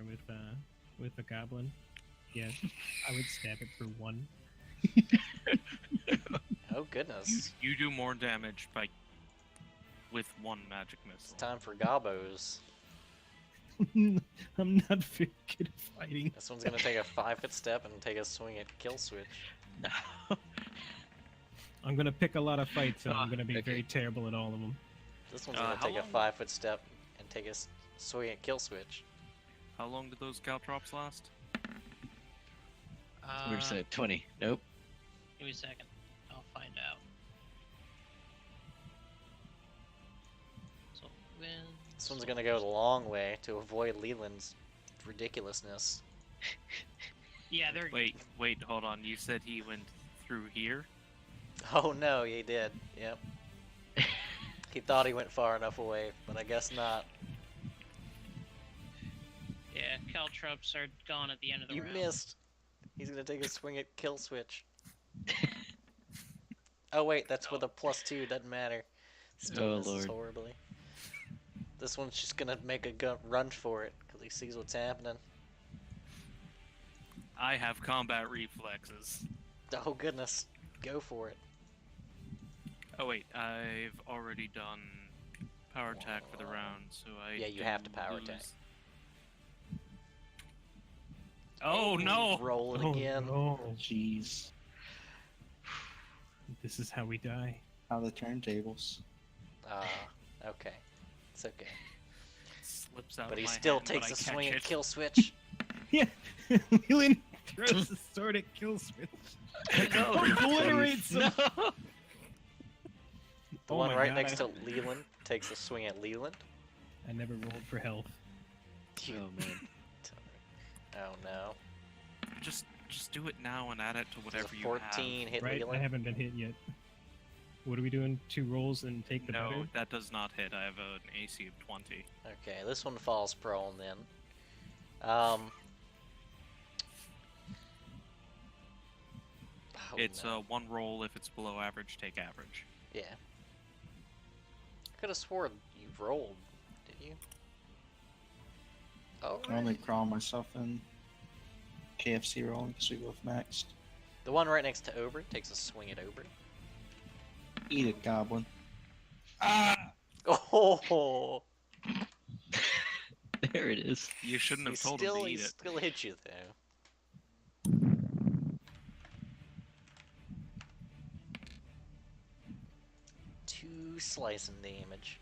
with the goblin. Yeah, I would stab it for 1. Oh, goodness. You do more damage by with one magic It's missile. time for Gobos. I'm not very good at fighting. This one's gonna take a 5-foot step and take a swing at Kill Switch. No. I'm gonna pick a lot of fights, and I'm Ah, gonna be okay. very terrible at all of them. This one's gonna how take a long- 5-foot step and take a swing at Kill Switch. How long did those caltrops last? Where's that? 20. Nope. Give me a second. I'll find out. So, when... This one's gonna go the long way to avoid Leland's ridiculousness. Yeah, they're... Wait, hold on. You said he went through here? Oh no, he did. Yep. He thought he went far enough away, but I guess not. Yeah, caltrops are gone at the end of the You round. missed. He's gonna take a swing at Kill Switch. Oh wait, that's with a +2. Doesn't matter. Still Oh, misses Lord. horribly. This one's just gonna make a run for it because he sees what's happening. I have combat reflexes. Oh goodness, go for it. Oh wait, I've already done power attack for the round, so I. Yeah, you do have to power lose. attack. Oh no! Roll it Oh, again. no. Jeez. This is how we die. How the turntables. Okay. It's okay. Slips out But of he my still hand, but takes I a catch swing it. at Kill Switch. Yeah, Leland throws the sword at Kill Switch. Obliterates him. No. The Oh one my right God, next I- to Leland takes a swing at Leland. I never rolled for health. Oh man. Oh no. Just do it now and add it to Does whatever a you 14 hit Right? I Leland? haven't been hit yet. What are we doing? 2 rolls and take the have. No, better? that does not hit. I have an AC of 20. Okay, this one falls prone then. Oh, It's no. one roll. If it's below average, take average. Yeah. I could have swore you rolled, did you? Oh, I only crawl myself in KFC rolling because we both maxed. the one right next to Ober takes a swing at Ober. Eat it, goblin. Oh, There it is. You shouldn't have told him to eat it. Still hit you though. slicing damage.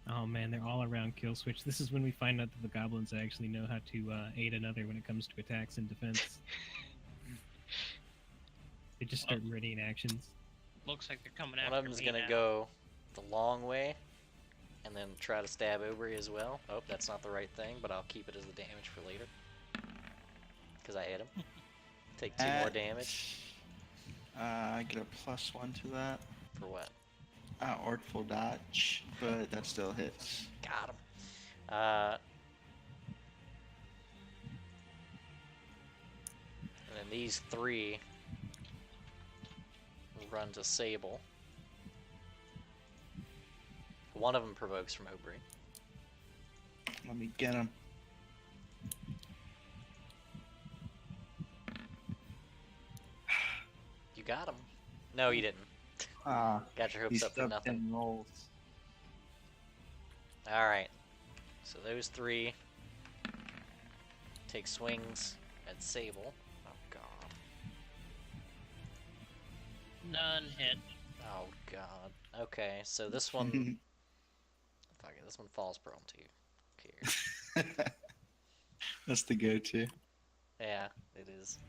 Oh man, they're all around kill switch. This is when we find out that the goblins actually know how to aid another when it comes to attacks and defense. They just start readying actions. Looks like they're coming One after of them's me gonna now. go the long way, and then try to stab Obri as well. Oh, that's not the right thing, but I'll keep it as the damage for later. Because I hit him. Take 2 more damage. I get a +1 to that. For what? Artful dodge, but that still hits. Got him. And then these 3 run to Sable. One of them provokes from Obri. Let me get him. You got him. No, you didn't. Got your hopes He's up for stuck nothing. 10 rolls. Alright. So those 3 take swings at Sable. Oh god. None hit. Oh god. Okay, so this one... Fuck it, this one falls prone too. Who cares? That's the go-to. Yeah, it is.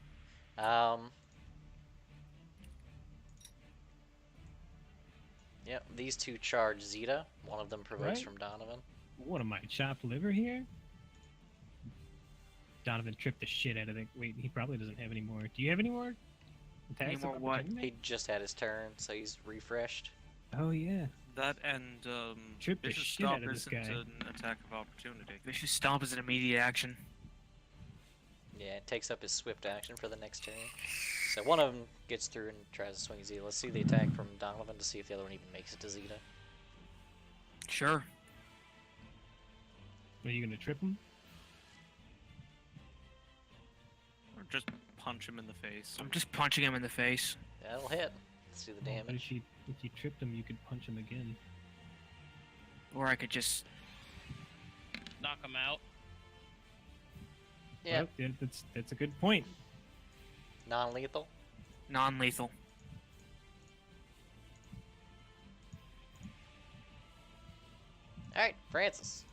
Yep, these 2 charge Zeta. One of them provokes Right. from Donovan. What am I, chopped liver here? Donovan tripped the shit out of the. Wait, he probably doesn't have any more. Do you have any more? Attacks Any more of what? opportunity? He just had his turn, so he's refreshed. Oh yeah. That and Trip the Vicious shit out Stomp of this isn't guy. an attack of opportunity. Vicious Stomp is an immediate action. Yeah, it takes up his swift action for the next turn. So one of them gets through and tries to swing Zeta. Let's see the attack from Donovan to see if the other one even makes it to Zeta. Sure. Are you gonna trip him? Or just punch him in the face. I'm just punching him in the face. That'll hit. Let's see the Well, but damage. if you tripped him, you could punch him again. Or I could just. Knock him out. Yeah, Well, yeah, that's a good point. non-lethal. Non-lethal. Alright, Francis.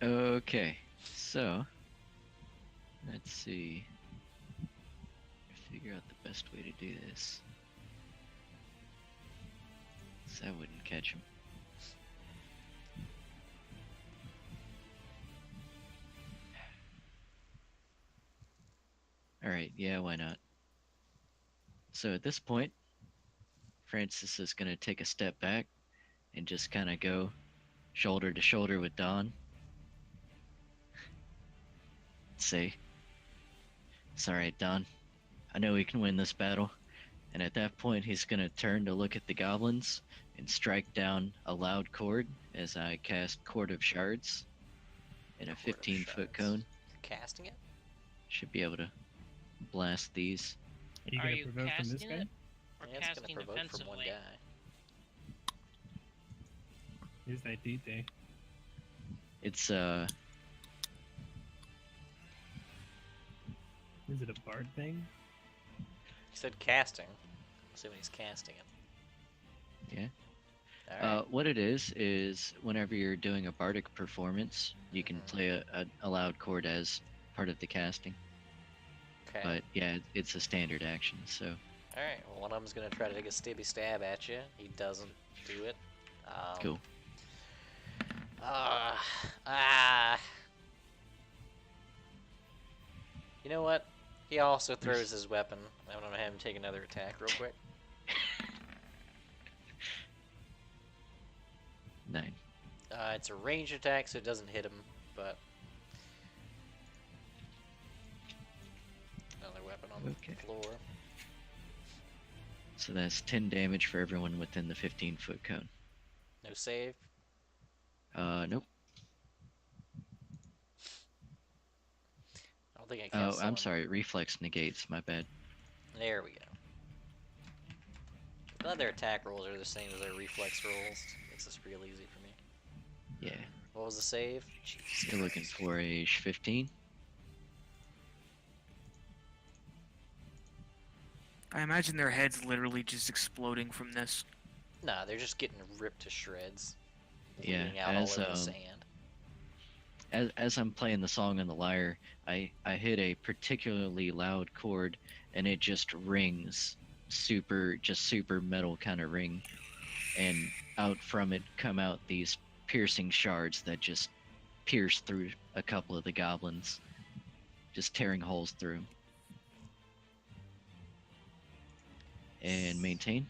Okay, so let's see. Figure out the best way to do this. So I wouldn't catch him. Alright, yeah, why not? So at this point, Francis is going to take a step back and just kind of go shoulder to shoulder with Don. Say, it's alright, Don. I know we can win this battle. And at that point, he's going to turn to look at the goblins and strike down a loud chord as I cast Chord of Shards in a Chord of 15-foot Shards. cone. Casting it? Should be able to blast these. Are you Are gonna you provoke from this casting guy? it? Or Yeah, it's gonna casting provoke from one defensively? guy. Is that dude there? It's, Is it a bard thing? He said casting. I'm assuming he's casting it. Yeah. Alright. what it is whenever you're doing a bardic performance, you can play a loud chord as part of the casting. Okay. But yeah, it's a standard action, so Alright, well, one of them's gonna try to take a stibby stab at you. He doesn't do it. cool. You know what? He also throws his weapon. I'm gonna have him take another attack real quick. 9. It's a ranged attack, so it doesn't hit him, but another weapon on Okay. the floor. So that's 10 damage for everyone within the 15-foot cone. No save. Nope. I don't think I Oh, cast. I'm sorry. Reflex negates. My bad. There we go. Glad their attack rolls are the same as their reflex rolls. Makes this real easy for me. Yeah. What was the save? Jeez. You're looking for a 15. I imagine their heads literally just exploding from this. Nah, they're just getting ripped to shreds. Yeah, Bleeding out all as over the sand. as I'm playing the song on the lyre, I hit a particularly loud chord, and it just rings, super metal kind of ring, and out from it come out these piercing shards that just pierce through a couple of the goblins, just tearing holes through. And maintain.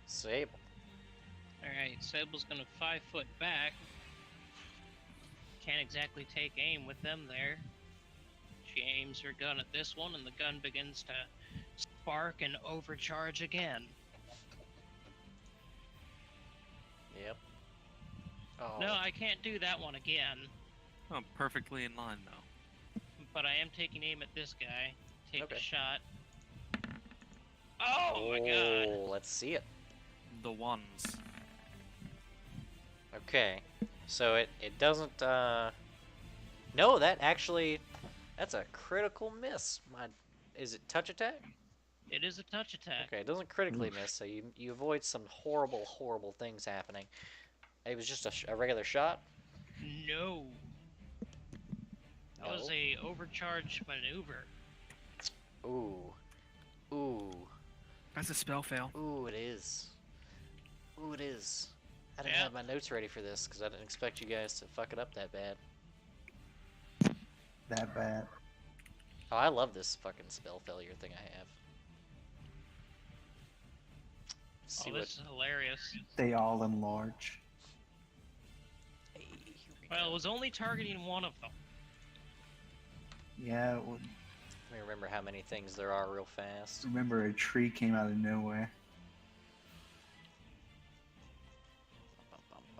Sable. Alright, Sable's gonna 5 foot back. Can't exactly take aim with them there. She aims her gun at this one, and the gun begins to spark and overcharge again. Yep. Oh. No, I can't do that one again. Oh, perfectly in line though. But I am taking aim at this guy. Take Okay. a shot. Oh my god! Oh, let's see it. The ones. Okay. So it doesn't no, that actually that's a critical miss. Is it touch attack? It is a touch attack. Okay, it doesn't critically miss, so you avoid some horrible things happening. It was just a regular shot? No. That was No. a overcharge maneuver. Ooh. Ooh. That's a spell fail. Ooh, it is. Ooh, it is. I didn't Yeah. have my notes ready for this because I didn't expect you guys to fuck it up that bad. That bad. Oh, I love this fucking spell failure thing I have. See Oh, what? this is hilarious. They all enlarge. Hey, here we Well, it go. was only targeting one of them. Yeah, well, Let me remember how many things there are real fast. remember a tree came out of nowhere.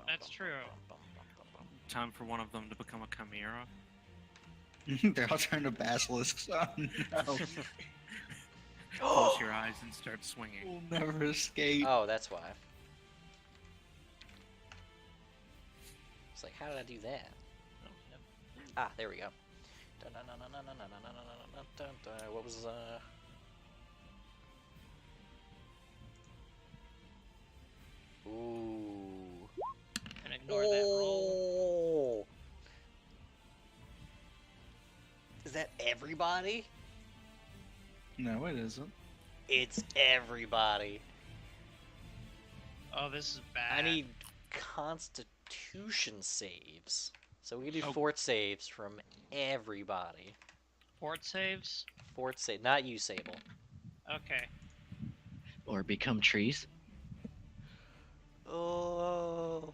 That's true. Time for one of them to become a chimera. They're all turned to basilisks. Oh no. Close your eyes and start swinging. We'll never escape. Oh, that's why. It's like, how did I do that? Ah, there we go. What was Ooh. And ignore that roll. Oh. Is that everybody? No, it isn't. It's everybody. Oh, this is bad. I need Constitution saves. So we can do Oh. fort saves from everybody. Fort saves? Fort save, not you, Sable. Okay. Or become trees. Oh.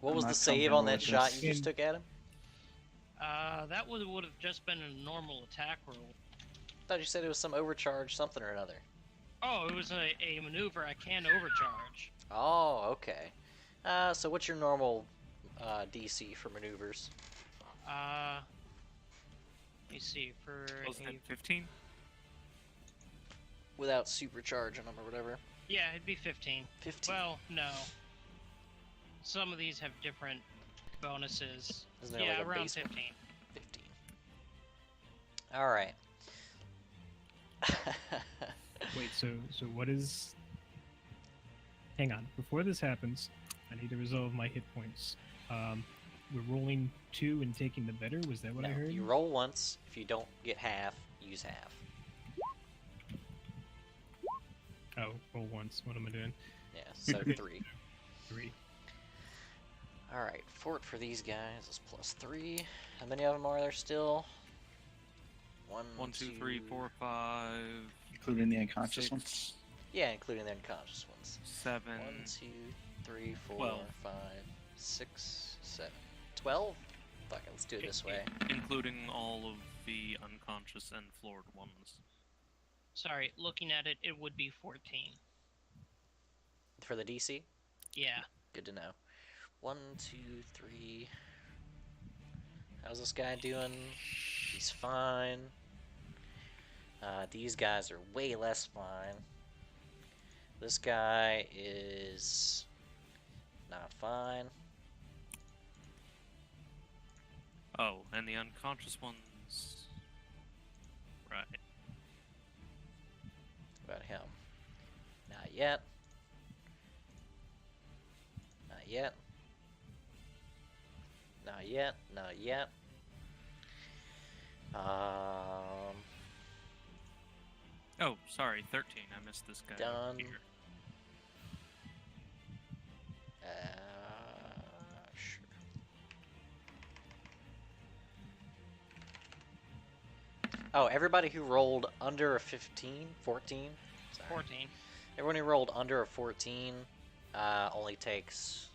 What I'm was not the save on comfortable that with shot this. you just took at him? That would have just been a normal attack roll. I thought you said it was some overcharge something or another. Oh, it was a maneuver I can overcharge. Oh, okay. So what's your normal DC for maneuvers? Let me see, for Wasn't a... it 15? Without supercharging them or whatever. Yeah, it'd be 15. 15. Well, no. Some of these have different bonuses. Isn't there Yeah, like a around base one? 15. 15. Alright. Wait, so what is? Hang on. Before this happens, I need to resolve my hit points. We're rolling 2 and taking the better. Was that what I No, heard? you roll once. If you don't get half, use half. Oh, roll once. What am I doing? Yeah, so 3. 3. Alright, fort for these guys is +3. How many of them are there still? 1, 1, 2, 3, 4, 5, Including the unconscious 6, ones. Yeah, including the unconscious ones. 7. 1, 2, 3, 4, 12. 5, 6, 7. 12? Fuck it, let's do it this way. Including all of the unconscious and floored ones. Sorry, looking at it, it would be 14. For the DC? Yeah. Good to know. 1, 2, 3. How's this guy doing? He's fine. These guys are way less fine. This guy is not fine. Oh, and the unconscious ones. Right. What about him? Not yet. Not yet. Not yet. Not yet. Oh, sorry, 13. I missed this guy Done. over here. Sure. Oh, everybody who rolled under a 15, 14? Sorry. 14. Everyone who rolled under a 14 only takes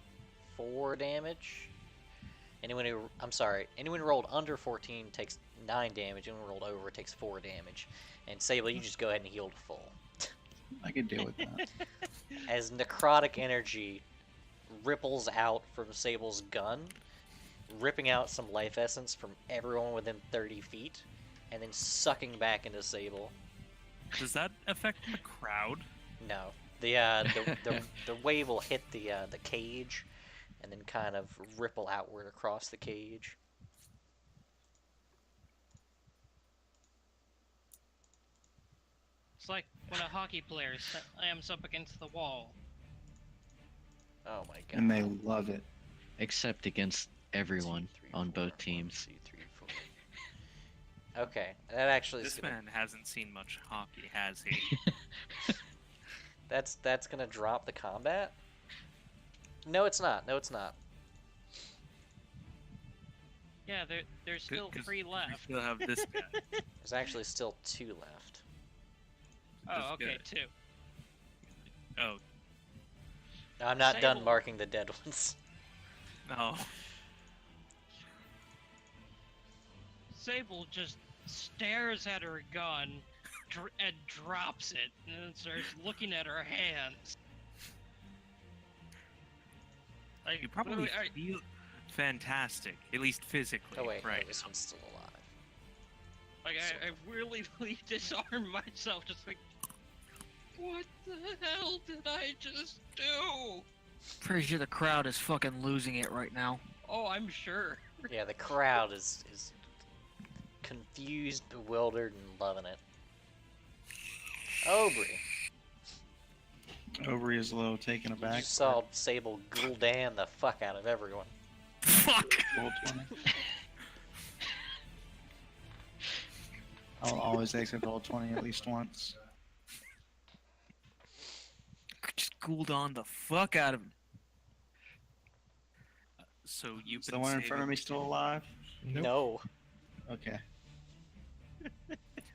4 damage. Anyone who rolled under 14 takes 9 damage. Anyone who rolled over takes 4 damage. And Sable, you just go ahead and heal to full. I could deal with that. As necrotic energy ripples out from Sable's gun, ripping out some life essence from everyone within 30 feet, and then sucking back into Sable. Does that affect the crowd? No, the wave will hit the cage, and then kind of ripple outward across the cage. It's like when a hockey player slams up against the wall. Oh my god! And they love it. Except against everyone on both teams. 1, 2, 3, 4. Okay, that actually is This gonna, man hasn't seen much hockey, has he? that's gonna drop the combat. No, it's not. No, it's not. Yeah, there's still 'Cause 3 We left. still have this guy. There's actually still 2 left. Oh, okay, good. 2. Oh, No, I'm not done Sable. marking the dead ones. no. Sable just stares at her gun and drops it, and then starts looking at her hands. Like, You probably literally, feel fantastic, at least physically. Oh wait, no, right. this one's still alive. I really disarmed myself, just like, what the hell did I just do? Pretty sure the crowd is fucking losing it right now. Oh, I'm sure. Yeah, the crowd is confused, bewildered, and loving it. Aubrey, Overy is low, taken you aback. just saw Sable Gul'dan the fuck out of everyone. Fuck! Roll 20. I'll always exit roll 20 at least once. Just cooled on the fuck out of him. So you've Is been the one in front of saving- me still alive? Nope. No. Okay.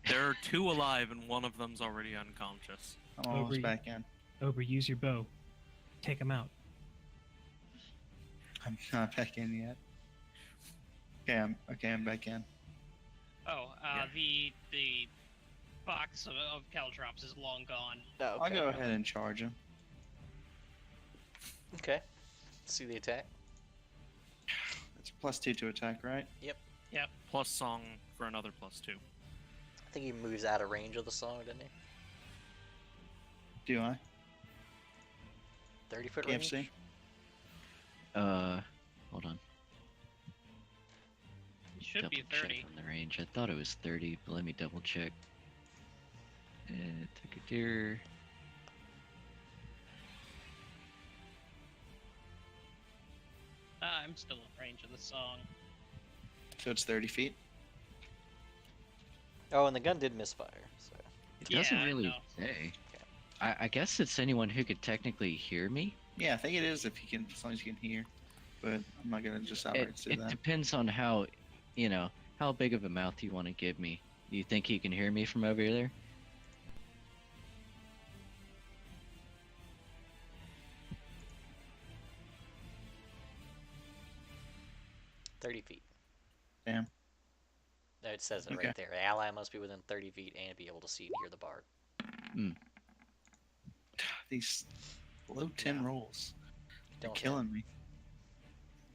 There are 2 alive, and one of them's already unconscious. I'm almost Overy. back in. Ober, use your bow. Take him out. I'm not back in yet. Okay, I'm back in. Oh, the box of caltrops is long gone. No. Okay. I'll go ahead and charge him. Okay. See the attack. It's +2 to attack, right? Plus song for another +2. I think he moves out of range of the song, didn't he? Do I? 30-foot range. KFC? Hold on. It should Double be check 30. on the range. I thought it was 30, but let me double check. Took a deer. I'm still in range of the song. So it's 30 feet? Oh, and the gun did misfire. So. It Yeah, doesn't I really know. say. I guess it's anyone who could technically hear me. Yeah, I think it is if you can, as long as you can hear. But I'm not gonna just outright say It that. depends on how, how big of a mouth you want to give me. Do you think he can hear me from over there? "30 feet." Damn. No, it says it Okay. right there. The ally must be within 30 feet and be able to see and hear the bard. These low 10 rolls. They're Don't killing me.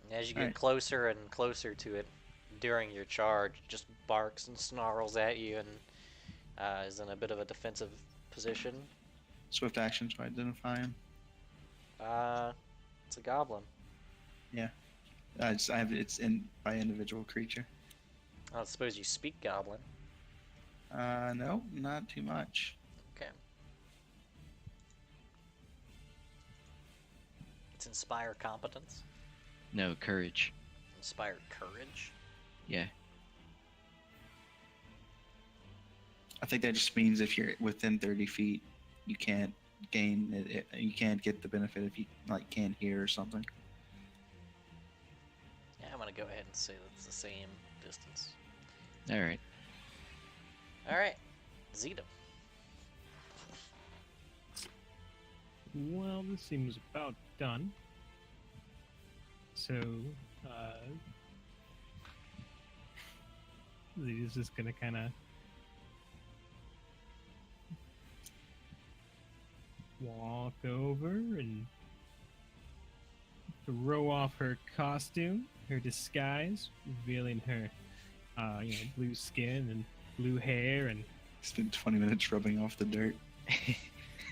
And as you get Alright. closer and closer to it during your charge, it just barks and snarls at you and is in a bit of a defensive position. Swift action to identify him. It's a goblin. It's in by individual creature. I suppose you speak goblin. No, not too much. Okay. It's inspire competence. No, courage. Inspire courage. Yeah. I think that just means if you're within 30 feet, you can't gain it. You can't get the benefit if you like can't hear or something. Yeah, I'm gonna go ahead and say that's the same distance. All right. All right, Zeta. Well, this seems about done. So, Zeta's just gonna kind of walk over and throw off her costume, her disguise, revealing her, blue skin and blue hair, and Spent 20 minutes rubbing off the dirt.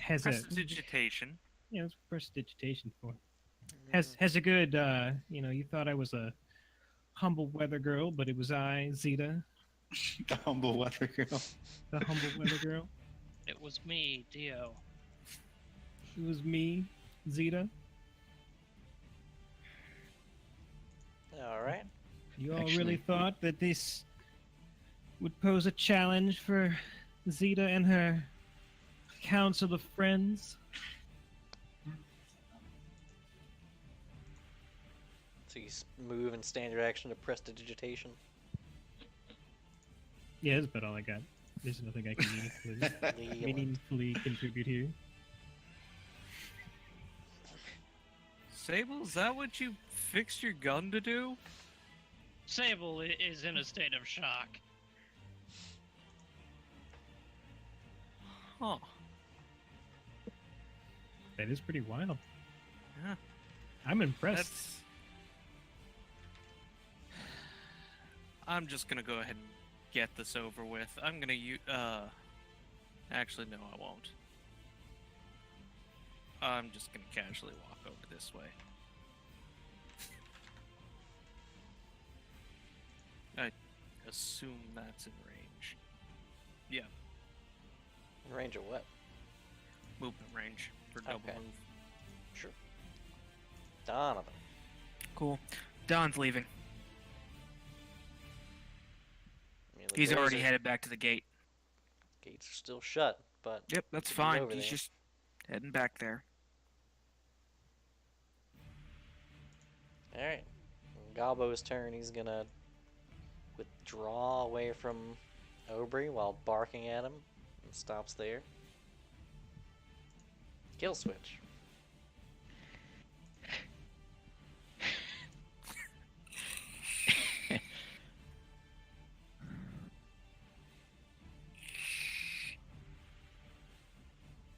has a Prestidigitation. it's prestidigitation for. Has a good, you thought I was a humble weather girl, but it was I, Zeta, The humble weather girl. the humble weather girl. It was me, Dio. It was me, Zeta. All right. You all Actually- really thought that this would pose a challenge for Zeta and her council of friends? So you move and standard action to prestidigitation. Yeah, that's about all I got. There's nothing I can meaningfully contribute here. Sable, is that what you fixed your gun to do? Sable is in a state of shock. Huh. That is pretty wild. Yeah. I'm impressed. That's. I'm just gonna go ahead and get this over with. I'm gonna Actually, no, I won't. I'm just gonna casually walk over this way. I assume that's in range. Yeah, In range of what? movement range for double Okay. move. Sure. Donovan. Cool. Don's leaving. I mean, the He's doors already are- headed back to the gate. Gates are still shut, but Yep, that's He's fine. over He's there. just heading back there. all right. On Galbo's turn. He's gonna withdraw away from Aubrey while barking at him, and stops there. Kill switch.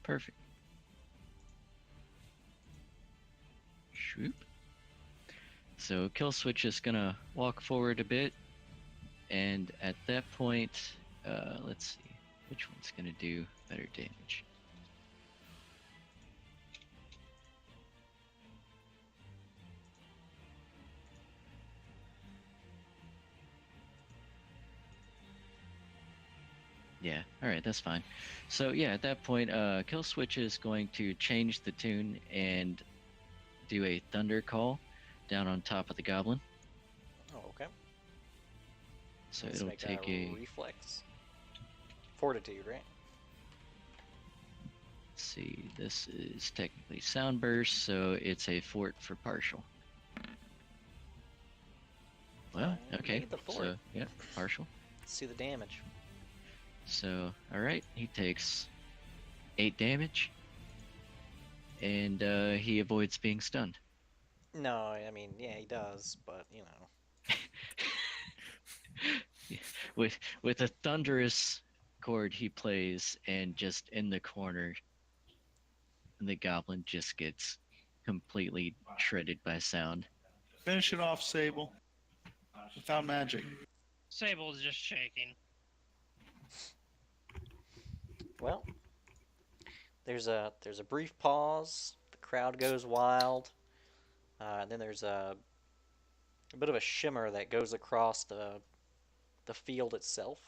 Perfect. Shoop. So kill switch is gonna walk forward a bit, and at that point, let's see which one's gonna do better damage. Yeah, alright, that's fine. So yeah, at that point, kill switch is going to change the tune and do a thunder call down on top of the goblin. Oh, okay. So Let's it'll make take a a reflex. Fortitude, right? let's see, this is technically sound burst, so it's a fort for partial. Well, I okay. need the fort. So yeah, partial. Let's see the damage. So alright, he takes 8 damage. And he avoids being stunned. No, I mean, yeah, he does, but you know. With a thunderous chord he plays, and just in the corner, the goblin just gets completely shredded by sound. Finish it off, Sable. Without magic. Sable's just shaking. Well, There's a brief pause. The crowd goes wild. And then there's a bit of a shimmer that goes across the field itself.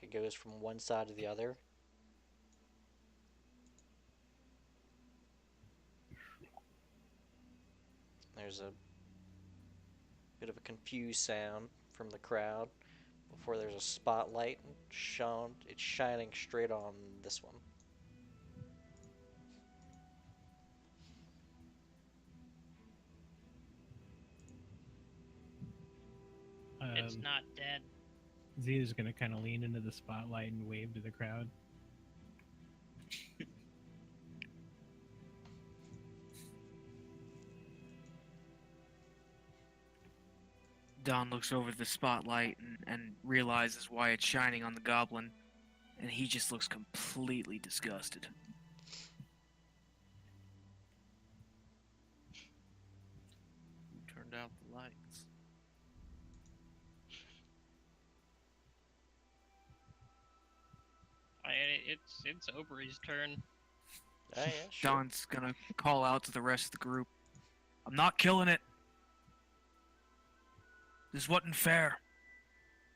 It goes from one side to the other. There's a bit of a confused sound from the crowd before there's a spotlight shone. It's shining straight on this one. It's not dead. Zeta's gonna kind of lean into the spotlight and wave to the crowd. Don looks over the spotlight and realizes why it's shining on the goblin, and he just looks completely disgusted. Who turned out the lights? It's Aubrey's turn. Oh yeah, sure. Don's gonna call out to the rest of the group. I'm not killing it. This wasn't fair.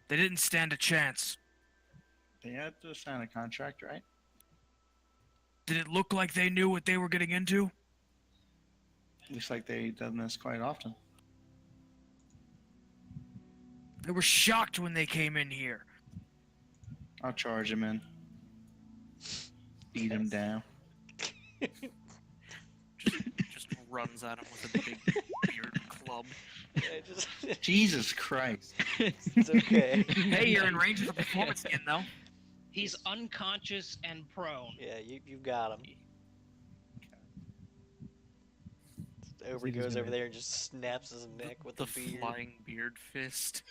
They didn't stand a chance. They had to sign a contract, right? Did it look like they knew what they were getting into? Looks like they've done this quite often. They were shocked when they came in here. I'll charge him in. Beat him down. Just runs at him with a big beard club. Yeah, just, Jesus Christ. it's okay. Hey, you're in range of the performance again, though. He's unconscious and prone. Yeah, you've got him. Aubrey Zeta's goes gonna- over there and just snaps his neck with The the beard. flying beard fist.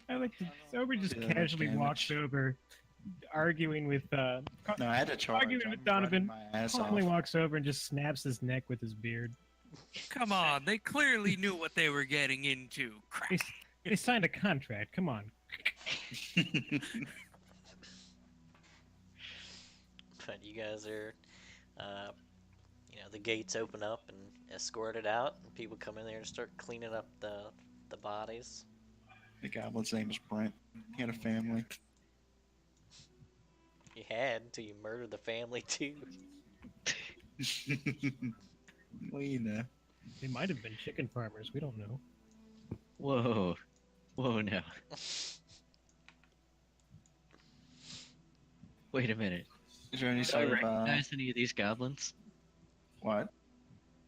I like to. Aubrey just Yeah, casually damage. walks over, arguing with No, I had to charge. Arguing I'm with Donovan. running my ass calmly off. walks over and just snaps his neck with his beard. Come on, they clearly knew what they were getting into. Crap. They signed a contract. Come on. But you guys are, the gates open up and escorted out, and people come in there and start cleaning up the bodies. The goblin's name is Brent. He had a family. You had until you murdered the family too. Well, you know. They might have been chicken farmers. We don't know. Whoa. Whoa, now. Wait a minute. Is there any Did I sort of recognize any of these goblins? what?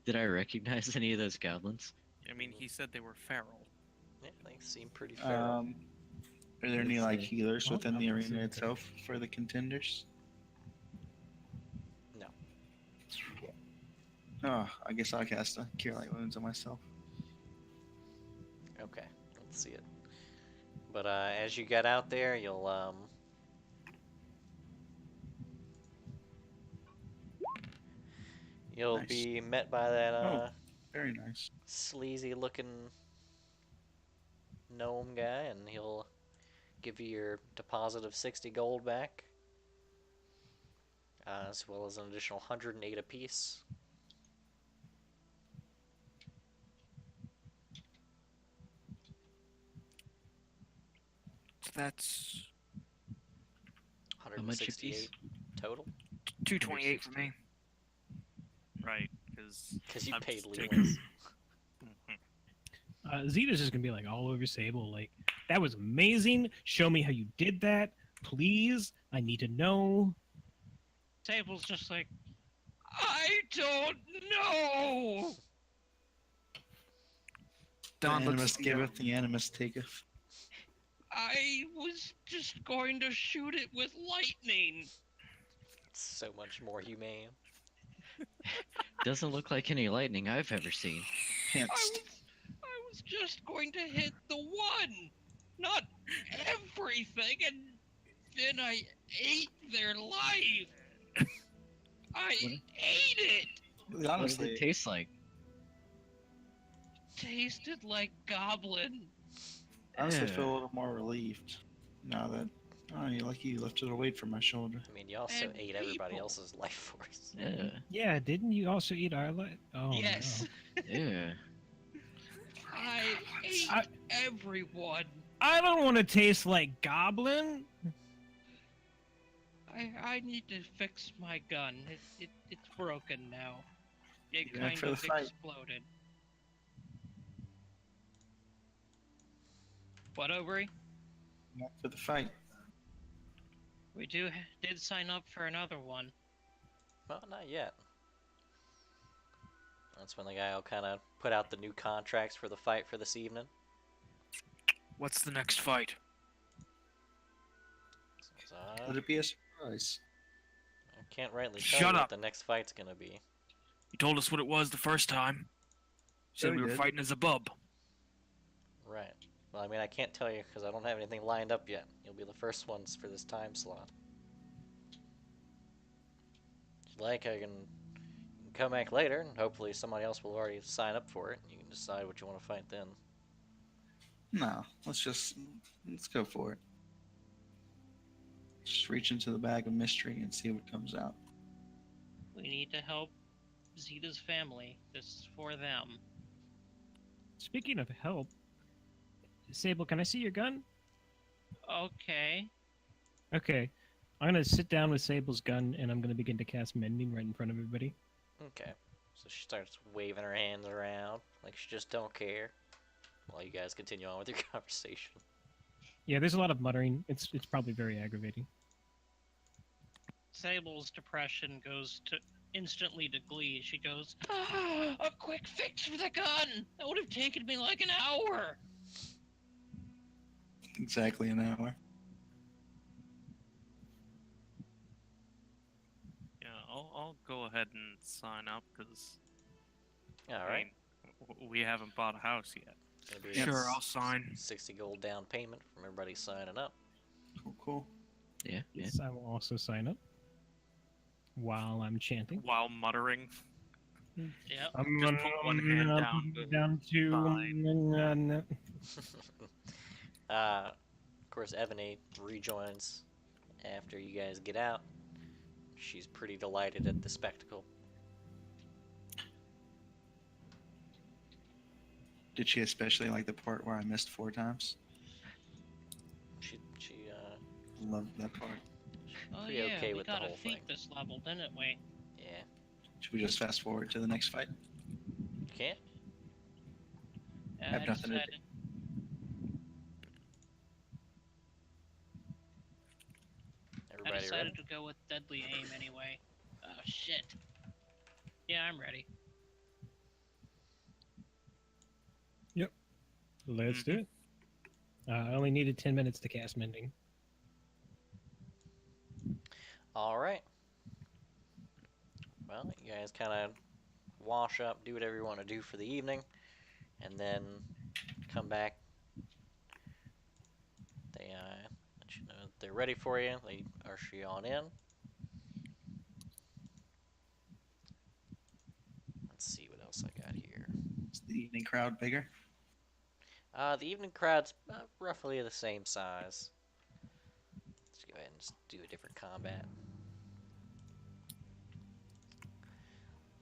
Did I recognize any of those goblins? I mean, he said they were feral. Yeah, they seem pretty fair. Are there any like Let's healers Oh, within the goblins arena are itself for the contenders? No. Oh, I guess I'll cast a Cure Light Wounds on myself. Okay, let's see it. But as you get out there, you'll Nice. be met by that Oh. Very nice. sleazy looking gnome guy, and he'll give you your deposit of 60 gold back, as well as an additional 108 apiece. So that's much 168 apiece? total, 228 for me. Right, because because you I'm paid just Leland's. Zeta's just gonna be like all over Sable, like, that was amazing. Show me how you did that, please. I need to know. Sable's just like, I don't know. The Don animus looks. giveth, the animus taketh. I was just going to shoot it with lightning. So much more humane. Doesn't look like any lightning I've ever seen. Hence, I was just going to hit the one, not everything, and then I ate their life. I What? ate it. What does honestly, it taste like? Tasted like goblin. honestly, Yeah. feel a little more relieved now that Oh, you're lucky you lifted a weight from my shoulder. I mean, you also And ate everybody people. else's life force. Yeah. Yeah, didn't you also eat our light? Oh, Yes. Yeah. I ate I- everyone. I don't want to taste like goblin. I need to fix my gun. It's broken now. It You back kind for the of fight? exploded. What, Aubrey? Back for the fight. We did sign up for another one. Well, not yet. That's when the guy will kind of put out the new contracts for the fight for this evening. What's the next fight? So, Let it be a surprise. I can't rightly tell Shut you what up. the next fight's gonna be. You told us what it was the first time. You said Yeah, we we were did. fighting as a bub. Right. Well, I mean, I can't tell you because I don't have anything lined up yet. You'll be the first ones for this time slot. If you like, I can come back later, and hopefully somebody else will already sign up for it. You can decide what you want to fight then. No, let's go for it. Just reach into the bag of mystery and see what comes out. We need to help Zeta's family. This is for them. Speaking of help, Sable, can I see your gun? Okay. Okay. I'm gonna sit down with Sable's gun and I'm gonna begin to cast mending right in front of everybody. Okay. So she starts waving her hands around like she just don't care while you guys continue on with your conversation. Yeah, there's a lot of muttering. It's probably very aggravating. Sable's depression goes to instantly to glee. She goes, "Ah, a quick fix for the gun! That would have taken me like an hour!" Exactly an hour. Yeah, I'll go ahead and sign up because Alright. we haven't bought a house yet. Gonna be Sure, a I'll sign. 60 gold down payment from everybody signing up. Cool. Yeah. Yes, I will also sign up while I'm chanting. While muttering, Yep. I'm Just gonna, put one I'm hand gonna down put it the down to. Of course, Ebony rejoins after you guys get out. She's pretty delighted at the spectacle. Did she especially like the part where I missed 4 times? She Loved that part. Oh Pretty yeah, okay we with the got a whole feat thing. this level, didn't we? yeah. Should we just fast forward to the next fight? You can't? Yeah, have I nothing to do. decided. I Everybody decided ready? to go with deadly aim anyway. Oh shit. Yeah, I'm ready. Let's do it. I only needed 10 minutes to cast mending. Alright. Well, you guys kind of wash up, do whatever you want to do for the evening, and then come back. They let you know that they're ready for you. They usher you on in. Let's see what else I got here. Is the evening crowd bigger? The evening crowd's roughly the same size. Let's go ahead and just do a different combat.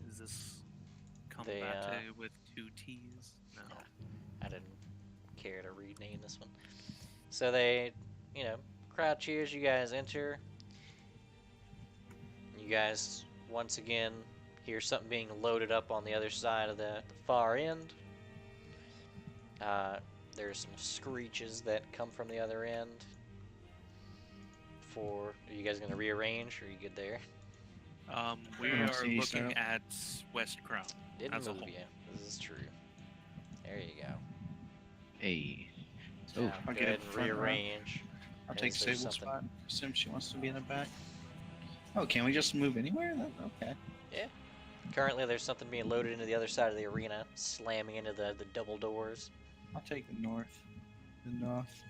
is this They, combate with 2 T's? No. I didn't care to rename this one. So they, crowd cheers. You guys enter. You guys once again hear something being loaded up on the other side of the far end. There's some screeches that come from the other end. Are you guys gonna rearrange, or are you good there? We I don't are see looking so. at West Crown. Didn't As a move whole. yet. This is true. There you go. Hey. So Oh, go I'll get ahead it and front row. rearrange. I'll Is take there Sable's something- spot. Assume she wants to be in the back. Oh, can we just move anywhere? Okay. Currently, there's something being loaded into the other side of the arena, slamming into the double doors. I'll take the north. The north.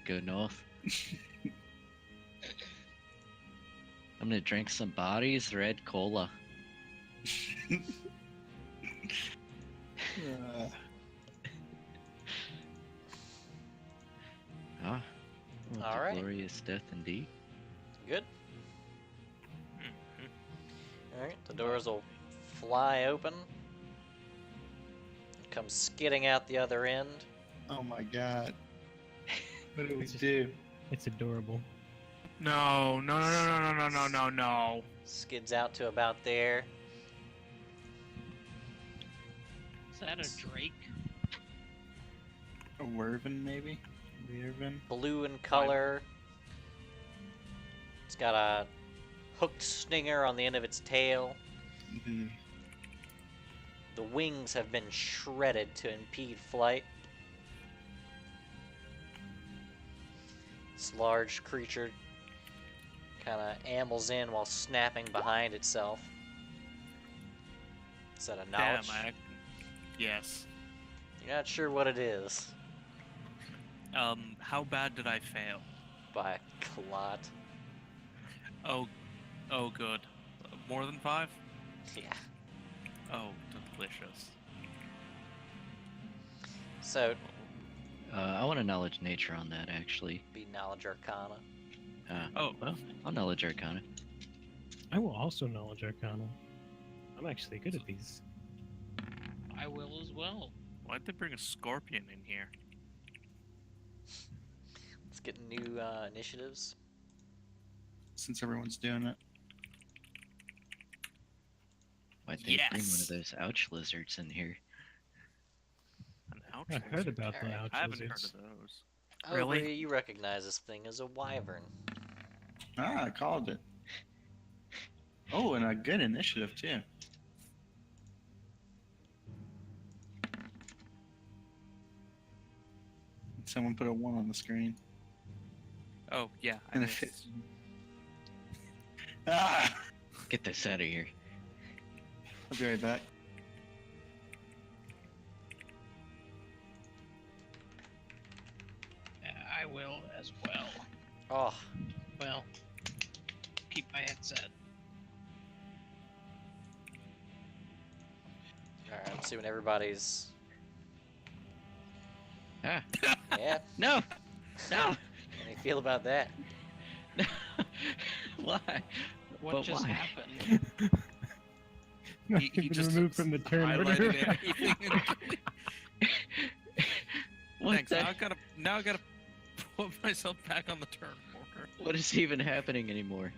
Go north. I'm gonna drink some Bodies Red Cola. Uh, Ah, Not All the right. glorious death indeed. Good. Mhm. All right. The doors will fly open. Come skidding out the other end. Oh my god. What do we It's just- do? It's adorable. No, no, no, no, no, no, no, no, no. Skids out to about there. Is that a drake? A Werven, maybe? Werven? Blue in color. It's got a hooked stinger on the end of its tail. Mhm. The wings have been shredded to impede flight. This large creature kind of ambles in while snapping behind itself. Is that a Damn, knowledge? yes. You're not sure what it is. How bad did I fail? By a lot. Oh, good. More than 5? Yeah. Oh, delicious. So, I want to knowledge nature on that, actually. be knowledge arcana. Oh. Well, I'll knowledge arcana. I will also knowledge arcana. I'm actually good at these. I will as well. Why'd they bring a scorpion in here? Let's get new initiatives. Since everyone's doing it. Why'd they bring one Yes! of those ouch lizards in here? An ouch I heard lizard. about the Alright, ouch I haven't lizards. heard of those. Oh, Really? Bree, you recognize this thing as a wyvern. Ah, I called it. Oh, and a good initiative, too. Someone put a 1 on the screen. Oh, yeah. I And if it... missed. Ah! Get this out of here. I'll be right back. I will as well. Oh, Well, keep my headset. alright, I'm assuming everybody's. Ah, Yeah, no! No! how do you feel about that? Why? What But just why? happened? He Been just removed from the turn order. Highlighted everything. What Thanks. the- Now I gotta put myself back on the turn order. What is even happening anymore?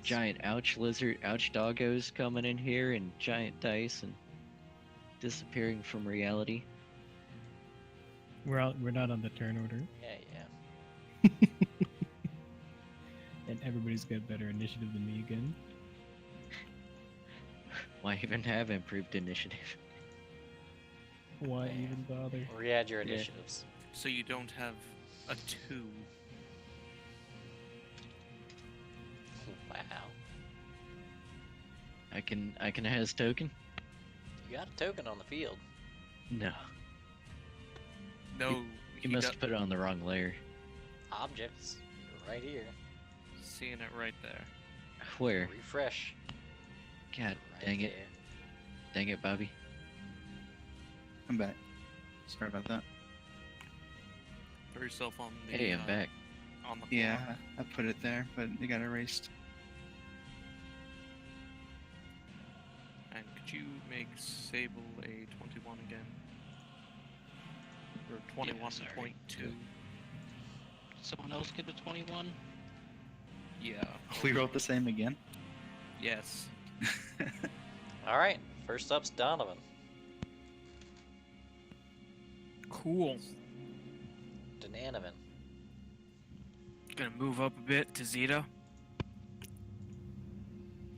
Giant ouch lizard, ouch doggos coming in here, and giant dice, and disappearing from reality. We're not on the turn order, Yeah, yeah. and everybody's got better initiative than me again. Why even have improved initiative? Why Yeah. even bother? Re-add your Yeah. initiatives. So you don't have a 2. Wow. I can has token? You got a token on the field. No. No, You must have put it on the wrong layer. Objects. Right here. seeing it right there. Where? Refresh. God Right dang it. there. Dang it, Bobby. I'm back. Sorry about that. Put yourself on the. Hey, I'm back. On the floor. Yeah, I put it there, but it got erased. And could you make Sable a 21 again? Or Yeah, sorry. 21.2? Someone else get a 21? Yeah. We wrote the same again. Yes. Alright, first up's Donovan. Cool. Denanovan. Gonna move up a bit to Zeta.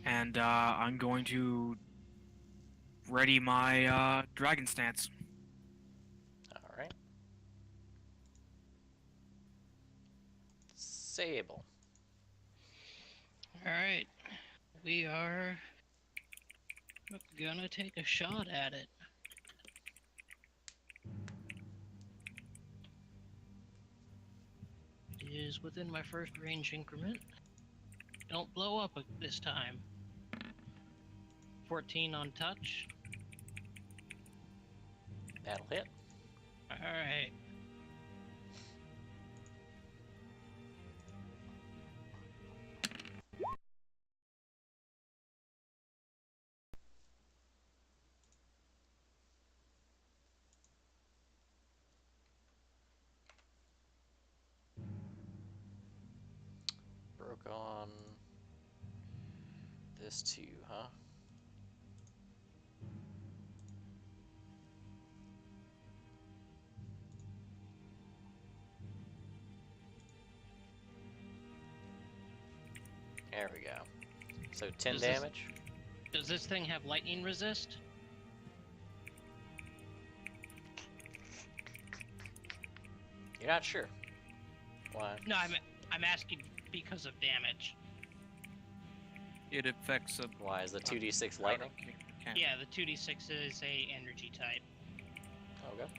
And I'm going to ready my dragon stance. Alright. Sable. Alright. We are gonna take a shot at it. It is within my first range increment. Don't blow up this time. 14 on touch. That'll hit. Alright. work on this too, huh? There we go. So 10 Does this- damage. Does this thing have lightning resist? You're not sure. Why? No, I'm asking because of damage. It affects a Why is the 2d6 lightning? Yeah, the 2d6 is a energy type. Okay.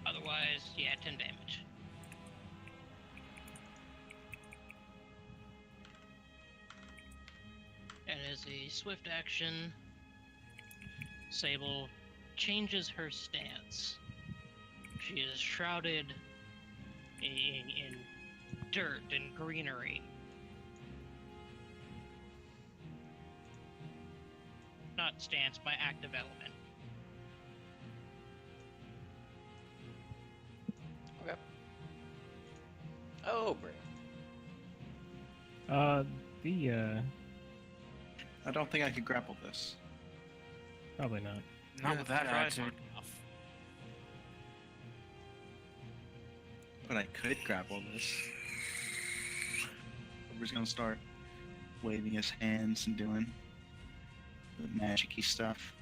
Otherwise, yeah, 10 damage. And as a swift action, Sable changes her stance. She is shrouded in dirt and greenery. Not stance, by active element. Okay. Oh, Bray. I don't think I could grapple this. Probably not. Not with that Try attitude. hard enough. But I could grapple this. We're just gonna start waving his hands and doing the magic-y stuff.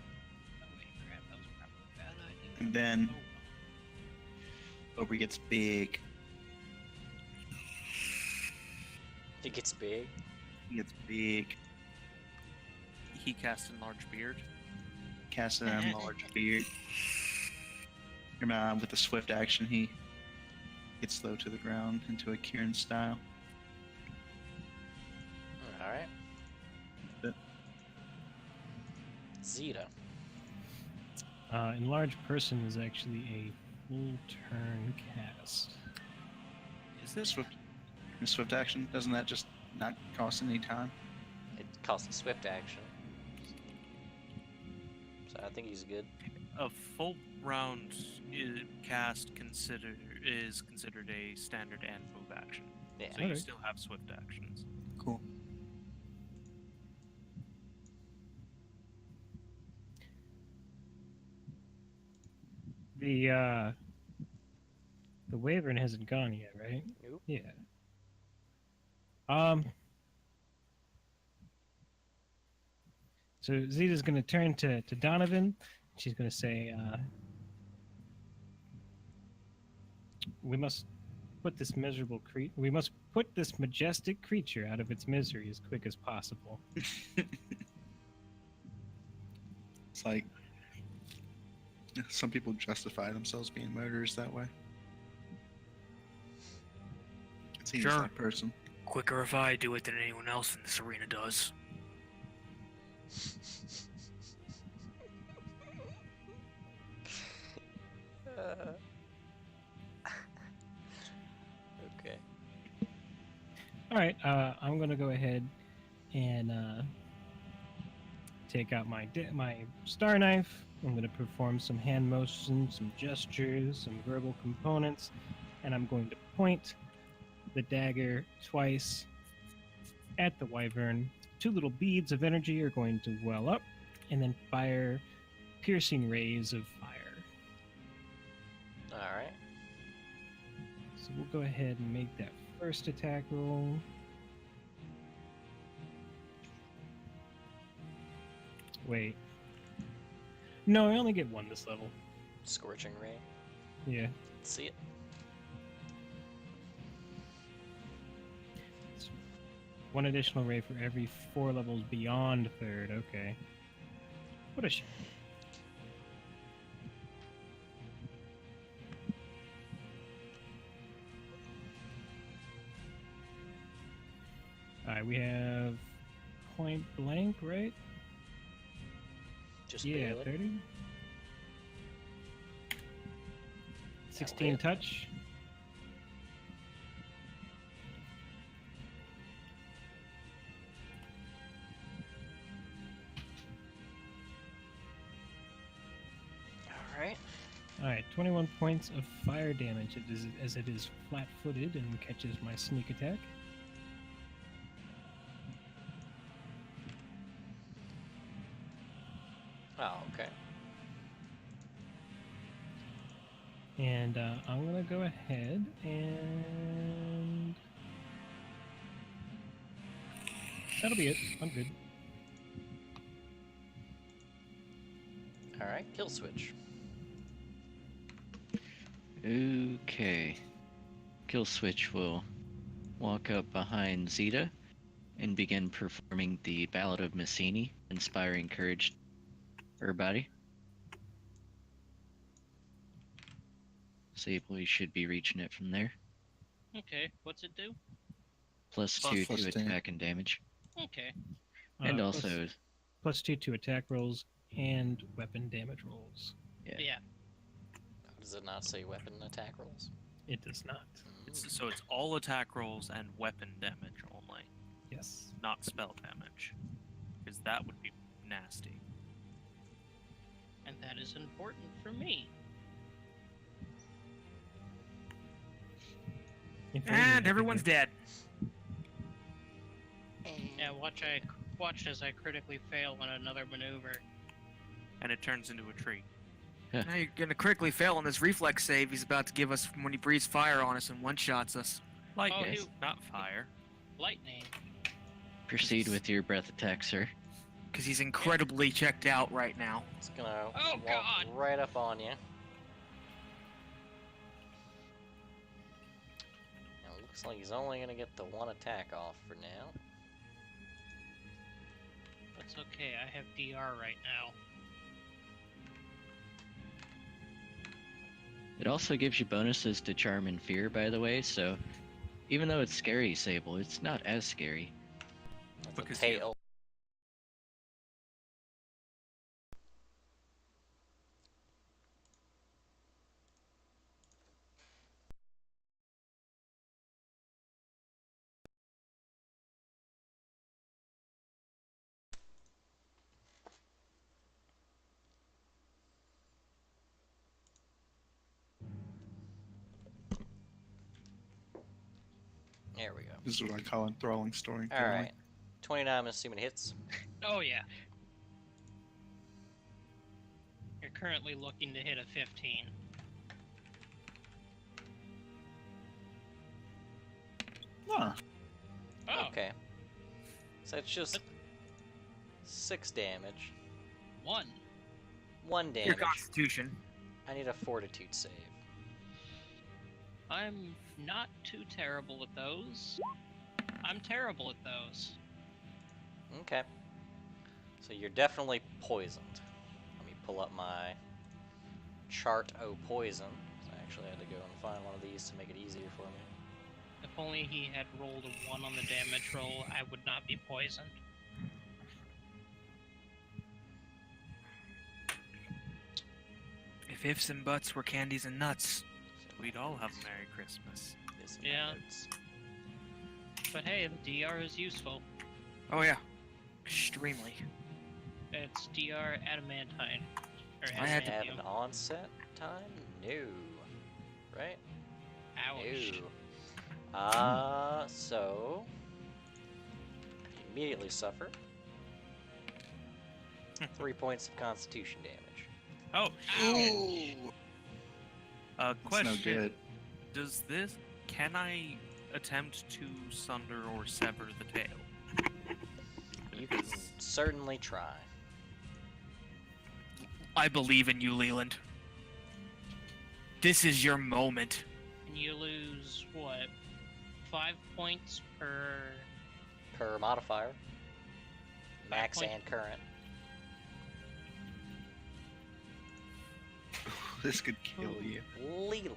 Oh, wait, crap, that was probably a bad idea. And then Oh, Obi gets big. It gets big. He gets big. He cast Enlarged Beard. Casts an enlarged beard. With a swift action, he gets low to the ground into a Kieran style. Alright. But Zeta. Enlarged person is actually a full turn cast. Is it? swift action, doesn't that just not cost any time? It costs a swift action. So I think he's good. A full round cast is considered a standard and move action. Yeah. So you Okay. still have swift actions. Cool. The wyvern hasn't gone yet, right? Nope. Yeah. So Zeta's going to turn to Donovan. She's going to say, "We must put this We must put this majestic creature out of its misery as quick as possible." It's like some people justify themselves being murderers that way. It's Sure. that person. Quicker if I do it than anyone else in this arena does. Okay. All right, I'm going to go ahead and take out my star knife. I'm going to perform some hand motions, some gestures, some verbal components, and I'm going to point the dagger twice at the wyvern. 2 little beads of energy are going to well up, and then fire piercing rays of fire. Alright. So we'll go ahead and make that first attack roll. Wait. No, I only get 1 this level. Scorching ray. Yeah. Let's see it. It's 1 additional ray for every 4 levels beyond 3rd. Okay. What a shame. Alright, we have point blank, right? Just Yeah, barely. 30. 16 hit. touch. Alright. Alright, 21 points of fire damage as it is flat-footed and catches my sneak attack. Oh, okay. And I'm gonna go ahead and that'll be it. I'm good. All right, kill switch. Okay. Kill switch will walk up behind Zeta and begin performing the Ballad of Messini, inspiring courage to everybody. Sable, you should be reaching it from there. Okay, what's it do? Plus Plus 2 plus to 10. attack and damage. Okay. And Plus- also, +2 to attack rolls and weapon damage rolls. Yeah. Does it not say weapon attack rolls? It does not. So it's all attack rolls and weapon damage only, Yes. not spell damage. Because that would be nasty. And that is important for me. If only I And could everyone's get- dead. Yeah, watch as I critically fail on another maneuver. And it turns into a tree. Now you're gonna critically fail on this reflex save he's about to give us when he breathes fire on us and one-shots us. Lightning, yes. not fire. Lightning. proceed with your breath attack, sir. Because he's incredibly checked out right now. It's gonna Oh, walk God. right up on you. And it looks like he's only gonna get the one attack off for now. That's okay, I have DR right now. It also gives you bonuses to charm and fear, by the way, so even though it's scary, Sable, it's not as scary. That's Because a you- tail. There we go. This is what I call enthralling storytelling. All right, 29. I'm assuming hits. Oh yeah. You're currently looking to hit a 15. Ah, Oh, Okay. So it's just 6 damage. 1. 1 Your damage. constitution. I need a fortitude save. I'm not too terrible at those. I'm terrible at those. Okay. So you're definitely poisoned. Let me pull up my chart o poison. I actually had to go and find one of these to make it easier for me. If only he had rolled a 1 on the damage roll, I would not be poisoned. If ifs and buts were candies and nuts. So We'd all have a Merry Christmas. this in my Yeah. notes. But hey, the DR is useful. Oh yeah. Extremely. It's DR adamantine. Or I had to Have an adamantium. onset time? No. Right? Ouch. No. So you immediately suffer 3 points of constitution damage. Oh, ooh, that's question. no good. Can I attempt to sunder or sever the tail? You can certainly try. I believe in you, Leland. This is your moment. And you lose, what, 5 points per... Per modifier. Max point. and current. This could kill you. Leland.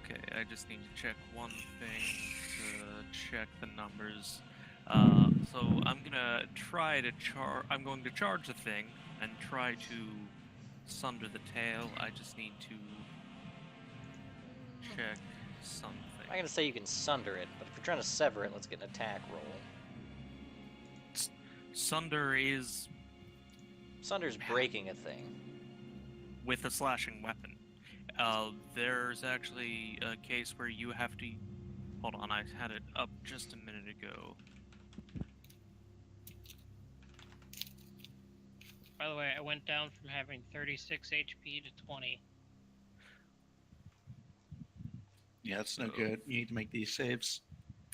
Okay, I just need to check one thing to check the numbers. So I'm gonna try to I'm going to charge the thing and try to sunder the tail. I just need to check something. I'm gonna say you can sunder it, but if you're trying to sever it, let's get an attack roll. Sunder is Sunder's breaking a thing. with a slashing weapon. There's actually a case where you have to. Hold on, I had it up just a minute ago. By the way, I went down from having 36 HP to 20. Yeah, that's no good. You need to make these saves.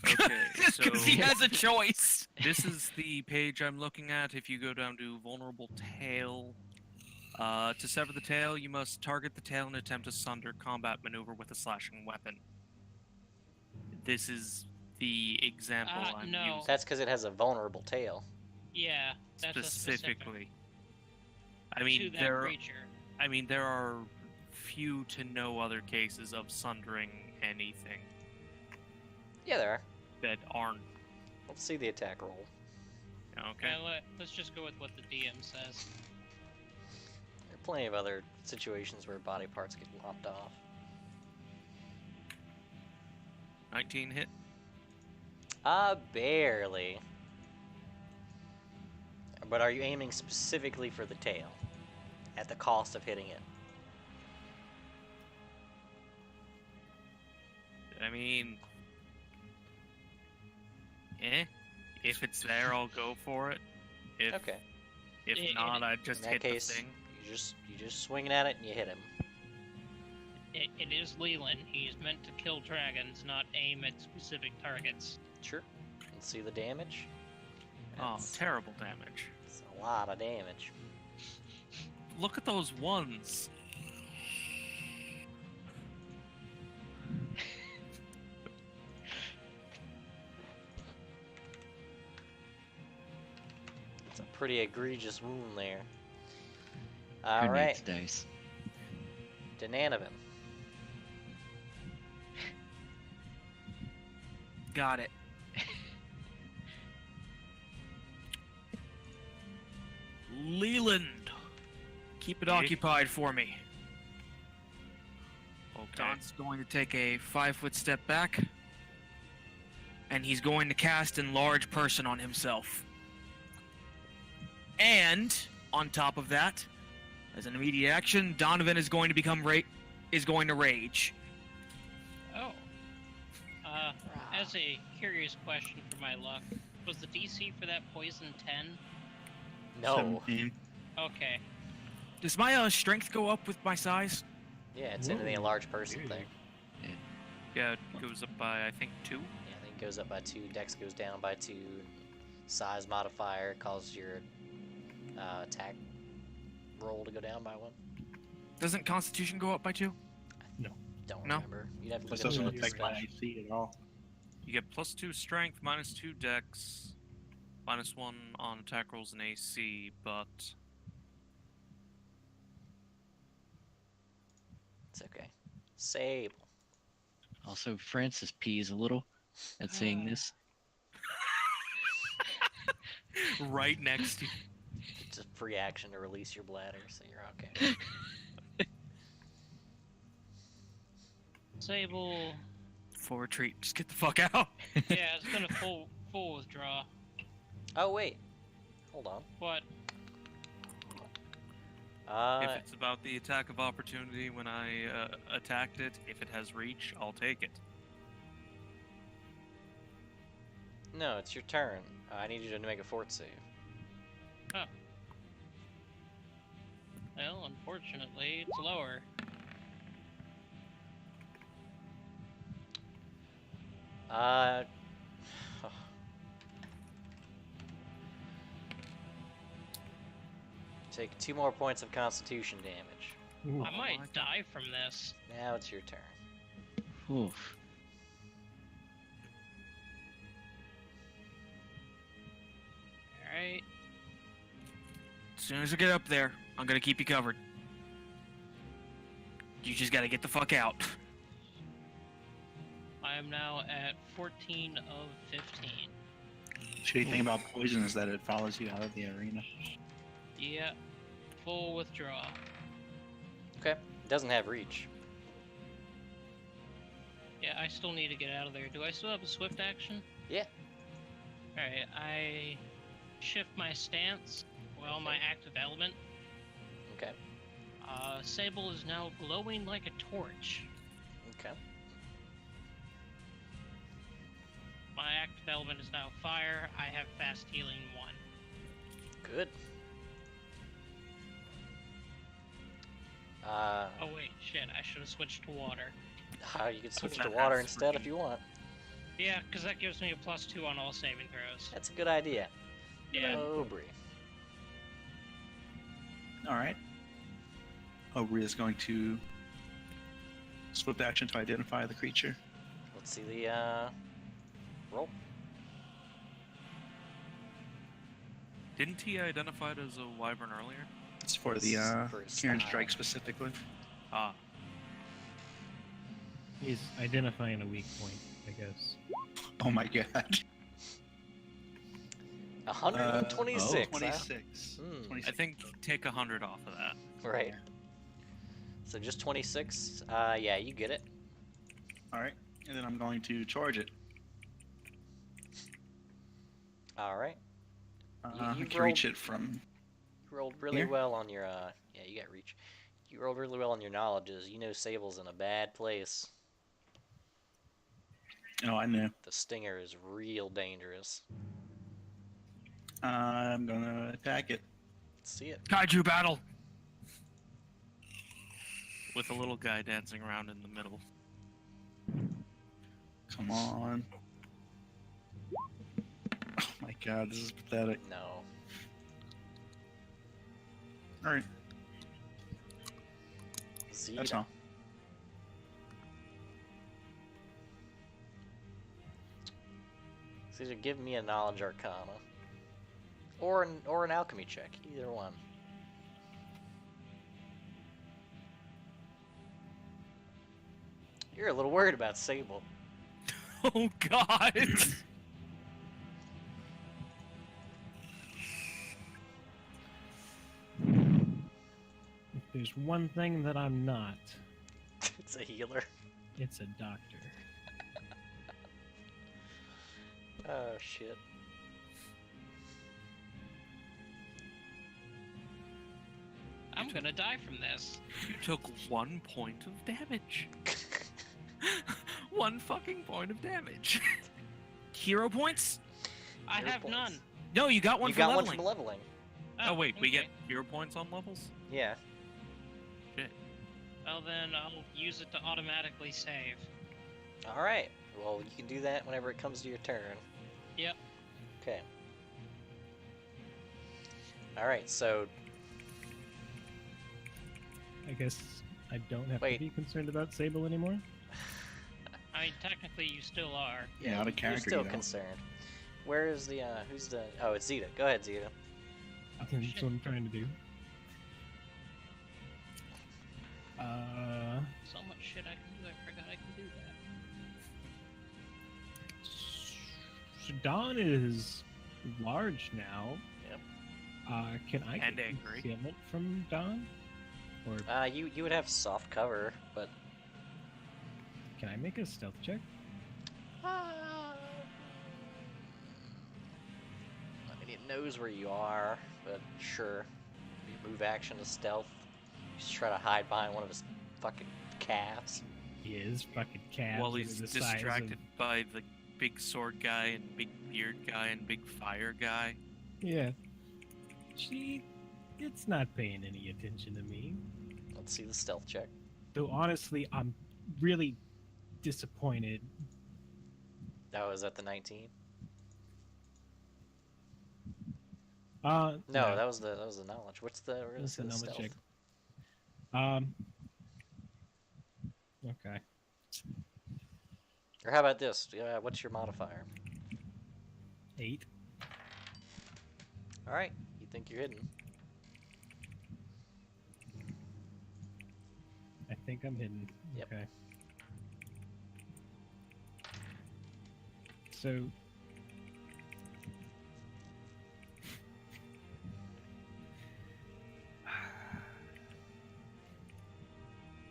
Okay, so Because he has a choice. this is the page I'm looking at. If you go down to vulnerable tail, to sever the tail, you must target the tail and attempt a sunder combat maneuver with a slashing weapon. This is the example I'm no. using That's because it has a vulnerable tail. Yeah, that's a specific specifically. I to mean, that creature. there are few to no other cases of sundering anything Yeah, there are. that aren't Let's see the attack roll. okay. Yeah, let's just go with what the DM says. There are plenty of other situations where body parts get lopped off. 19 hit. Barely. But are you aiming specifically for the tail? At the cost of hitting it? I mean, if it's there, I'll go for it. If Okay. if not, I just In that hit case, the thing. you just swinging at it and you hit him. It is Leland. He's meant to kill dragons, not aim at specific targets. Sure. Let's see the damage. Oh, That's- terrible damage. It's a lot of damage. Look at those ones. It's a pretty egregious wound there. Who Alright, needs dice? Denanovan. Got it. Leland, keep it Yeah? occupied for me. Okay. Don's going to take a 5-foot step back, and he's going to cast Enlarge Person on himself. And on top of that, as an immediate action, Donovan is going to become going to rage. Oh. As a curious question for my luck, was the DC for that poison 10? No. 17. Okay. Does my strength go up with my size? Yeah, it's into the Whoa, enlarged person weird. thing. Yeah, it goes up by I think 2. Yeah, I think it goes up by 2, dex goes down by 2, size modifier causes your attack roll to go down by 1. Doesn't Constitution go up by 2? Don't No. remember. You'd have to This look doesn't at the affect my slash. AC at all. You get +2 strength, -2 dex, -1 on attack rolls and AC, but It's okay. Sable. Also, Francis pees a little at seeing this. right next to It's a free action to release your bladder, so you're okay. Sable. For retreat. Just get the fuck out. Yeah, it's gonna full withdraw. Oh, wait. Hold on. What? if it's about the attack of opportunity when I attacked it, if it has reach, I'll take it. No, it's your turn. I need you to make a fort save. Well, unfortunately, it's lower. Take 2 more points of constitution damage. Ooh. I might die from this. Now it's your turn. Oof. Alright. As soon as I get up there, I'm gonna keep you covered. You just gotta get the fuck out. I am now at 14 of 15. Shitty thing about poison is that it follows you out of the arena. Yeah. Full withdraw. Okay. It doesn't have reach. Yeah, I still need to get out of there. Do I still have a swift action? Yeah. Alright, I shift my stance Well, my active element. Okay. Sable is now glowing like a torch. Okay. My active element is now fire. I have fast healing 1. Good. Oh wait, shit! I should have switched to water. You can switch that to water has instead if freaking- you want. Yeah, because that gives me a +2 on all saving throws. That's a good idea. Yeah. Aubrey. All right. Aubrey is going to swift action to identify the creature. Let's see the roll. Didn't he identify it as a wyvern earlier? It's for the For his Kieran style. strike specifically. Ah, He's identifying a weak point, I guess. Oh my god. 126. huh? 26. Hmm. 26. I think take 100 off of that. Right. So just 26. Yeah, you get it. All right, and then I'm going to charge it. All right. I you can reach it from. You rolled really Here? well on your yeah, you got reach. You rolled really well on your knowledges. You know Sable's in a bad place. Oh, I know. The stinger is real dangerous. I'm gonna attack it. Let's see it. Kaiju battle. With a little guy dancing around in the middle. Come on. Oh my god, this is pathetic. No. All right, Zeta. that's all. It's either give me a knowledge arcana. Or an alchemy check. Either one. You're a little worried about Sable. Oh god! If there's one thing that I'm not, It's a healer. it's a doctor. Oh shit. I'm gonna die from this. You took 1 point of damage. 1 fucking point of damage. Hero points? I Hero have points. none. No, you got one You for got leveling. one from leveling. Oh wait, we get okay. hero points on levels? Yeah. Well then, I'll use it to automatically save. Alright. Well, you can do that whenever it comes to your turn. Yep. Okay. Alright, so I guess I don't have Wait. to be concerned about Sable anymore. I mean, technically you still are. Yeah, out of you're character, still you know. concerned. Where is the who's the oh, it's Zeta. Go ahead, Zeta. That's what I'm trying to do. So much shit I can do, I forgot I can do that. So Dawn is large now. Yep. Can I And get angry. concealment from Dawn? Or You would have soft cover, but can I make a stealth check? I mean it knows where you are, but sure. You move action to stealth. You just try to hide behind one of his fucking calves. He is fucking calves. While that he's are the size of- distracted by the big sword guy and big beard guy and big fire guy. Yeah. It's not paying any attention to me. Let's see the stealth check. Though honestly, I'm really disappointed. That was at the 19. No, No, that was the knowledge. What's the we're gonna that's see the the knowledge stealth. check. Okay. Or how about this? What's your modifier? 8. All right, you think you're hidden? I think I'm hidden. Yep. Okay. So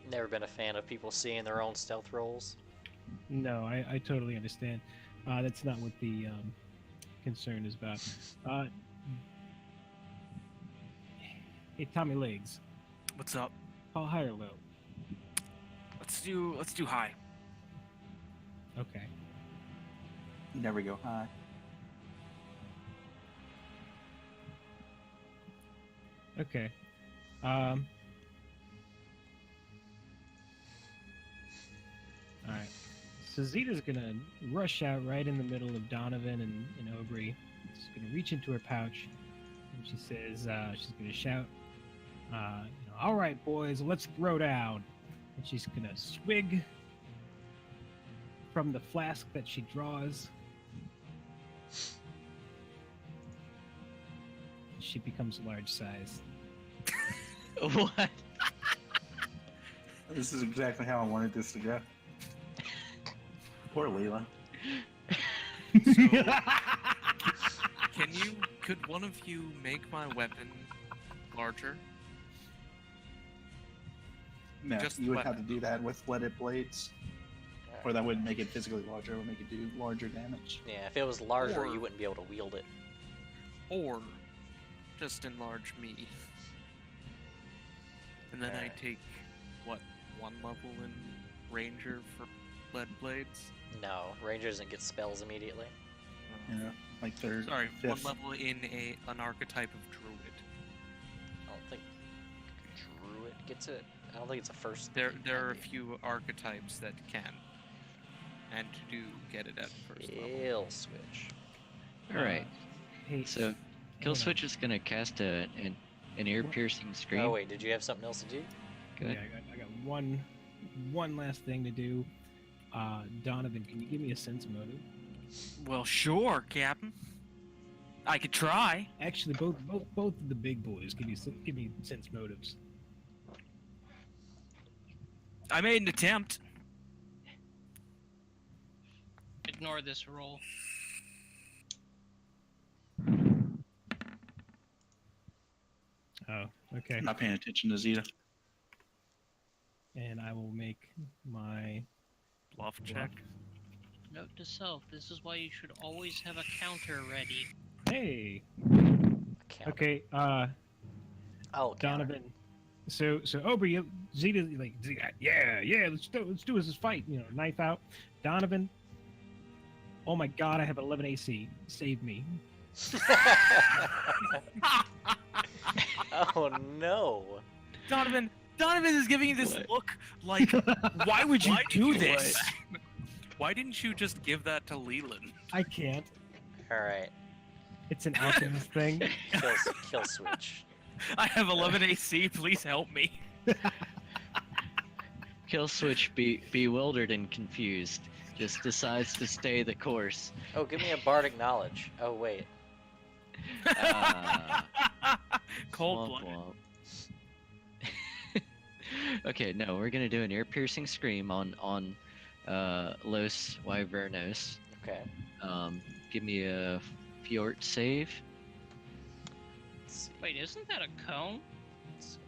Never been a fan of people seeing their own stealth rolls. no, I totally understand. That's not what the concern is about. Hey, Tommy Legs. What's up? Call high or low? Let's do high. Okay. Never go high. Okay. Alright. So Zeta's gonna rush out right in the middle of Donovan and Aubrey. She's gonna reach into her pouch and she says, she's gonna shout, all right, boys, let's throw down. And she's gonna swig from the flask that she draws. She becomes large size. What? This is exactly how I wanted this to go. Poor Leela. Could one of you make my weapon larger? No, Just you would weapon. have to do that with whetted blades. Or that wouldn't make it physically larger, it would make it do larger damage. Yeah, if it was larger, Or- you wouldn't be able to wield it. Or just enlarge me. And then I Alright. take, what, 1 level in Ranger for lead blades? No, Ranger doesn't get spells immediately. Yeah, like third, Sorry, fifth. 1 level in an archetype of druid. I don't think Druid gets it. I don't think it's a first. There are a thing. few archetypes that can. And do get it at first level. Kill switch. Alright, Hey, so hang Kill on. Switch is gonna cast an ear-piercing scream. Oh wait, did you have something else to do? Go Yeah, ahead. I got one last thing to do. Donovan, can you give me a sense motive? Well, sure, Captain. I could try. Actually, both of the big boys give me sense motives. I made an attempt. Ignore this roll. Oh, okay. I'm not paying attention to Zeta. And I will make my Bluff bluff. check. Note to self, this is why you should always have a counter ready. Hey. Counter. Okay. Oh, counter. Donovan. So Aubrey, Zeta, like, yeah, let's do this fight. You know, knife out. Donovan. Oh my God, I have 11 AC. Save me. Oh no. Donovan is giving you this What? look like, why would you do this? Why didn't you just give that to Leland? I can't. Alright. It's an alchemist thing. Kill switch. I have 11 AC. Please help me. Kill Switch, bewildered and confused, just decides to stay the course. Oh, give me a bardic knowledge. Oh wait. Cold Womp blooded. womp. Okay, no, we're gonna do an ear-piercing scream on Los Wyvernos. Okay. Give me a Fjord save. Let's see. Wait, isn't that a cone? Let's see.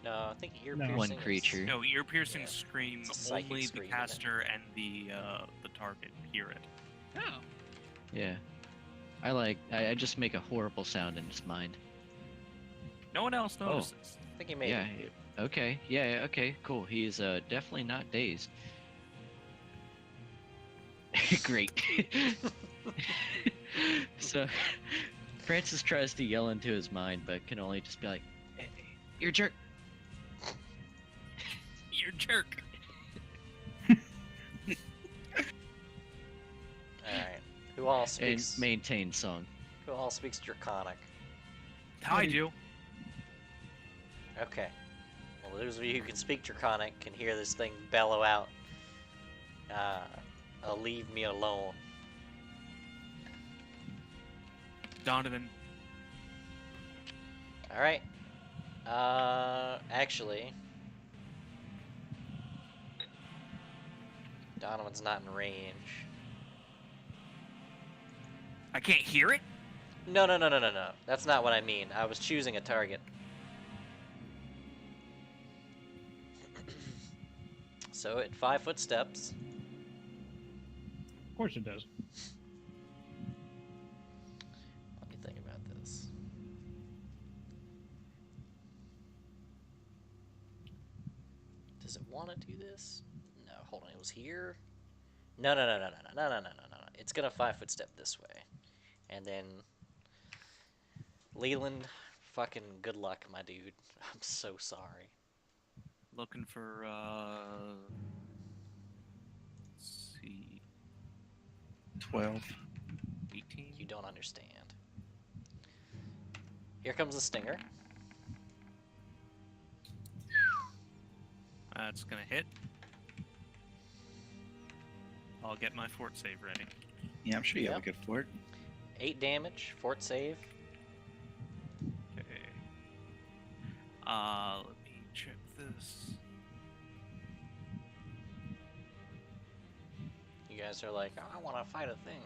No, I think ear No. piercing One is- creature. No, ear-piercing Yeah. scream, It's a psychic only scream, the isn't it? caster and the target hear it. Oh. Yeah. I just make a horrible sound in his mind. No one else Oh. notices. I think he made Yeah. it. Okay. Yeah. Okay. Cool. He's definitely not dazed. Great. So, Francis tries to yell into his mind, but can only just be like, "Hey, "You're a jerk." You're a jerk. Alright. Who all And speaks maintain song. Who all speaks Draconic? I do. Okay. Well, those of you who can speak Draconic can hear this thing bellow out. Leave me alone. Donovan. Alright. Actually. Donovan's not in range. I can't hear it? No. That's not what I mean. I was choosing a target. So at 5 foot steps. Of course it does. Let me think about this. Does it want to do this? No, hold on. It was here. No, no, no, no, no, no, no, no, no, no, no. It's gonna 5-foot step this way, and then Leland, fucking good luck, my dude. I'm so sorry. Looking for, let's see, 12. 18? You don't understand. Here comes the stinger. That's gonna hit. I'll get my fort save ready. Yeah, I'm sure you have a Yep. good fort. 8 damage, fort save. Okay. Let me check this. You guys are like, oh, I want to fight a thing.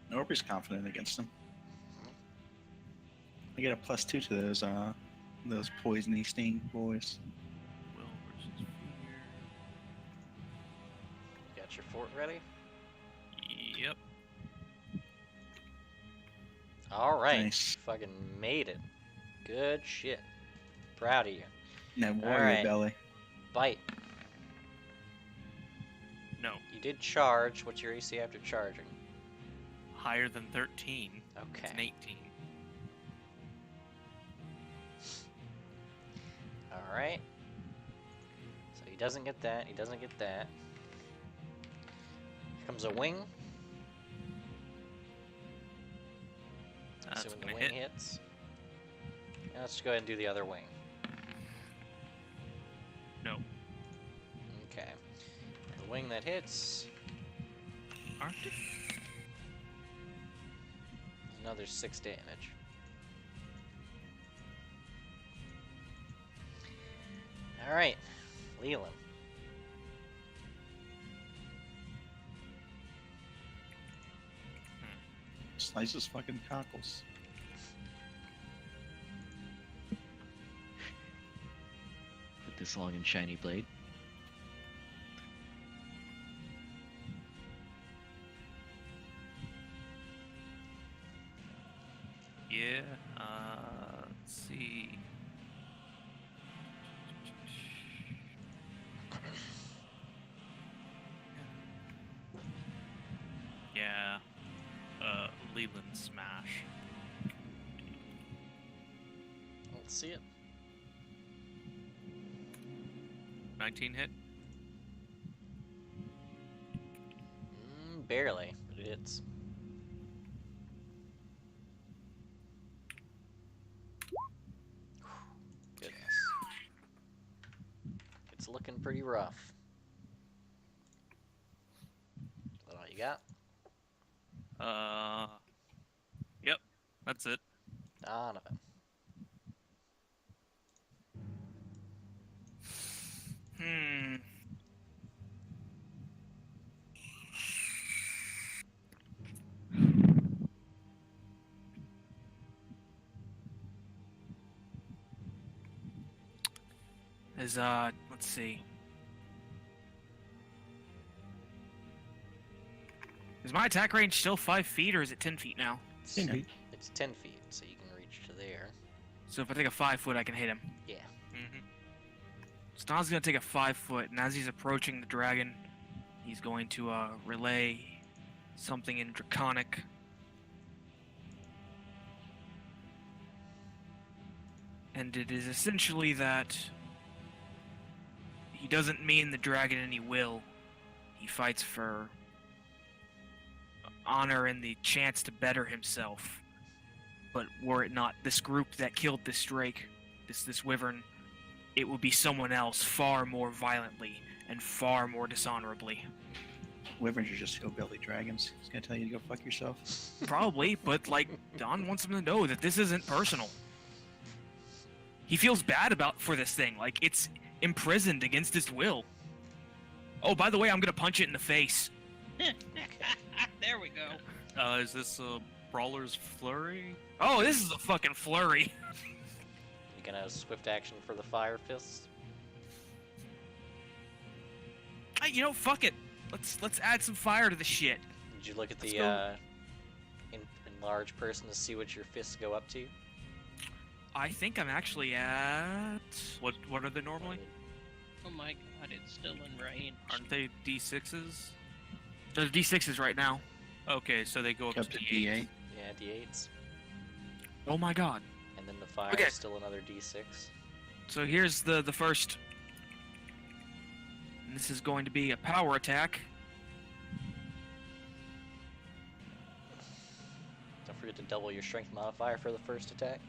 Norby's confident against them. I get a +2 to those poisony sting boys. Will versus fear. You got your fort ready? Yep. All right. Nice. Fucking made it. Good shit. Proud of you. That warrior Alright. belly. Bite. No. You did charge. What's your AC after charging? Higher than 13. It's an Okay. 18. Alright. So he doesn't get that. He doesn't get that. Here comes a wing. That's Assuming the gonna wing hit. hits. Now let's go ahead and do the other wing. No. Okay. The wing that hits. Arctic? Another 6 damage. Alright. Leland. Slice his fucking cockles. With this long and shiny blade. Yeah. Let's see. Yeah. Leland smash. Let's see it. 19 hit. Barely, but it hits. Goodness. It's looking pretty rough. Is that all you got? Yep. That's it. Donovan. Hmm. Let's see. Is my attack range still 5 feet or is it 10 feet now? It's 10 feet. It's 10 feet, so you can reach to there. So if I take a 5 foot, I can hit him. Yeah. Mm-hmm. Stan's gonna take a 5 foot, and as he's approaching the dragon, he's going to relay something in Draconic. And it is essentially that he doesn't mean the dragon any will. He fights for honor and the chance to better himself. But were it not this group that killed this drake, this wyvern, it would be someone else far more violently and far more dishonorably. Wyverns are just hillbilly dragons. He's gonna tell you to go fuck yourself. Probably, but like Don wants him to know that this isn't personal. He feels bad for this thing, like it's imprisoned against his will. Oh, by the way, I'm gonna punch it in the face. There we go. Is this a Brawler's Flurry? Oh, this is a fucking flurry. You gonna swift action for the fire fist? Hey, you know, fuck it. Let's add some fire to the shit. Did you look at Let's the go. enlarged person to see what your fists go up to? I think I'm actually at what are they normally? Oh my god, it's still in range. Aren't they D6s? There's D6s right now. Okay, so they go up, Up to to D8. D8. Yeah, D8s. Oh my god. And then the fire Okay. is still another D6. So here's the first. And this is going to be a power attack. Don't forget to double your strength modifier for the first attack.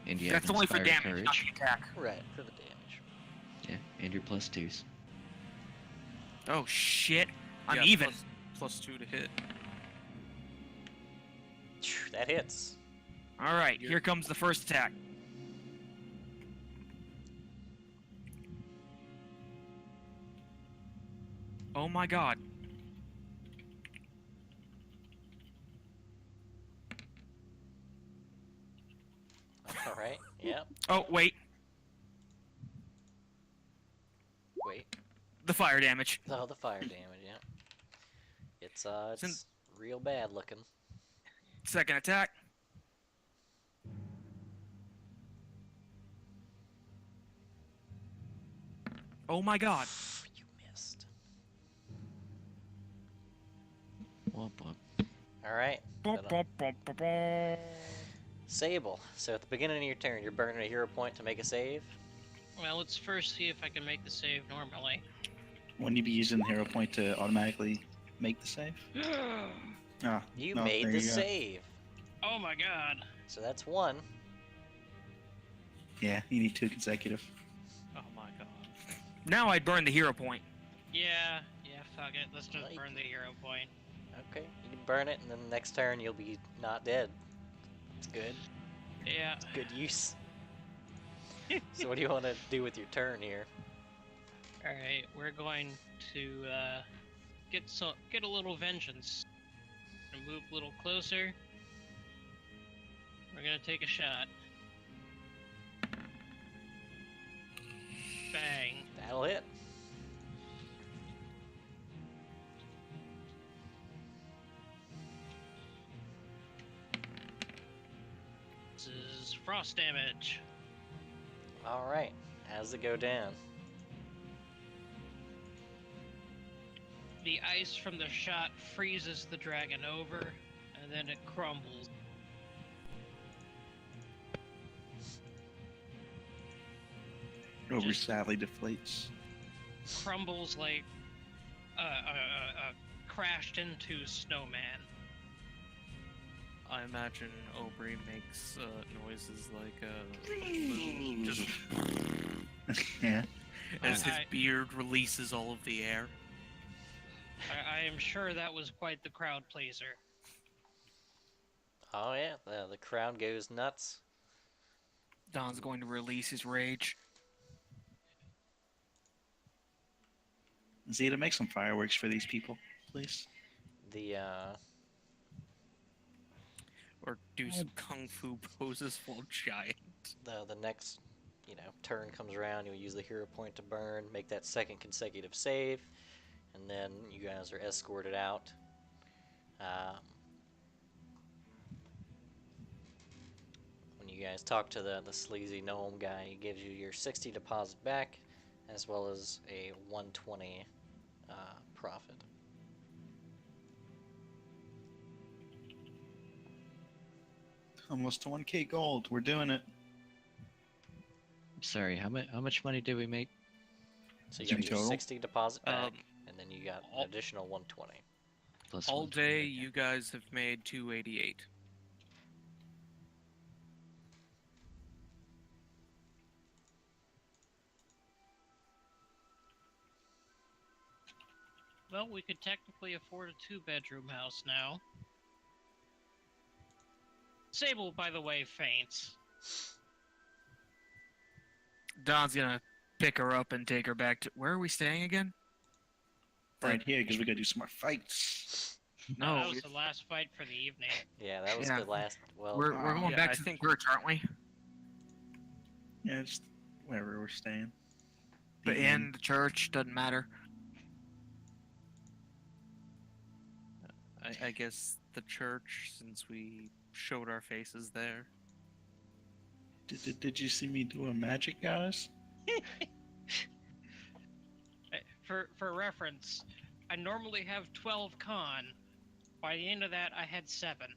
And you That's have only for inspired damage, not courage. the attack. Right, for the damage. Yeah, and your +2s. Oh shit. I'm Yeah, even. +2 to hit. Phew, that hits. Alright, here comes the first attack. Oh my god. Alright, yep. Oh, wait. Wait. The fire damage. Oh, the fire damage, yeah. It's Since- real bad looking. Second attack. Oh my god. You missed. Womp womp. Alright. Bum, bum, bum, bum, bum. Sable. So at the beginning of your turn, you're burning a hero point to make a save. Well, let's first see if I can make the save normally. Wouldn't you be using the hero point to automatically make the save? Ah, You no, made there the you go. save. Oh my god. So that's one. Yeah, you need 2 consecutive. Oh my god. Now I'd burn the hero point. Yeah, fuck it. Let's just Like- burn the hero point. Okay, you can burn it, and then next turn you'll be not dead. It's good. Yeah. Good use. So what do you want to do with your turn here? Alright, we're going to get a little vengeance. Gonna move a little closer. We're gonna take a shot. Bang. That'll hit. This is frost damage. Alright, how's it go down? The ice from the shot freezes the dragon over, and then it crumbles. Over Just- sadly deflates. Crumbles like crashed into snowman. I imagine Aubrey makes noises like just Yeah. as his I- beard releases all of the air. I am sure that was quite the crowd pleaser. Oh yeah, the crowd goes nuts. Don's going to release his rage. Zeta, make some fireworks for these people, please. The Or do some kung fu poses while giant. the next, turn comes around, you'll use the hero point to burn, make that second consecutive save, and then you guys are escorted out. When you guys talk to the sleazy gnome guy, he gives you your 60 deposit back, as well as a 120 profit. Almost to 1K gold. We're doing it. Sorry, how much money did we make? So you In got your total? 60 deposit back, Um, and then you got all- an additional 120. Plus All 120, day, okay. you guys have made 288. Well, we could technically afford a two-bedroom house now. Sable, by the way, faints. Don's gonna pick her up and take her back to. Where are we staying again? Right here, because we gotta do some more fights. No, That was the last fight for the evening. Yeah, that was Yeah. the last. Well, we're going yeah, back I to think- the church, aren't we? Yeah, just wherever we're staying. The inn, the church, doesn't matter. I guess the church, since we showed our faces there. Did you see me doing magic, guys? For reference, I normally have 12 con. By the end of that, I had 7.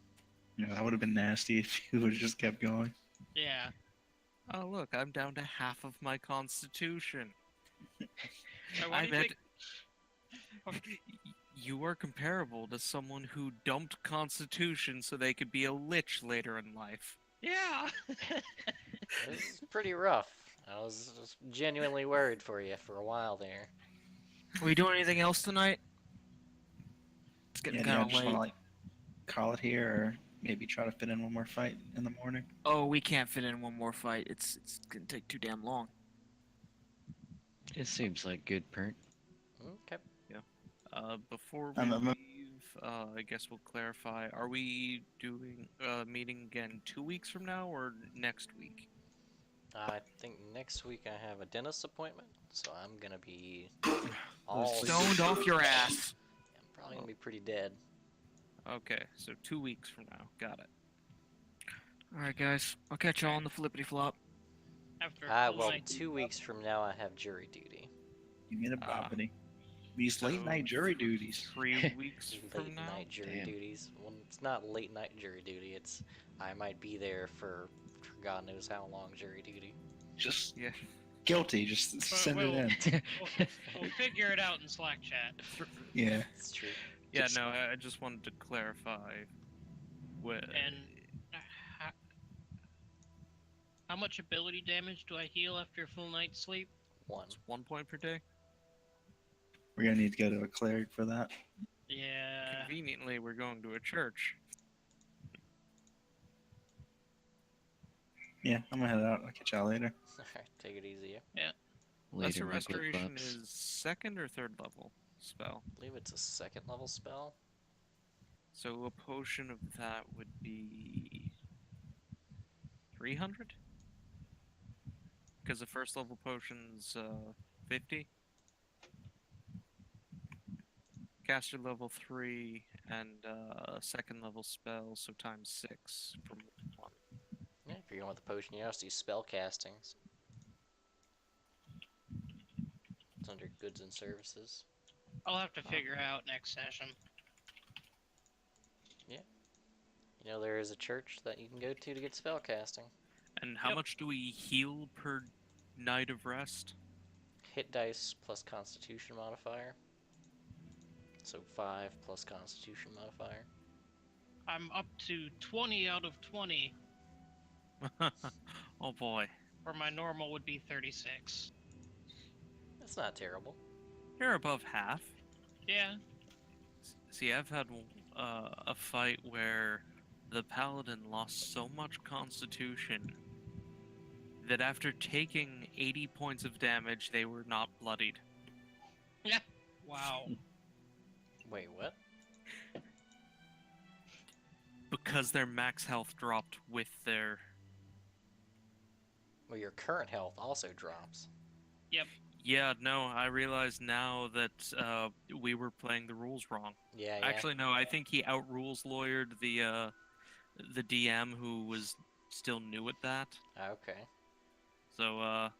Yeah, that would have been nasty if you would have just kept going. Yeah. Oh, look, I'm down to half of my constitution. So what I do you bet think? you are comparable to someone who dumped constitution so they could be a lich later in life. Yeah. This is pretty rough. I was just genuinely worried for you for a while there. Are we doing anything else tonight? It's getting Yeah, do you kind of just late. want to call it here, or maybe try to fit in one more fight in the morning? Oh, we can't fit in one more fight. It's gonna take too damn long. It seems like good, Pert. Okay. Before we I'm- leave, I guess we'll clarify. Are we doing meeting again 2 weeks from now or next week? I think next week I have a dentist appointment, so I'm gonna be all Stoned off your ass. I'm probably gonna be pretty dead. Okay, so 2 weeks from now. Got it. All right, guys. I'll catch y'all on the flippity flop. After a full Well, night. 2 weeks from now I have jury duty. You get a Ah. boppity. These late So, night jury duties. 3 weeks Late from now? night jury Damn. duties. Well, it's not late night jury duty. It's I might be there for God knows how long jury duty. Just Yeah. guilty. Just send it in. We'll figure it out in Slack chat. Yeah. It's true. Yeah, Just- no, I just wanted to clarify. And how much ability damage do I heal after a full night's sleep? 1. It's 1 point per day. We're gonna need to go to a cleric for that. Yeah. Conveniently, we're going to a church. Yeah, I'm gonna head out. I'll catch y'all later. Alright, take it easy. Yeah. Lesser Later, my good Restoration pups. is 2nd or 3rd level spell. I believe it's a 2nd level spell. So a potion of that would be 300? Because the 1st level potion's 50. Caster level 3 and 2nd level spell, so times 6 from 1. Yeah, if you're going with the potion, you also use spell castings. It's under goods and services. I'll have to figure out next session. You know, there is a church that you can go to get spell casting. And how Yep. much do we heal per night of rest? Hit dice plus constitution modifier. So 5 plus constitution modifier. I'm up to 20 out of 20, Oh boy. where my normal would be 36. That's not terrible. You're above half. Yeah. See, I've had a fight where the paladin lost so much constitution that after taking 80 points of damage, they were not bloodied. Wow. Wait, what? Because their max health dropped with their... Well, your current health also drops. Yeah, no, I realize now that we were playing the rules wrong. Yeah, Actually, no, I think he outrules lawyered the DM who was still new at that. Okay. So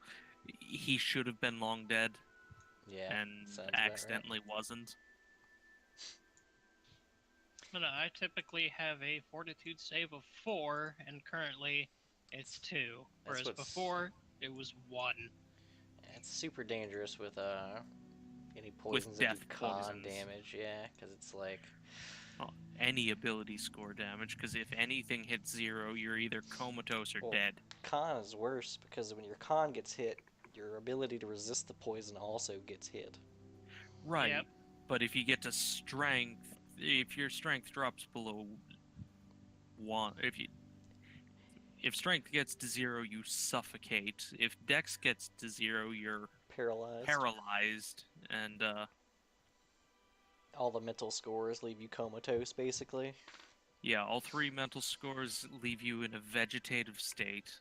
he should have been long dead Yeah. and sounds about right. accidentally wasn't. No, I typically have a fortitude save of 4, and currently it's 2. Whereas what's- before, it was 1. It's super dangerous with any poisons that death do con poisons. damage. Yeah, because it's like Any ability score damage, because if anything hits 0, you're either comatose or Well, dead. con is worse because when your con gets hit, your ability to resist the poison also gets hit. Right. Yep. But if you get to strength, if your strength drops below 1, if strength gets to 0, you suffocate. If dex gets to 0, you're Paralyzed. paralyzed, and All the mental scores leave you comatose, basically. yeah, all 3 mental scores leave you in a vegetative state.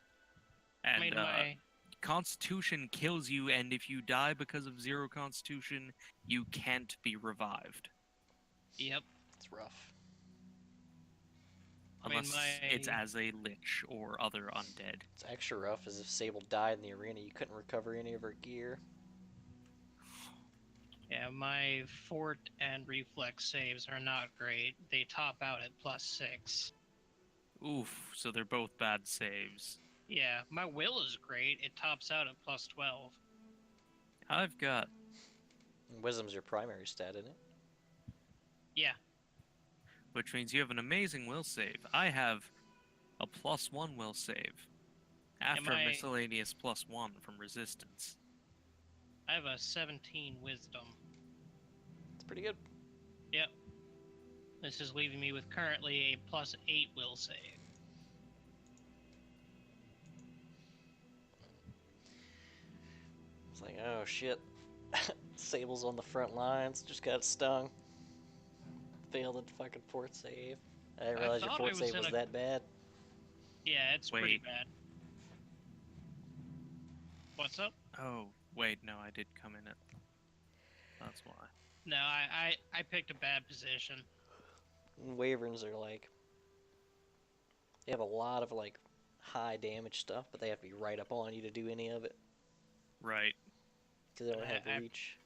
I And mean, my Constitution kills you, and if you die because of 0 Constitution, you can't be revived. yep. It's rough. I mean, Unless it's as a lich or other undead. It's extra rough as if Sable died in the arena, you couldn't recover any of her gear. Yeah, my fort and reflex saves are not great. They top out at +6. Oof, so they're both bad saves. Yeah, my will is great. It tops out at +12. I've got, Wisdom's your primary stat, isn't it? Yeah, which means you have an amazing will save. I have a +1 will save. After I- miscellaneous +1 from resistance. I have a 17 wisdom. It's pretty good. Yep. This is leaving me with currently a +8 will save. It's like, oh shit. Sable's on the front lines, just got stung. Failed a fucking fort save. I didn't I realize your thought fort I was save in was a- that bad. Yeah, it's pretty Wait. bad. What's up? Oh, wait, no, I did come in at... That's why. No, I picked a bad position. And Wyverns are like, they have a lot of like high damage stuff, but they have to be right up on you to do any of it Right. because they don't have I- reach.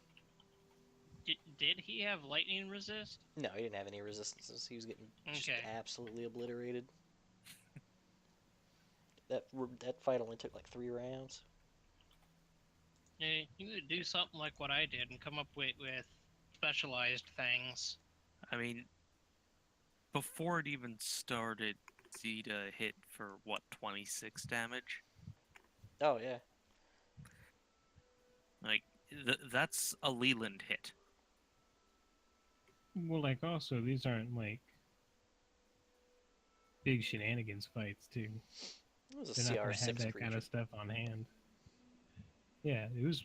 Did he have lightning resist? No, he didn't have any resistances. He was getting just Okay. absolutely obliterated. That fight only took like 3 rounds. Yeah, you need to do something like what I did and come up with specialized things. I mean, before it even started, Zeta hit for, what, 26 damage? Oh yeah, Like, that's a Leland hit. Well, like also these aren't like big shenanigans fights too. it was a They're not gonna have CR6 that creature. kind of stuff on hand. Yeah, it's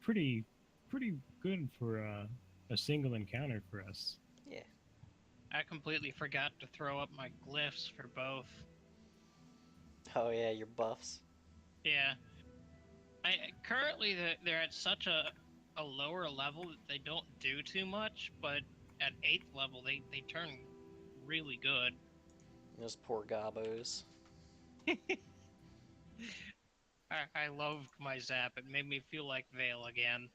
pretty good for a single encounter for us. Yeah, I completely forgot to throw up my glyphs for both. oh yeah, your buffs. Yeah. Currently they're at such a lower level that they don't do too much, but at 8th level they turn really good. Those poor gobos. I loved my zap. It made me feel like Vale again.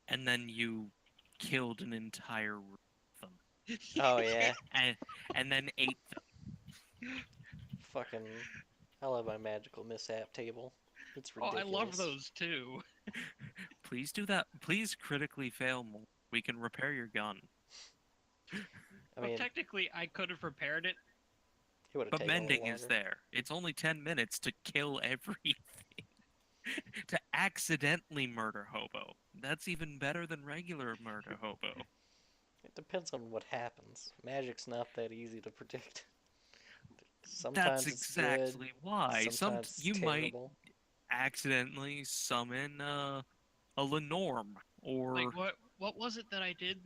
And then you killed an entire room of them. Oh yeah, And then ate them. fucking. I love my magical mishap table. It's Oh, I ridiculous. love those too. Please do that. Please critically fail more. We can repair your gun. I Well, mean, technically I could have repaired it. it would have But taken a little mending is longer. there. It's only 10 minutes to kill everything. To accidentally murder hobo. That's even better than regular murder hobo. It depends on what happens. Magic's not that easy to predict. That's Sometimes it's good, exactly why. sometimes it's You might terrible. accidentally summon a Lenorm or Like what was it that I did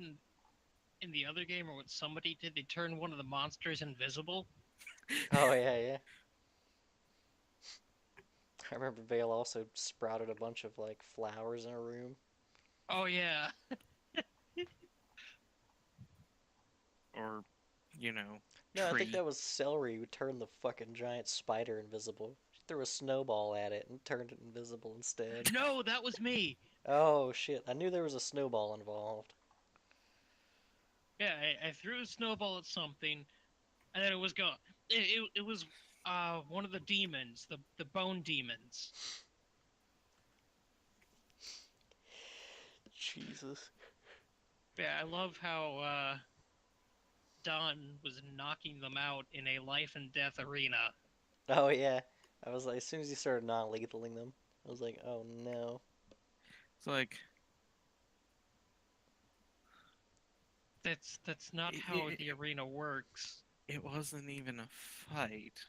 in the other game, or what somebody did? They turned one of the monsters invisible. Oh yeah, yeah. I remember Vale also sprouted a bunch of like flowers in a room. Oh yeah. or you know, No, I tree. think that was Celery who turned the fucking giant spider invisible. She threw a snowball at it and turned it invisible instead. No, that was me. Oh shit, I knew there was a snowball involved. Yeah, I threw a snowball at something, and then it was gone. It was one of the demons, the bone demons. Jesus. Yeah, I love how Don was knocking them out in a life and death arena. Oh yeah. I was like, as soon as you started non-lethaling them, I was like, oh no. It's like That's not It- how it- the arena works. it wasn't even a fight.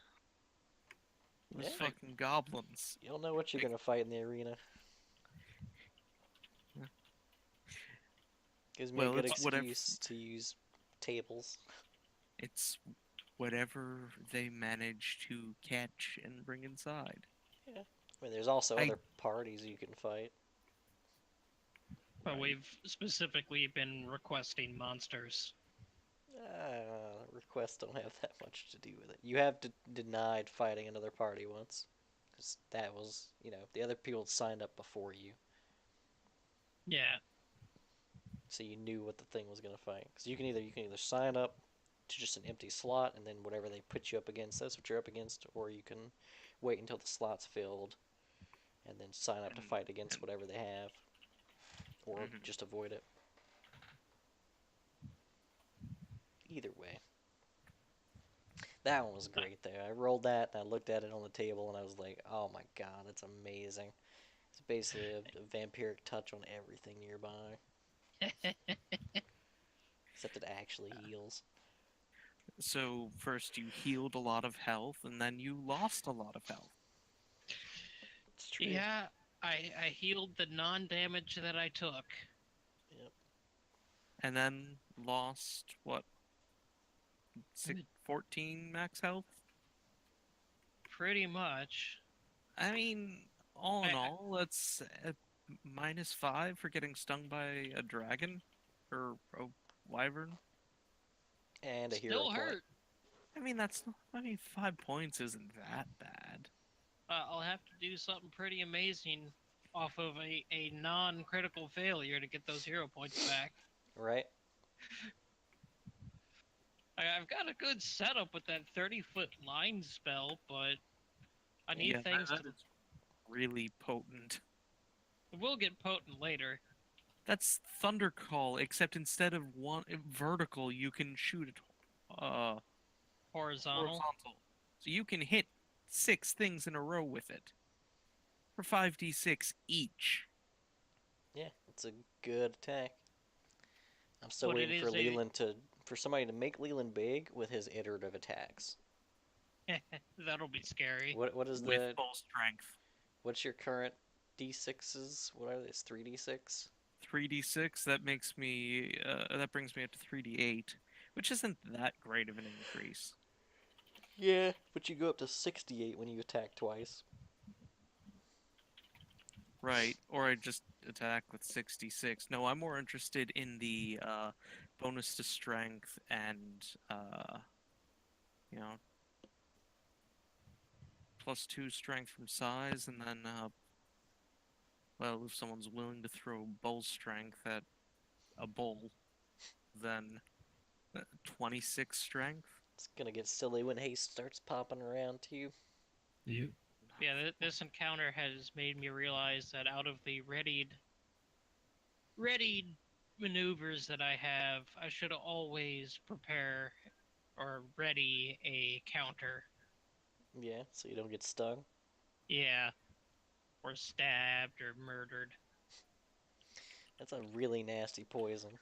It was Yeah. fucking goblins. You don't know what you're gonna fight in the arena. Yeah. Gives me Well, a good it's whatever- excuse to use tables. It's whatever they manage to catch and bring inside. I mean, there's also I- other parties you can fight. But we've specifically been requesting monsters. quests don't have that much to do with it. You have denied fighting another party once, because that was, the other people signed up before you, Yeah. so you knew what the thing was gonna fight. Because you can either sign up to just an empty slot, and then whatever they put you up against, that's what you're up against, or you can wait until the slot's filled, and then sign up to fight against whatever they have, or Mhm. just avoid it. Either way. That one was great there. I rolled that and I looked at it on the table and I was like, oh my god, that's amazing. It's basically a vampiric touch on everything nearby, except it actually heals. So first you healed a lot of health, and then you lost a lot of health. It's true. Yeah, I healed the non-damage that I took. Yep. And then lost, what, 14 max health? Pretty much. I mean, all in I- all, that's -5 for getting stung by a dragon or a wyvern. And a hero Still point. hurt. I mean, 5 points isn't that bad. I'll have to do something pretty amazing off of a non-critical failure to get those hero points back. Right? I've got a good setup with that 30-foot line spell, but I need Yeah, things that to. is really potent. It will get potent later. That's Thunder Call, except instead of one vertical, you can shoot it Horizontal. horizontal. So you can hit 6 things in a row with it for 5d6 each. Yeah, it's a good attack. I'm still But it waiting for is a- Leland for somebody to make Leland big with his iterative attacks. That'll be scary. What is With full strength. what's your current d6s? What are they? It's 3d6? 3d6, that brings me up to 3d8, which isn't that great of an increase. Yeah, but you go up to 68 when you attack twice. Right, or I just attack with 66. No, I'm more interested in the bonus to strength and you know, +2 strength from size, and then well, if someone's willing to throw bull strength at a bull, then 26 strength. It's gonna get silly when haste starts popping around too. You. Yeah, this encounter has made me realize that out of the readied maneuvers that I have, I should always prepare or ready a counter. Yeah, so you don't get stung. Yeah, or stabbed or murdered. That's a really nasty poison.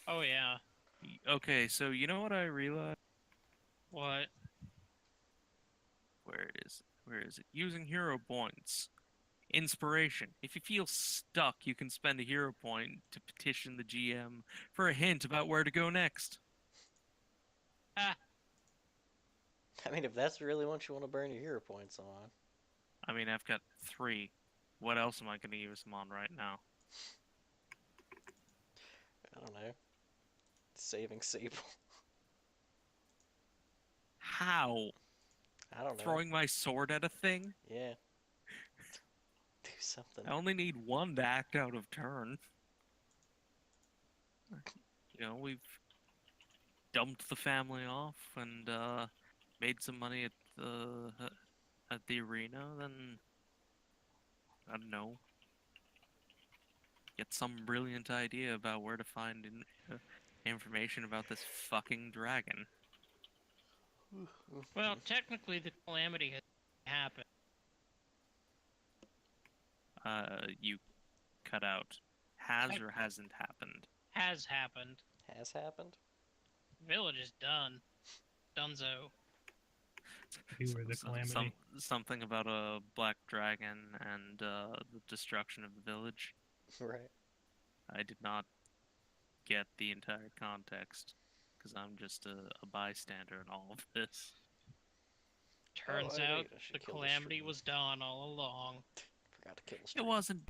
Oh yeah. Okay, so you know what I realized? What? Where is it? Using hero points. Inspiration. If you feel stuck, you can spend a hero point to petition the GM for a hint about where to go next. Ah, I mean, if that's really what you want to burn your hero points on. I mean, I've got 3. What else am I going to use them on right now? I don't know. Saving Sable. How? I don't know. Throwing my sword at a thing? Yeah. Do something. I only need 1 to act out of turn. You know, we've dumped the family off and made some money at the arena, then I don't know. Get some brilliant idea about where to find information about this fucking dragon. well, technically the calamity has happened. You cut out. Has or hasn't happened? Has happened. Has happened? Village is done. Dunzo. You were the calamity. Something about a black dragon and the destruction of the village. Right. I did not get the entire context because I'm just a bystander in all of this. Turns Oh, out I should the kill the calamity stream. was done all along. Forgot to kill the It stream. wasn't